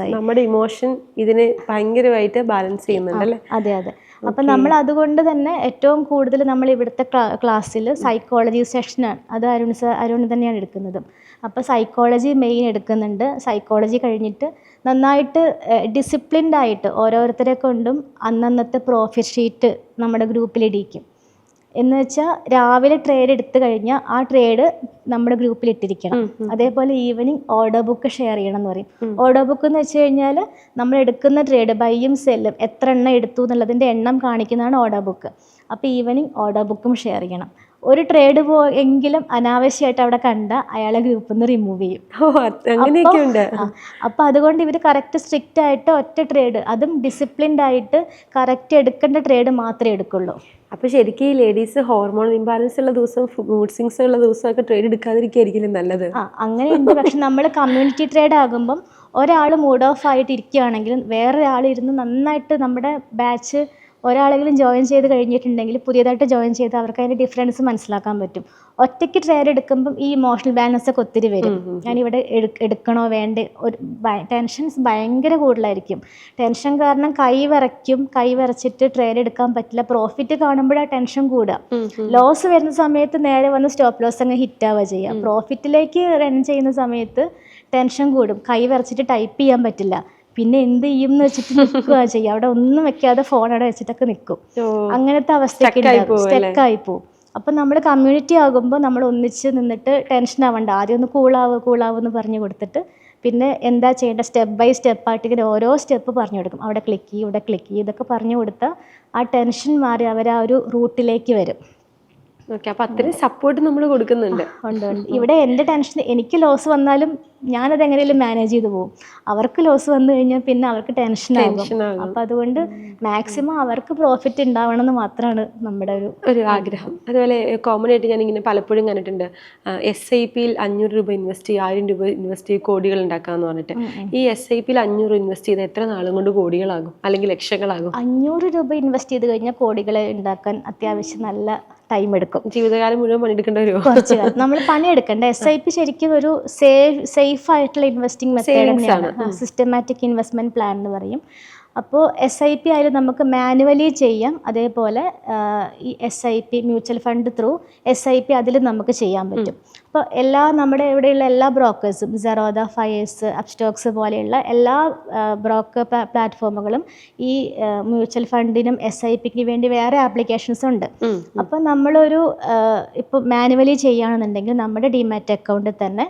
ആയി. നമ്മുടെ ഇമോഷൻ ഇതിനെ ഭയങ്കരമായിട്ട് ബാലൻസ് ചെയ്യുന്നുണ്ട് അല്ലേ? അതെ അതെ. അപ്പം നമ്മൾ അതുകൊണ്ട് തന്നെ ഏറ്റവും കൂടുതൽ നമ്മൾ ഇവിടുത്തെ ക്ലാസ്സിൽ സൈക്കോളജി സെക്ഷനാണ്. അത് അരുൺ തന്നെയാണ് എടുക്കുന്നത്. അപ്പോൾ സൈക്കോളജി മെയിൻ എടുക്കുന്നുണ്ട്. സൈക്കോളജി കഴിഞ്ഞിട്ട് നന്നായിട്ട് ഡിസിപ്ലിൻഡ് ആയിട്ട് ഓരോരുത്തരെ കൊണ്ടും അന്നന്നത്തെ പ്രോഫിറ്റ് ഷീറ്റ് നമ്മുടെ ഗ്രൂപ്പിൽ ഇടിക്കും. എന്ന് വെച്ചാൽ രാവിലെ ട്രേഡ് എടുത്തു കഴിഞ്ഞാൽ ആ ട്രേഡ് നമ്മുടെ ഗ്രൂപ്പിൽ ഇട്ടിരിക്കണം. അതേപോലെ ഈവനിങ് ഓർഡർ ബുക്ക് ഷെയർ ചെയ്യണം എന്ന് പറയും. ഓർഡർ ബുക്ക് എന്ന് വെച്ച് കഴിഞ്ഞാൽ നമ്മൾ എടുക്കുന്ന ട്രേഡ് ബൈയും സെല്ലും എത്ര എണ്ണം എടുത്തു എന്നുള്ളതിൻ്റെ എണ്ണം കാണിക്കുന്നതാണ് ഓർഡർ ബുക്ക്. അപ്പോൾ ഈവനിങ് ഓർഡർ ബുക്കും ഷെയർ ചെയ്യണം. ഒരു ട്രേഡ് എങ്കിലും അനാവശ്യമായിട്ട് അവിടെ കണ്ട അയാളെ ഗ്രൂപ്പിൽ നിന്ന് റിമൂവ് ചെയ്യും. അപ്പോൾ അതുകൊണ്ട് ഇവർ കറക്റ്റ് സ്ട്രിക്റ്റ് ആയിട്ട് ഒറ്റ ട്രേഡ്, അതും ഡിസിപ്ലിൻഡ് ആയിട്ട് കറക്റ്റ് എടുക്കേണ്ട ട്രേഡ് മാത്രമേ എടുക്കുള്ളൂ. അപ്പോൾ ശരിക്കും ഈ ലേഡീസ് ഹോർമോൺ ഇംബാലൻസ് ഉള്ള ദിവസം, മൂഡ് സ്വിങ്സ് ഉള്ള ദിവസമൊക്കെ ട്രേഡ് എടുക്കാതിരിക്കുകയായിരിക്കും നല്ലത്. അങ്ങനെയുണ്ട്. പക്ഷെ നമ്മൾ കമ്മ്യൂണിറ്റി ട്രേഡ് ആകുമ്പം ഒരാൾ മൂഡ് ഓഫ് ആയിട്ട് ഇരിക്കുകയാണെങ്കിലും വേറൊരാൾ ഇരുന്ന് നന്നായിട്ട് നമ്മുടെ ബാച്ച് ഒരാളെങ്കിലും ജോയിൻ ചെയ്ത് കഴിഞ്ഞിട്ടുണ്ടെങ്കിൽ പുതിയതായിട്ട് ജോയിൻ ചെയ്ത് അവർക്ക് അതിൻ്റെ ഡിഫറൻസ് മനസ്സിലാക്കാൻ പറ്റും. ഒറ്റയ്ക്ക് ട്രേഡ് എടുക്കുമ്പം ഈ ഇമോഷണൽ ബാലൻസ് ഒക്കെ ഒത്തിരി വരും. ഞാനിവിടെ എടുക്കണോ വേണ്ടേ, ഒരു ടെൻഷൻസ് ഭയങ്കര കൂടുതലായിരിക്കും. ടെൻഷൻ കാരണം കൈ വിറച്ചിട്ട് ട്രേഡ് എടുക്കാൻ പറ്റില്ല. പ്രോഫിറ്റ് കാണുമ്പോഴാണ് ടെൻഷൻ കൂടുക. ലോസ് വരുന്ന സമയത്ത് നേരെ വന്ന് സ്റ്റോപ്പ് ലോസ് അങ്ങ് ഹിറ്റാവുക ചെയ്യുക. പ്രോഫിറ്റിലേക്ക് റൺ ചെയ്യുന്ന സമയത്ത് ടെൻഷൻ കൂടും, കൈ വിറച്ചിട്ട് ടൈപ്പ് ചെയ്യാൻ പറ്റില്ല. പിന്നെ എന്ത് ചെയ്യും എന്ന് വെച്ചിട്ട് നിൽക്കുക ചെയ്യുക. അവിടെ ഒന്നും വെക്കാതെ ഫോൺ അവിടെ വെച്ചിട്ടൊക്കെ നിൽക്കും. അങ്ങനത്തെ അവസ്ഥയൊക്കെ സ്റ്റക്കായി പോവും. അപ്പം നമ്മൾ കമ്മ്യൂണിറ്റി ആകുമ്പോൾ നമ്മൾ ഒന്നിച്ച് നിന്നിട്ട് ടെൻഷൻ ആവണ്ട, ആദ്യം ഒന്ന് കൂളാവ് എന്ന് പറഞ്ഞു കൊടുത്തിട്ട് പിന്നെ എന്താ ചെയ്യേണ്ട സ്റ്റെപ്പ് ബൈ സ്റ്റെപ്പായിട്ട് ഇങ്ങനെ ഓരോ സ്റ്റെപ്പ് പറഞ്ഞു കൊടുക്കും. അവിടെ ക്ലിക്ക് ചെയ്യും, ഇവിടെ ക്ലിക്ക് ചെയ്യും. ഇതൊക്കെ പറഞ്ഞു കൊടുത്താൽ ആ ടെൻഷൻ മാറി അവർ ആ ഒരു റൂട്ടിലേക്ക് വരും. ഓക്കെ, അപ്പോൾ അത്രയും സപ്പോർട്ട് നമ്മൾ കൊടുക്കുന്നുണ്ട്. ഉണ്ട്. ഇവിടെ എൻ്റെ ടെൻഷൻ, എനിക്ക് ലോസ് വന്നാലും ഞാനത് എങ്ങനെയും മാനേജ് ചെയ്ത് പോകും. അവർക്ക് ലോസ് വന്നു കഴിഞ്ഞാൽ പിന്നെ അവർക്ക് ടെൻഷനാകും. അപ്പം അതുകൊണ്ട് മാക്സിമം അവർക്ക് പ്രോഫിറ്റ് ഉണ്ടാവണം എന്ന് മാത്രമാണ് നമ്മുടെ ഒരു ആഗ്രഹം. അതുപോലെ കോമൺ ആയിട്ട് ഞാനിങ്ങനെ പലപ്പോഴും കണ്ടിട്ടുണ്ട്, SIP-യിൽ 500 രൂപ ഇൻവെസ്റ്റ് ചെയ്യുക, 1000 രൂപ ഇൻവെസ്റ്റ് ചെയ്ത് കോടികൾ ഉണ്ടാക്കാമെന്ന് പറഞ്ഞിട്ട്. ഈ SIP-യിൽ 500 ഇൻവെസ്റ്റ് ചെയ്ത് എത്ര നാളും കൊണ്ട് കോടികളാകും അല്ലെങ്കിൽ ലക്ഷങ്ങളാകും? 500 രൂപ ഇൻവെസ്റ്റ് ചെയ്ത് കഴിഞ്ഞാൽ കോടികളെ ഉണ്ടാക്കാൻ അത്യാവശ്യം നല്ല ടൈം എടുക്കും. ജീവിതകാലം മുഴുവൻ പണിയെടുക്കേണ്ട വരുമോ? കുറച്ച് കാലം നമ്മൾ പണിയെടുക്കേണ്ട. SIP ശരിക്കും ഒരു സേഫ് ആയിട്ടുള്ള ഇൻവെസ്റ്റിംഗ് മെത്തേഡ് തന്നെയാണ്. സിസ്റ്റമാറ്റിക് ഇൻവെസ്റ്റ്മെന്റ് പ്ലാൻ എന്ന് പറയും. അപ്പോൾ SIP ആയാലും നമുക്ക് മാനുവലി ചെയ്യാം. അതേപോലെ ഈ SIP mutual fund through SIP അതിൽ നമുക്ക് ചെയ്യാൻ പറ്റും. അപ്പോൾ നമ്മുടെ ഇവിടെയുള്ള എല്ലാ ബ്രോക്കേഴ്സും, സെറോദ, ഫയേഴ്സ്, അപ്സ്റ്റോക്സ് പോലെയുള്ള എല്ലാ ബ്രോക്കർ പ്ലാറ്റ്ഫോമുകളും ഈ മ്യൂച്വൽ ഫണ്ടിനും SIP-ക്ക് വേണ്ടി വേറെ ആപ്ലിക്കേഷൻസ് ഉണ്ട്. അപ്പോൾ നമ്മളൊരു ഇപ്പോൾ മാനുവലി ചെയ്യുകയാണെന്നുണ്ടെങ്കിൽ നമ്മുടെ ഡിമാറ്റ് അക്കൗണ്ടിൽ തന്നെ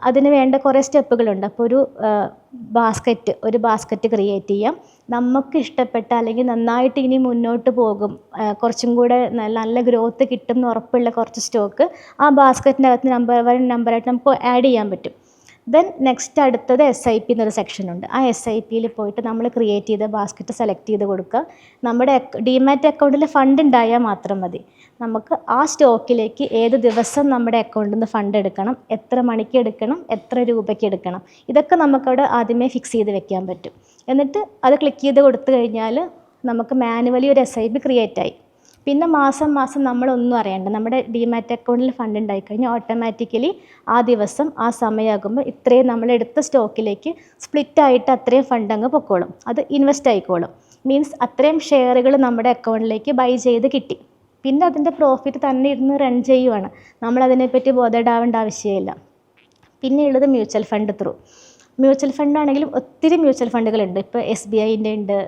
അതിന് വേണ്ട കുറേ സ്റ്റെപ്പുകളുണ്ട്. അപ്പോൾ ഒരു ബാസ്ക്കറ്റ് ക്രിയേറ്റ് ചെയ്യാം. നമുക്ക് ഇഷ്ടപ്പെട്ട അല്ലെങ്കിൽ നന്നായിട്ട് ഇനി മുന്നോട്ട് പോകും, കുറച്ചും കൂടെ നല്ല ഗ്രോത്ത് കിട്ടും എന്ന് ഉറപ്പുള്ള കുറച്ച് സ്റ്റോക്ക് ആ ബാസ്ക്കറ്റിനകത്ത് നമ്പറായിട്ട് നമുക്ക് ആഡ് ചെയ്യാൻ പറ്റും. ദെൻ നെക്സ്റ്റ് അടുത്തത് SIP എന്നൊരു സെക്ഷൻ ഉണ്ട്. ആ SIP-യിൽ പോയിട്ട് നമ്മൾ ക്രിയേറ്റ് ചെയ്ത ബാസ്ക്കറ്റ് സെലക്ട് ചെയ്ത് കൊടുക്കുക. നമ്മുടെ ഡിമാറ്റ് അക്കൗണ്ടിൽ ഫണ്ട് ഉണ്ടായാൽ മാത്രം മതി. നമുക്ക് ആ സ്റ്റോക്കിലേക്ക് ഏത് ദിവസം നമ്മുടെ അക്കൗണ്ടിൽ നിന്ന് ഫണ്ട് എടുക്കണം, എത്ര മണിക്ക് എടുക്കണം, എത്ര രൂപയ്ക്ക് എടുക്കണം, ഇതൊക്കെ നമുക്കവിടെ ആദ്യമേ ഫിക്സ് ചെയ്ത് വെക്കാൻ പറ്റും. എന്നിട്ട് അത് ക്ലിക്ക് ചെയ്ത് കൊടുത്തു കഴിഞ്ഞാൽ നമുക്ക് മാനുവലി ഒരു SIP ക്രിയേറ്റ് ആയി. പിന്നെ മാസം നമ്മളൊന്നും അറിയണ്ട. നമ്മുടെ ഡിമാറ്റ് അക്കൗണ്ടിൽ ഫണ്ട് ഉണ്ടായിക്കഴിഞ്ഞാൽ ഓട്ടോമാറ്റിക്കലി ആ ദിവസം ആ സമയമാകുമ്പോൾ ഇത്രയും നമ്മളെടുത്ത സ്റ്റോക്കിലേക്ക് സ്പ്ലിറ്റായിട്ട് അത്രയും ഫണ്ട് അങ്ങ് പൊക്കോളും. അത് ഇൻവെസ്റ്റ് ആയിക്കോളും. മീൻസ് അത്രയും ഷെയറുകൾ നമ്മുടെ അക്കൗണ്ടിലേക്ക് ബൈ ചെയ്ത് കിട്ടി. പിന്നെ അതിൻ്റെ പ്രോഫിറ്റ് തന്നെ ഇരുന്ന് റൺ ചെയ്യുവാണ്. നമ്മളതിനെപ്പറ്റി ബോധേഡാവേണ്ട ആവശ്യമില്ല. പിന്നെയുള്ളത് മ്യൂച്വൽ ഫണ്ട് ത്രൂ. മ്യൂച്വൽ ഫണ്ടാണെങ്കിലും ഒത്തിരി മ്യൂച്വൽ ഫണ്ടുകളുണ്ട്. ഇപ്പോൾ SBIൻ്റെ ഉണ്ട്,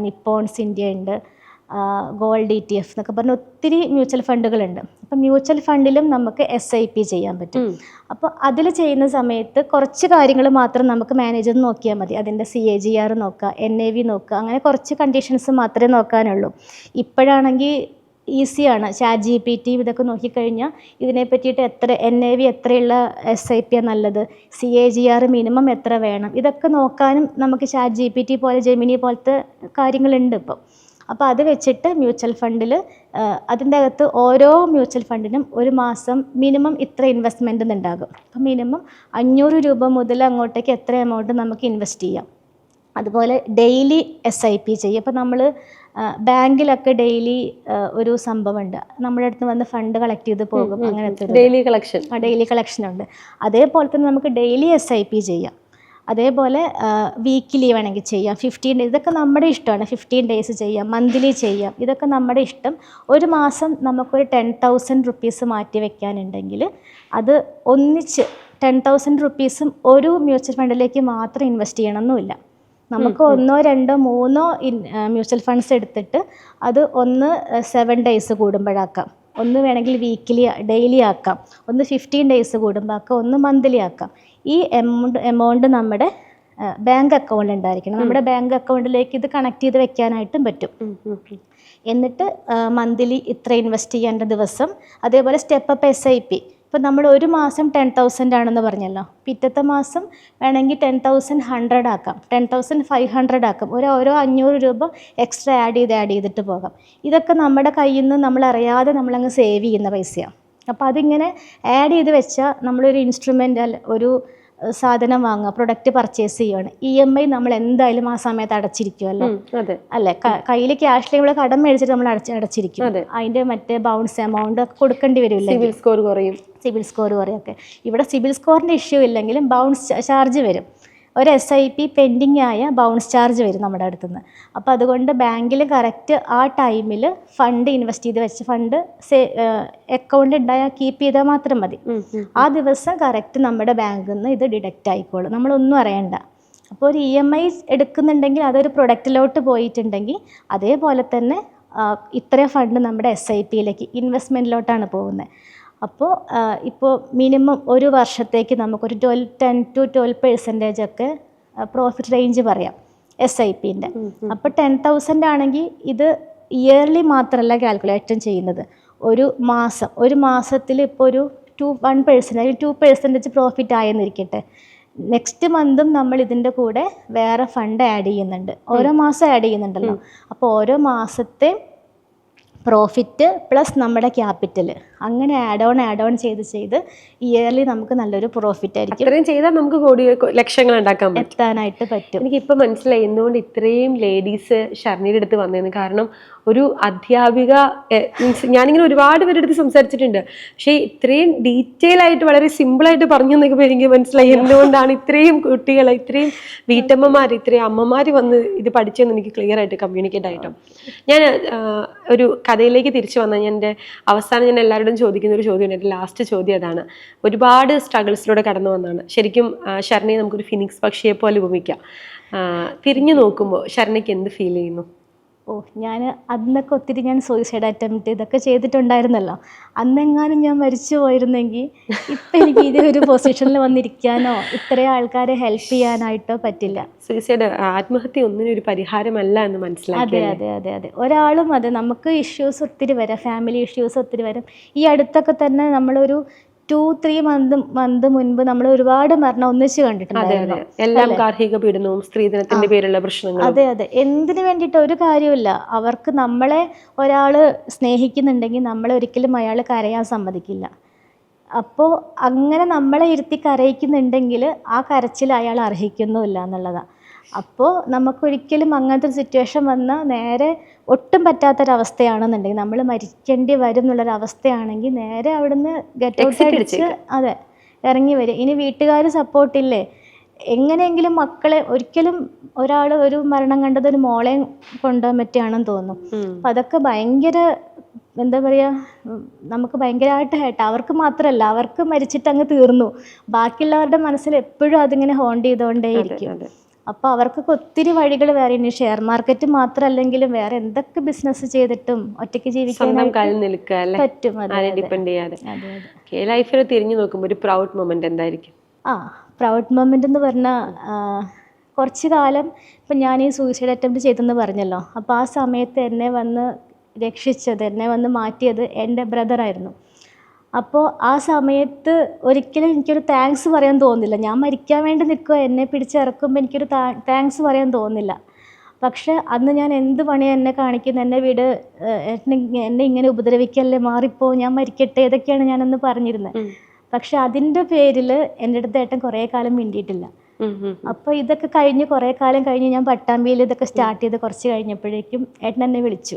നിപ്പോൺസ് ഇന്ത്യ ഉണ്ട്, ഗോൾഡ് ETF എന്നൊക്കെ പറഞ്ഞ ഒത്തിരി മ്യൂച്വൽ ഫണ്ടുകളുണ്ട്. അപ്പം മ്യൂച്വൽ ഫണ്ടിലും നമുക്ക് SIP ചെയ്യാൻ പറ്റും. അപ്പോൾ അതിൽ ചെയ്യുന്ന സമയത്ത് കുറച്ച് കാര്യങ്ങൾ മാത്രം നമുക്ക് മാനേജർ നോക്കിയാൽ മതി. അതിൻ്റെ CAGR നോക്കുക, NAV നോക്കുക, അങ്ങനെ കുറച്ച് കണ്ടീഷൻസ് മാത്രമേ നോക്കാനുള്ളൂ. ഇപ്പോഴാണെങ്കിൽ ഈസിയാണ്. ChatGPT ഇതൊക്കെ നോക്കിക്കഴിഞ്ഞാൽ ഇതിനെ പറ്റിയിട്ട് NAV എത്രയുള്ള SIP നല്ലത്, CAGR മിനിമം എത്ര വേണം, ഇതൊക്കെ നോക്കാനും നമുക്ക് ChatGPT പോലെ ജെമിനി പോലത്തെ കാര്യങ്ങളുണ്ട് ഇപ്പോൾ. അപ്പോൾ അത് വെച്ചിട്ട് മ്യൂച്വൽ ഫണ്ടിൽ അതിൻ്റെ അകത്ത് ഓരോ മ്യൂച്വൽ ഫണ്ടിനും ഒരു മാസം മിനിമം ഇത്ര ഇൻവെസ്റ്റ്മെൻറ്റ് എന്നുണ്ടാകും. അപ്പോൾ മിനിമം 500 രൂപ മുതൽ അങ്ങോട്ടേക്ക് എത്ര എമൗണ്ട് നമുക്ക് ഇൻവെസ്റ്റ് ചെയ്യാം. അതുപോലെ ഡെയിലി SIP ചെയ്യും. അപ്പോൾ നമ്മൾ ബാങ്കിലൊക്കെ ഡെയിലി ഒരു സംഭവമുണ്ട്, നമ്മുടെ അടുത്ത് വന്ന് ഫണ്ട് കളക്ട് ചെയ്ത് പോകും, അങ്ങനത്തെ ഡെയിലി കളക്ഷൻ. ഡെയിലി കളക്ഷൻ ഉണ്ട്. അതേപോലെ തന്നെ നമുക്ക് ഡെയിലി SIP ചെയ്യാം. അതേപോലെ വീക്കിലി വേണമെങ്കിൽ ചെയ്യാം, 15 ഡേയ്സ്, ഇതൊക്കെ നമ്മുടെ ഇഷ്ടമാണ്. 15 ഡേയ്സ് ചെയ്യാം, മന്ത്ലി ചെയ്യാം, ഇതൊക്കെ നമ്മുടെ ഇഷ്ടം. ഒരു മാസം നമുക്കൊരു 10,000 റുപ്പീസ് മാറ്റി വെക്കാനുണ്ടെങ്കിൽ അത് ഒന്നിച്ച് 10,000 റുപ്പീസും ഒരു മ്യൂച്വൽ ഫണ്ടിലേക്ക് മാത്രം ഇൻവെസ്റ്റ് ചെയ്യണമെന്നില്ല. നമുക്ക് 1, 2, 3 മ്യൂച്വൽ ഫണ്ട്സ് എടുത്തിട്ട് അത് ഒന്ന് 7 ഡേയ്സ് കൂടുമ്പോഴാക്കാം, ഒന്ന് വേണമെങ്കിൽ വീക്കിലി ഡെയിലി ആക്കാം, ഒന്ന് 15 ഡേയ്സ് കൂടുമ്പോൾ ആക്കാം, ഒന്ന് മന്ത്ലി ആക്കാം. ഈ എമൗണ്ട് നമ്മുടെ ബാങ്ക് അക്കൗണ്ട് ഉണ്ടായിരിക്കണം. നമ്മുടെ ബാങ്ക് അക്കൗണ്ടിലേക്ക് ഇത് കണക്ട് ചെയ്ത് വെക്കാനായിട്ടും പറ്റും. എന്നിട്ട് മന്ത്ലി ഇത്ര ഇൻവെസ്റ്റ് ചെയ്യേണ്ട ദിവസം, അതേപോലെ സ്റ്റെപ്പ് അപ്പ് SIP. ഇപ്പോൾ നമ്മൾ ഒരു മാസം 10,000 ആണെന്ന് പറഞ്ഞല്ലോ, പിറ്റത്തെ മാസം വേണമെങ്കിൽ 10,100 ആക്കാം, 10,500 ആക്കാം, ഓരോ 500 രൂപ എക്സ്ട്രാ ആഡ് ചെയ്തിട്ട് പോകാം. ഇതൊക്കെ നമ്മുടെ കയ്യിൽ നിന്ന് നമ്മളറിയാതെ നമ്മളങ്ങ് സേവ് ചെയ്യുന്ന പൈസയാണ്. അപ്പോൾ അതിങ്ങനെ ആഡ് ചെയ്ത് വെച്ചാൽ നമ്മളൊരു ഇൻസ്ട്രുമെൻ്റ് ഒരു സാധനം വാങ്ങുക, പ്രൊഡക്റ്റ് പർച്ചേസ് ചെയ്യുകയാണ്, EMI നമ്മൾ എന്തായാലും ആ സമയത്ത് അടച്ചിരിക്കുമല്ലോ, അല്ലേ? കയ്യിൽ ക്യാഷിൽ നമ്മൾ കടം മേടിച്ചിട്ട് നമ്മൾ അടച്ചിരിക്കും. അതിൻ്റെ മറ്റേ ബൗൺസ് എമൗണ്ട് ഒക്കെ കൊടുക്കേണ്ടി വരില്ല, സിബിൽ സ്കോർ കുറയൊക്കെ. ഇവിടെ സിബിൽ സ്കോറിൻ്റെ ഇഷ്യൂ ഇല്ലെങ്കിലും ബൗൺസ് ചാർജ് വരും. ഒരു SIP പെൻഡിങ് ആയ ബൗൺസ് ചാർജ് വരും നമ്മുടെ അടുത്തുനിന്ന്. അപ്പോൾ അതുകൊണ്ട് ബാങ്കിൽ കറക്റ്റ് ആ ടൈമിൽ ഫണ്ട് ഇൻവെസ്റ്റ് ചെയ്ത് വെച്ച് ഫണ്ട് അക്കൗണ്ട് ഉണ്ടായാൽ കീപ്പ് ചെയ്താൽ മാത്രം മതി. ആ ദിവസം കറക്റ്റ് നമ്മുടെ ബാങ്കിൽ നിന്ന് ഇത് ഡിഡക്റ്റ് ആയിക്കോളും, നമ്മളൊന്നും അറിയണ്ട. അപ്പോൾ ഒരു EMI എടുക്കുന്നുണ്ടെങ്കിൽ അതൊരു പ്രൊഡക്റ്റിലോട്ട് പോയിട്ടുണ്ടെങ്കിൽ അതേപോലെ തന്നെ ഇത്രയും ഫണ്ട് നമ്മുടെ SIPയിലേക്ക് ഇൻവെസ്റ്റ്മെൻറ്റിലോട്ടാണ് പോകുന്നത്. അപ്പോൾ ഇപ്പോൾ മിനിമം ഒരു വർഷത്തേക്ക് നമുക്കൊരു 10 to 12% ഒക്കെ പ്രോഫിറ്റ് റേഞ്ച് പറയാം SIPൻ്റെ. അപ്പോൾ 10,000 ആണെങ്കിൽ ഇത് ഇയർലി മാത്രമല്ല കാൽക്കുലേഷൻ ചെയ്യുന്നത്, ഒരു മാസത്തിൽ ഇപ്പോൾ ഒരു 1% അല്ലെങ്കിൽ 2% പ്രോഫിറ്റ് ആയെന്നിരിക്കട്ടെ, നെക്സ്റ്റ് മന്തും നമ്മൾ ഇതിൻ്റെ കൂടെ വേറെ ഫണ്ട് ആഡ് ചെയ്യുന്നുണ്ട്, ഓരോ മാസം ആഡ് ചെയ്യുന്നുണ്ടല്ലോ. അപ്പോൾ ഓരോ മാസത്തെ പ്രോഫിറ്റ് പ്ലസ് നമ്മുടെ ക്യാപിറ്റൽ അങ്ങനെ ആഡ് ഓൺ ചെയ്ത് ഇയർലി നമുക്ക് നല്ലൊരു പ്രോഫിറ്റ് ആയിരിക്കും. ഇത്രയും ചെയ്താൽ നമുക്ക് ലക്ഷങ്ങൾ ഉണ്ടാക്കാൻ എത്താനായിട്ട് പറ്റും. എനിക്കിപ്പോൾ മനസ്സിലായി എന്തുകൊണ്ട് ഇത്രയും ലേഡീസ് ഷർണിയുടെ അടുത്ത് വന്നതെന്ന്. കാരണം ഒരു അധ്യാപിക മീൻസ് ഞാനിങ്ങനെ ഒരുപാട് പേരുടെ അടുത്ത് സംസാരിച്ചിട്ടുണ്ട്, പക്ഷേ ഇത്രയും ഡീറ്റെയിൽ ആയിട്ട് വളരെ സിമ്പിളായിട്ട് പറഞ്ഞു എന്നൊക്കെ എനിക്ക് മനസ്സിലായി എന്തുകൊണ്ടാണ് ഇത്രയും കുട്ടികൾ, ഇത്രയും വീട്ടമ്മമാർ, ഇത്രയും അമ്മമാർ വന്ന് ഇത് പഠിച്ചെന്ന് എനിക്ക് ക്ലിയർ ആയിട്ട് കമ്മ്യൂണിക്കേറ്റ് ആയിട്ടോ. ഞാൻ ഒരു കഥയിലേക്ക് തിരിച്ചു വന്നാൽ എൻ്റെ അവസാനം ഞാൻ എല്ലാവരോടും ചോദിക്കുന്ന ഒരു ചോദ്യമുണ്ട്, എൻ്റെ ലാസ്റ്റ് ചോദ്യം അതാണ്. ഒരുപാട് സ്ട്രഗിൾസിലൂടെ കടന്നു വന്നതാണ്. ശരിക്കും ഷർണയെ നമുക്കൊരു ഫിനിക്സ് പക്ഷിയെ പോലെ ഉപമിക്കാം. തിരിഞ്ഞു നോക്കുമ്പോൾ ഷർണയ്ക്ക് എന്ത് ഫീൽ ചെയ്യുന്നു? ഞാൻ അന്നൊക്കെ ഒത്തിരി സൂയിസൈഡ് അറ്റംപ്റ്റ് ഇതൊക്കെ ചെയ്തിട്ടുണ്ടായിരുന്നല്ലോ. അന്നെങ്ങാനും ഞാൻ മരിച്ചു പോയിരുന്നെങ്കിൽ ഇപ്പം എനിക്ക് ഇതൊരു പൊസിഷനിൽ വന്നിരിക്കാനോ ഇത്രയും ആൾക്കാരെ ഹെൽപ്പ് ചെയ്യാനായിട്ടോ പറ്റില്ല. സൂയിസൈഡ്, ആത്മഹത്യ ഒന്നിനും ഒരു പരിഹാരമല്ല എന്ന് മനസ്സിലാക്കി. അതെ ഒരാളും അതെ, നമുക്ക് ഇഷ്യൂസ് ഒത്തിരി വരാം, ഫാമിലി ഇഷ്യൂസ് ഒത്തിരി വരും. ഈ അടുത്തൊക്കെ തന്നെ നമ്മളൊരു 2-3 മന്ത് മുൻപ് നമ്മൾ ഒരുപാട് മരണം ഒന്നിച്ച് കണ്ടിട്ടുണ്ടായിരുന്നു. എല്ലാം ഗാർഹിക പീഡനവും സ്ത്രീധനത്തിന്റെ പേരുള്ള പ്രശ്നങ്ങൾ. അതെ എന്തിനു വേണ്ടിയിട്ട് ഒരു കാര്യമില്ല. അവർക്ക് നമ്മളെ ഒരാൾ സ്നേഹിക്കുന്നുണ്ടെങ്കിൽ നമ്മളെ ഒരിക്കലും അയാൾ കരയാൻ സമ്മതിക്കില്ല. അപ്പോൾ അങ്ങനെ നമ്മളെ ഇരുത്തി കരയിക്കുന്നുണ്ടെങ്കിൽ ആ കരച്ചിൽ അയാൾ അർഹിക്കുന്നുമില്ല എന്നുള്ളതാണ്. അപ്പോൾ നമുക്കൊരിക്കലും അങ്ങനത്തെ ഒരു സിറ്റുവേഷൻ വന്നാൽ നേരെ ഒട്ടും പറ്റാത്തൊരവസ്ഥയാണെന്നുണ്ടെങ്കിൽ, നമ്മൾ മരിക്കേണ്ടി വരും എന്നുള്ളൊരവസ്ഥയാണെങ്കിൽ നേരെ അവിടുന്ന് ഗെറ്റ് ഔട്ട് അടിച്ച് ഇറങ്ങി വരും. ഇനി വീട്ടുകാർ സപ്പോർട്ടില്ലേ, എങ്ങനെയെങ്കിലും മക്കളെ, ഒരിക്കലും ഒരാൾ ഒരു മരണം കണ്ടത് ഒരു മോളെയും കൊണ്ടുപോകാൻ പറ്റുകയാണെന്ന് തോന്നും. അപ്പം അതൊക്കെ ഭയങ്കര എന്താ പറയുക, നമുക്ക് ഭയങ്കരമായിട്ട് ഹേർട്ട്. അവർക്ക് മാത്രമല്ല, അവർക്ക് മരിച്ചിട്ട് അങ്ങ് തീർന്നു, ബാക്കിയുള്ളവരുടെ മനസ്സിൽ എപ്പോഴും അതിങ്ങനെ ഹോണ്ട് ചെയ്തുകൊണ്ടേയിരിക്കും. അപ്പോൾ അവർക്കൊക്കെ ഒത്തിരി വഴികൾ വേറെ ഇനി ഷെയർ മാർക്കറ്റ് മാത്രമല്ലെങ്കിലും വേറെ എന്തൊക്കെ ബിസിനസ് ചെയ്തിട്ടും ഒറ്റയ്ക്ക് ജീവിക്കാൻ പറ്റും. ലൈഫിൽ തിരിഞ്ഞു നോക്കുമ്പോൾ ഒരു പ്രൗഡ് മൊമെന്റ് എന്തായിരിക്കും? പ്രൗഡ് മൊമെന്റ് എന്ന് പറഞ്ഞാൽ കുറച്ച് കാലം ഇപ്പം ഞാൻ ഈ സൂയിസൈഡ് അറ്റംപ്റ്റ് ചെയ്തെന്ന് പറഞ്ഞല്ലോ. അപ്പോൾ ആ സമയത്ത് എന്നെ വന്ന് രക്ഷിച്ചത്, എന്നെ വന്ന് മാറ്റിയത് എൻ്റെ ബ്രദറായിരുന്നു. അപ്പോൾ ആ സമയത്ത് ഒരിക്കലും എനിക്കൊരു താങ്ക്സ് പറയാൻ തോന്നുന്നില്ല. ഞാൻ മരിക്കാൻ വേണ്ടി നിൽക്കുക, എന്നെ പിടിച്ചിറക്കുമ്പോൾ എനിക്കൊരു താങ്ക്സ് പറയാൻ തോന്നുന്നില്ല. പക്ഷെ അന്ന് ഞാൻ എന്ത് പണിയാണ് എന്നെ കാണിക്കുന്നത്, എന്നെ വീട് എന്നെ ഇങ്ങനെ ഉപദ്രവിക്കല്ലേ, മാറിപ്പോ, ഞാൻ മരിക്കട്ടെ, ഇതൊക്കെയാണ് ഞാനന്ന് പറഞ്ഞിരുന്നത്. പക്ഷെ അതിൻ്റെ പേരിൽ എൻ്റെ അടുത്ത് ഏട്ടൻ കുറേ കാലം മിണ്ടിയിട്ടില്ല. അപ്പോൾ ഇതൊക്കെ കഴിഞ്ഞ് കുറേ കാലം കഴിഞ്ഞ് ഞാൻ പട്ടാമ്പിയിൽ ഇതൊക്കെ സ്റ്റാർട്ട് ചെയ്ത് കുറച്ച് കഴിഞ്ഞപ്പോഴേക്കും ഏട്ടൻ എന്നെ വിളിച്ചു,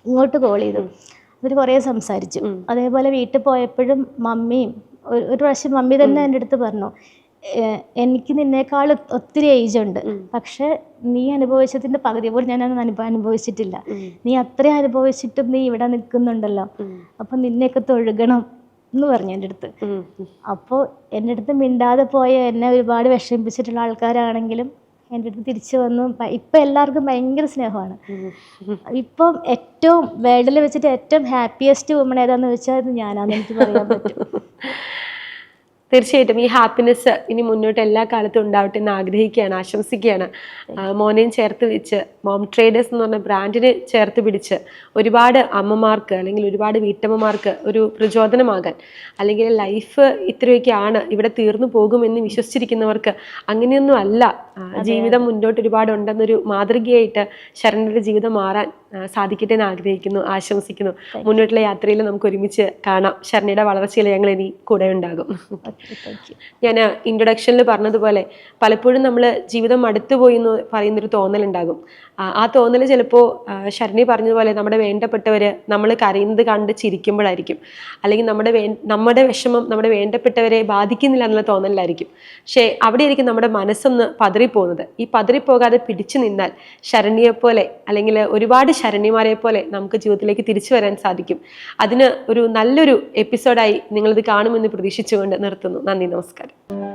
ഇങ്ങോട്ട് കോൾ ചെയ്തു. അതിൽ കുറേ സംസാരിച്ചു. അതേപോലെ വീട്ടിൽ പോയപ്പോഴും മമ്മിയും ഒരു പ്രാവശ്യം മമ്മി തന്നെ എൻ്റെ അടുത്ത് പറഞ്ഞു, എനിക്ക് നിന്നേക്കാൾ ഒത്തിരി ഏജ് ഉണ്ട്, പക്ഷെ നീ അനുഭവിച്ചതിൻ്റെ പകുതി പോലും ഞാനത് അനുഭവിച്ചിട്ടില്ല. നീ അത്രയും അനുഭവിച്ചിട്ടും നീ ഇവിടെ നിൽക്കുന്നുണ്ടല്ലോ, അപ്പം നിന്നെയൊക്കെ തൊഴുകണം എന്ന് പറഞ്ഞു എൻ്റെ അടുത്ത്. അപ്പോൾ എൻ്റെ അടുത്ത് മിണ്ടാതെ പോയ, എന്നെ ഒരുപാട് വിഷമിപ്പിച്ചിട്ടുള്ള ആൾക്കാരാണെങ്കിലും എൻ്റെ അടുത്ത് തിരിച്ചു വന്നു. ഇപ്പം എല്ലാവർക്കും ഭയങ്കര സ്നേഹമാണ്. ഇപ്പം ഏറ്റവും വേൾഡിൽ വെച്ചിട്ട് ഏറ്റവും ഹാപ്പിയസ്റ്റ് വുമൺ ഏതാന്ന് വെച്ചാൽ അത് ഞാനാണെന്ന് എനിക്ക് പറയാൻ പറ്റും. തീർച്ചയായിട്ടും ഈ ഹാപ്പിനെസ് ഇനി മുന്നോട്ട് എല്ലാ കാലത്തും ഉണ്ടാവട്ടെ എന്ന് ആഗ്രഹിക്കുകയാണ്, ആശംസിക്കുകയാണ്. മോനെയും ചേർത്ത് വെച്ച് മോം ട്രേഡേഴ്സ് എന്ന് പറഞ്ഞ ബ്രാൻഡിനെ ചേർത്ത് പിടിച്ച് ഒരുപാട് അമ്മമാർക്ക് അല്ലെങ്കിൽ ഒരുപാട് വീട്ടമ്മമാർക്ക് ഒരു പ്രചോദനമാകാൻ, അല്ലെങ്കിൽ ലൈഫ് ഇത്രയൊക്കെയാണ്, ഇവിടെ തീർന്നു പോകുമെന്ന് വിശ്വസിച്ചിരിക്കുന്നവർക്ക് അങ്ങനെയൊന്നും അല്ല, ജീവിതം മുന്നോട്ട് ഒരുപാട് ഉണ്ടെന്നൊരു മാതൃകയായിട്ട് ശരണ്യയുടെ ജീവിതം മാറാൻ സാധിക്കട്ടെ എന്ന് ആഗ്രഹിക്കുന്നു, ആശംസിക്കുന്നു. മുന്നോട്ടുള്ള യാത്രയിൽ നമുക്ക് ഒരുമിച്ച് കാണാം. ശരണ്യയുടെ വളർച്ചയിൽ ഞങ്ങൾ ഇനി കൂടെ ഉണ്ടാകും. ഞാൻ ഇൻട്രൊഡക്ഷനിൽ പറഞ്ഞതുപോലെ പലപ്പോഴും നമ്മൾ ജീവിതം അടുത്തു പോയി എന്ന് പറയുന്നൊരു തോന്നലുണ്ടാകും. ആ തോന്നൽ ചിലപ്പോൾ ശരണ്യ പറഞ്ഞതുപോലെ നമ്മുടെ വേണ്ടപ്പെട്ടവർ നമ്മൾ കരയുന്നത് കണ്ട് ചിരിക്കുമ്പോഴായിരിക്കും, അല്ലെങ്കിൽ നമ്മുടെ വിഷമം നമ്മുടെ വേണ്ടപ്പെട്ടവരെ ബാധിക്കുന്നില്ല എന്നുള്ള തോന്നലായിരിക്കും. പക്ഷേ അവിടെയായിരിക്കും നമ്മുടെ മനസ്സൊന്ന് പതറിപ്പോകുന്നത്. ഈ പതറിപ്പോകാതെ പിടിച്ചു നിന്നാൽ ശരണ്യയെപ്പോലെ അല്ലെങ്കിൽ ഒരുപാട് ശരണ്യമാരെ പോലെ നമുക്ക് ജീവിതത്തിലേക്ക് തിരിച്ചു വരാൻ സാധിക്കും. അതിന് ഒരു നല്ലൊരു എപ്പിസോഡായി നിങ്ങളിത് കാണുമെന്ന് പ്രതീക്ഷിച്ചുകൊണ്ട് നിർത്തുന്നു. നന്ദി, നമസ്കാരം.